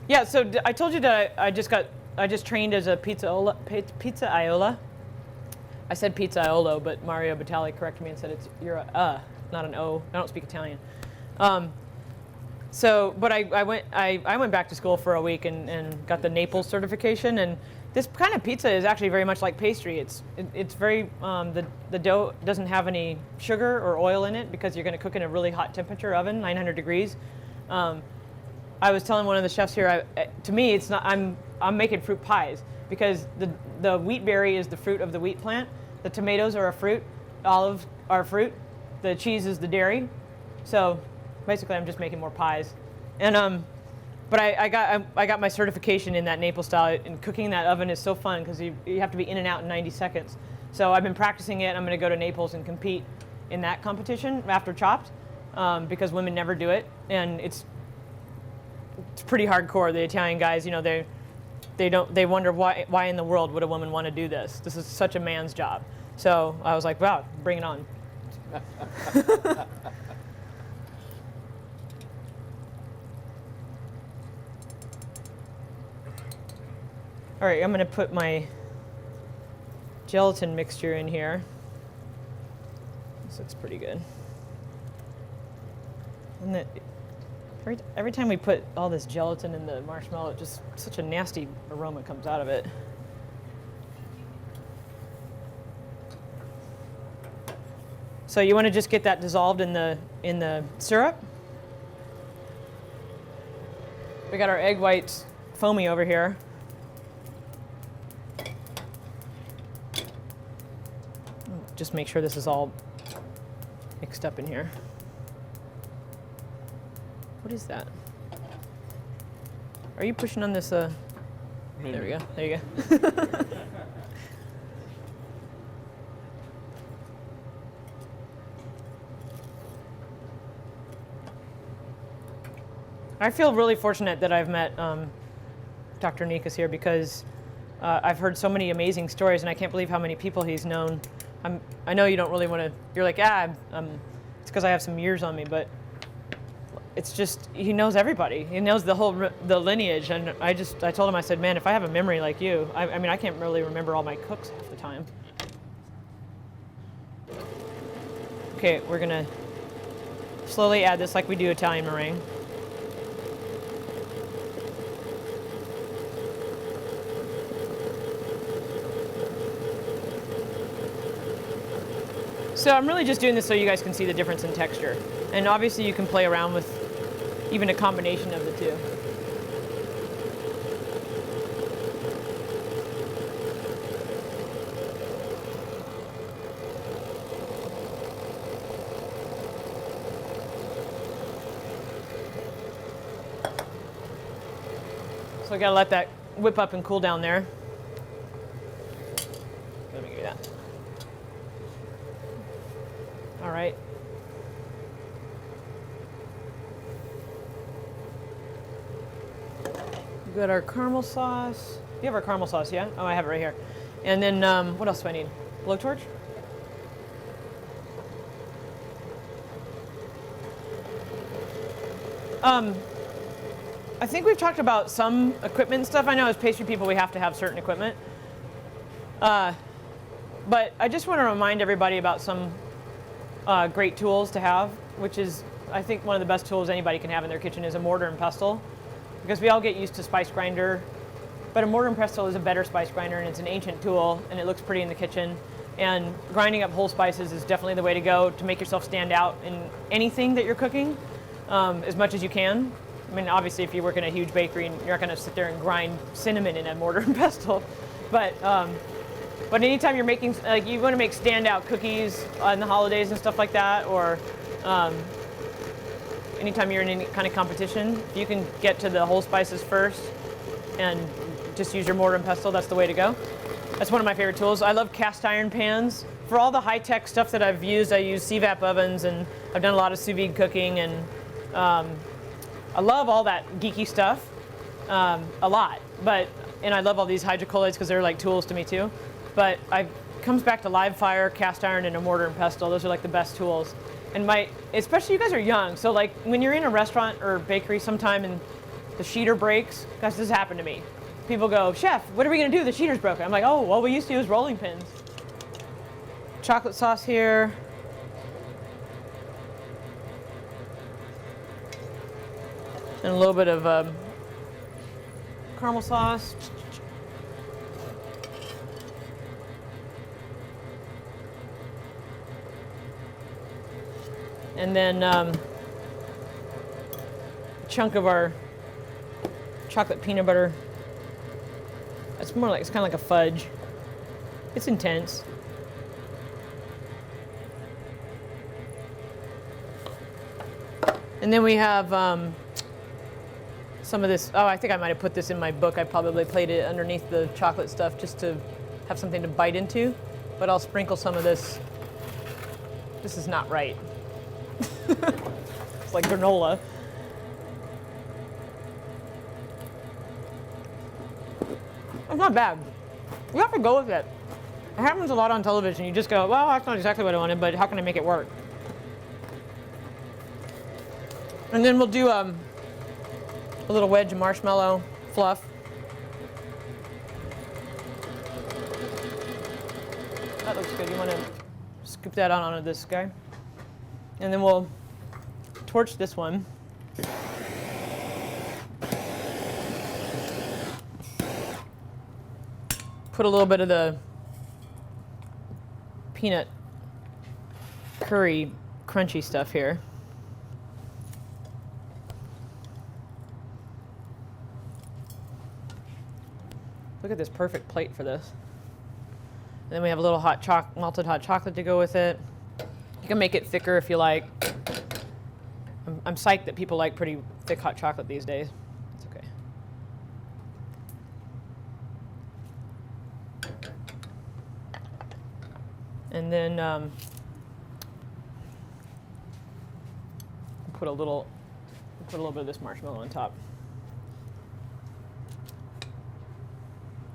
Yeah, so I told you that I just trained as a pizza-iola. I said pizza-iolo, but Mario Batali corrected me and said you're a not an O. I don't speak Italian. But I went back to school for a week and got the Naples certification, and this kind of pizza is actually very much like pastry. It's very the dough doesn't have any sugar or oil in it because you're going to cook in a really hot temperature oven, 900 degrees. I was telling one of the chefs here, to me, it's not. I'm making fruit pies because the wheat berry is the fruit of the wheat plant. The tomatoes are a fruit. Olives are fruit. The cheese is the dairy. So basically, I'm just making more pies. And but I got my certification in that Naples style. And cooking in that oven is so fun because you have to be in and out in 90 seconds. So I've been practicing it. I'm going to go to Naples and compete in that competition after Chopped because women never do it, and it's pretty hardcore. The Italian guys, you know, they wonder why in the world would a woman want to do this? This is such a man's job. So I was like, wow, bring it on. All right, I'm going to put my gelatin mixture in here. This looks pretty good. And every time we put all this gelatin in the marshmallow, just such a nasty aroma comes out of it. So you want to just get that dissolved in the syrup. We got our egg whites foamy over here. Just make sure this is all mixed up in here. What is that? Are you pushing on this? There we go. There you go. I feel really fortunate that I've met Dr. Nikas here because I've heard so many amazing stories, and I can't believe how many people he's known. I know you don't really want to. You're like, it's because I have some years on me, but it's just he knows everybody. He knows the lineage, and I told him, I said, man, if I have a memory like you, I mean, I can't really remember all my cooks half the time. Okay, we're gonna slowly add this like we do Italian meringue. So I'm really just doing this so you guys can see the difference in texture. And obviously you can play around with even a combination of the two. So I gotta let that whip up and cool down there. Let me give you that. All right. We got our caramel sauce. You have our caramel sauce, yeah? Oh, I have it right here. And then what else do I need? Blowtorch? I think we've talked about some equipment and stuff. I know as pastry people we have to have certain equipment. But I just want to remind everybody about some great tools to have, which is, I think, one of the best tools anybody can have in their kitchen is a mortar and pestle. Because we all get used to spice grinder, but a mortar and pestle is a better spice grinder, and it's an ancient tool, and it looks pretty in the kitchen. And grinding up whole spices is definitely the way to go to make yourself stand out in anything that you're cooking, as much as you can. I mean, obviously, if you work in a huge bakery, you're not going to sit there and grind cinnamon in a mortar and pestle, but anytime you're making, like, you want to make standout cookies on the holidays and stuff like that, or anytime you're in any kind of competition, if you can get to the whole spices first and just use your mortar and pestle, that's the way to go. That's one of my favorite tools. I love cast iron pans. For all the high-tech stuff that I've used, I use CVAP ovens, and I've done a lot of sous vide cooking, and I love all that geeky stuff, a lot. And I love all these hydrocolloids because they're like tools to me too. But it comes back to live fire, cast iron, and a mortar and pestle. Those are like the best tools. And especially you guys are young, so like when you're in a restaurant or bakery sometime and the sheeter breaks, guys, this happened to me. People go, "Chef, what are we gonna do? The sheeter's broken." I'm like, "Oh, well, we used to use rolling pins." Chocolate sauce here. And a little bit of caramel sauce. And then a chunk of our chocolate peanut butter. It's kind of like a fudge. It's intense. And then we have some of this. Oh, I think I might have put this in my book. I probably played it underneath the chocolate stuff just to have something to bite into. But I'll sprinkle some of this. This is not right. It's like granola. It's not bad. You have to go with it. It happens a lot on television. You just go, well, that's not exactly what I wanted, but how can I make it work? And then we'll do a little wedge of marshmallow fluff. That looks good. You want to scoop that on onto this guy? And then we'll torch this one. Put a little bit of the peanut curry crunchy stuff here. Look at this perfect plate for this. And then we have a little melted hot chocolate to go with it. You can make it thicker if you like. I'm psyched that people like pretty thick hot chocolate these days. It's okay. And then put a little bit of this marshmallow on top.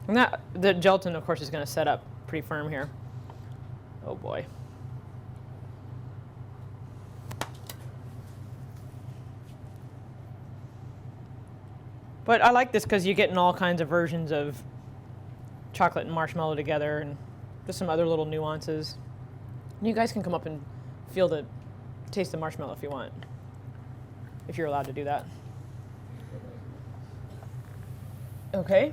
And the gelatin, of course, is going to set up pretty firm here. Oh boy. But I like this because you're getting all kinds of versions of chocolate and marshmallow together, and there's some other little nuances. You guys can come up and taste the marshmallow if you want, if you're allowed to do that. Okay.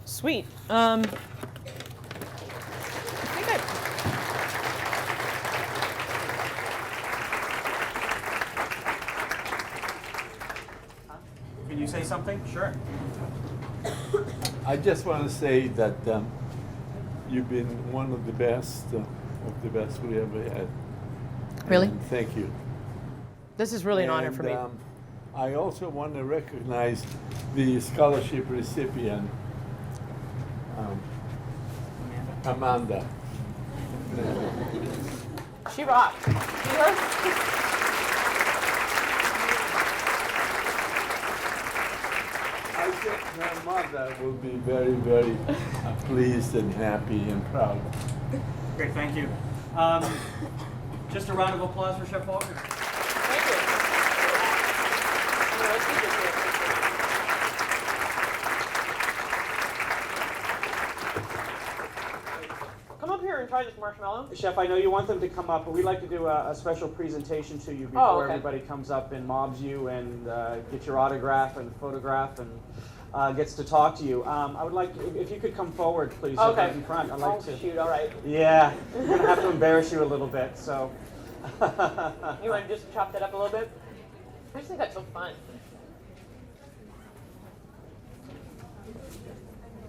Sweet. I think Can you say something? Sure. I just want to say that you've been one of the best we ever had. Really? And thank you. This is really an honor for me. I also want to recognize the scholarship recipient, Amanda. She rocked. I think my mother will be very, very pleased and happy and proud. Great, thank you. Just a round of applause for Chef Faulkner. Thank you. Come up here and try this marshmallow. Chef, I know you want them to come up, but we'd like to do a special presentation to you before okay. everybody comes up and mobs you and gets your autograph and photograph and gets to talk to you. I would like, if you could come forward, please, Okay. in front. I'd like to. Shoot, all right. Yeah, we're going to have to embarrass you a little bit, so. You want to just chop that up a little bit? I just think that's so fun.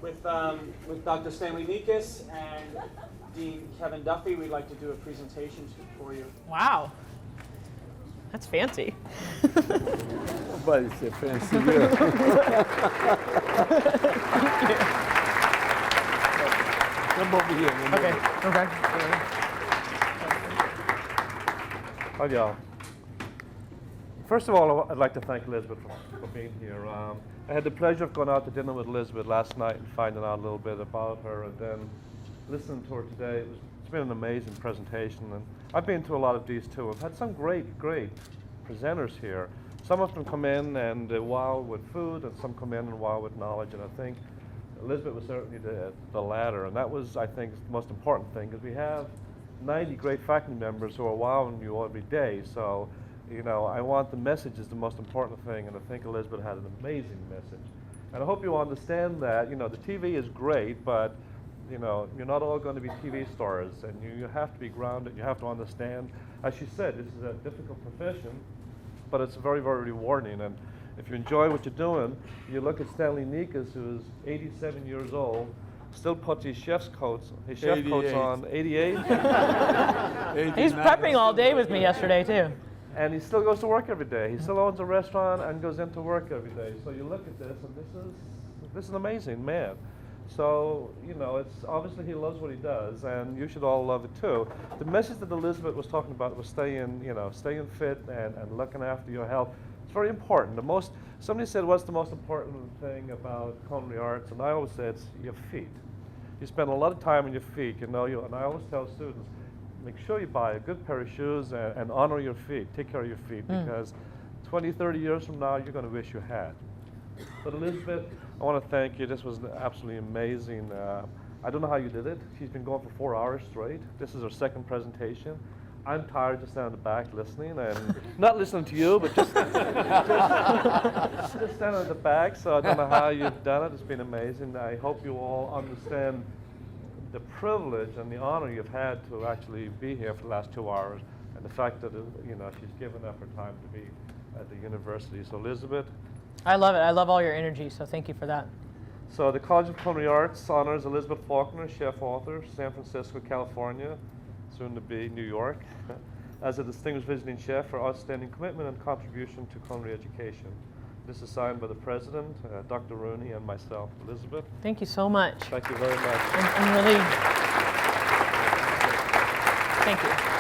With Dr. Stanley Nikas and Dean Kevin Duffy, we'd like to do a presentation for you. Wow. That's fancy. Nobody's a fancy girl. Come over here. Okay. Hi, y'all. First of all, I'd like to thank Elizabeth for being here. I had the pleasure of going out to dinner with Elizabeth last night and finding out a little bit about her, and then listening to her today. It's been an amazing presentation, and I've been to a lot of these too. I've had some great presenters here. Some of them come in and wow with food, and some come in and wow with knowledge, and I think Elizabeth was certainly the latter, and that was, I think, the most important thing, because we have 90 great faculty members who are wowing you every day. So, you know, I want the message is the most important thing, and I think Elizabeth had an amazing message. And I hope you understand that, you know, the TV is great, but, you know, you're not all going to be TV stars, and you have to be grounded. You have to understand, as she said, this is a difficult profession, but it's very, very rewarding. And if you enjoy what you're doing, you look at Stanley Nikas, who is 87 years old, still puts his chef coats on, 88. He's prepping all day with me yesterday too. And he still goes to work every day. He still owns a restaurant and goes into work every day. So you look at this, and this is an amazing man. So, you know, it's obviously he loves what he does, and you should all love it too. The message that Elizabeth was talking about was staying fit and looking after your health. It's very important. Somebody said, what's the most important thing about culinary arts? And I always say it's your feet. You spend a lot of time on your feet, and I always tell students, make sure you buy a good pair of shoes and honor your feet. Take care of your feet, because 20, 30 years from now, you're going to wish you had. But Elizabeth, I want to thank you. This was absolutely amazing. I don't know how you did it. She's been going for 4 hours straight. This is her second presentation. I'm tired just standing in the back listening, and not listening to you, but just standing in the back. So I don't know how you've done it. It's been amazing. I hope you all understand the privilege and the honor you've had to actually be here for the last 2 hours, and the fact that she's given up her time to be at the university. So Elizabeth. I love it. I love all your energy, so thank you for that. So the College of Culinary Arts honors Elizabeth Faulkner, chef author, San Francisco, California, soon to be New York, as a distinguished visiting chef for outstanding commitment and contribution to culinary education. This is signed by the president, Dr. Rooney, and myself, Elizabeth. Thank you so much. Thank you very much. I'm really, thank you.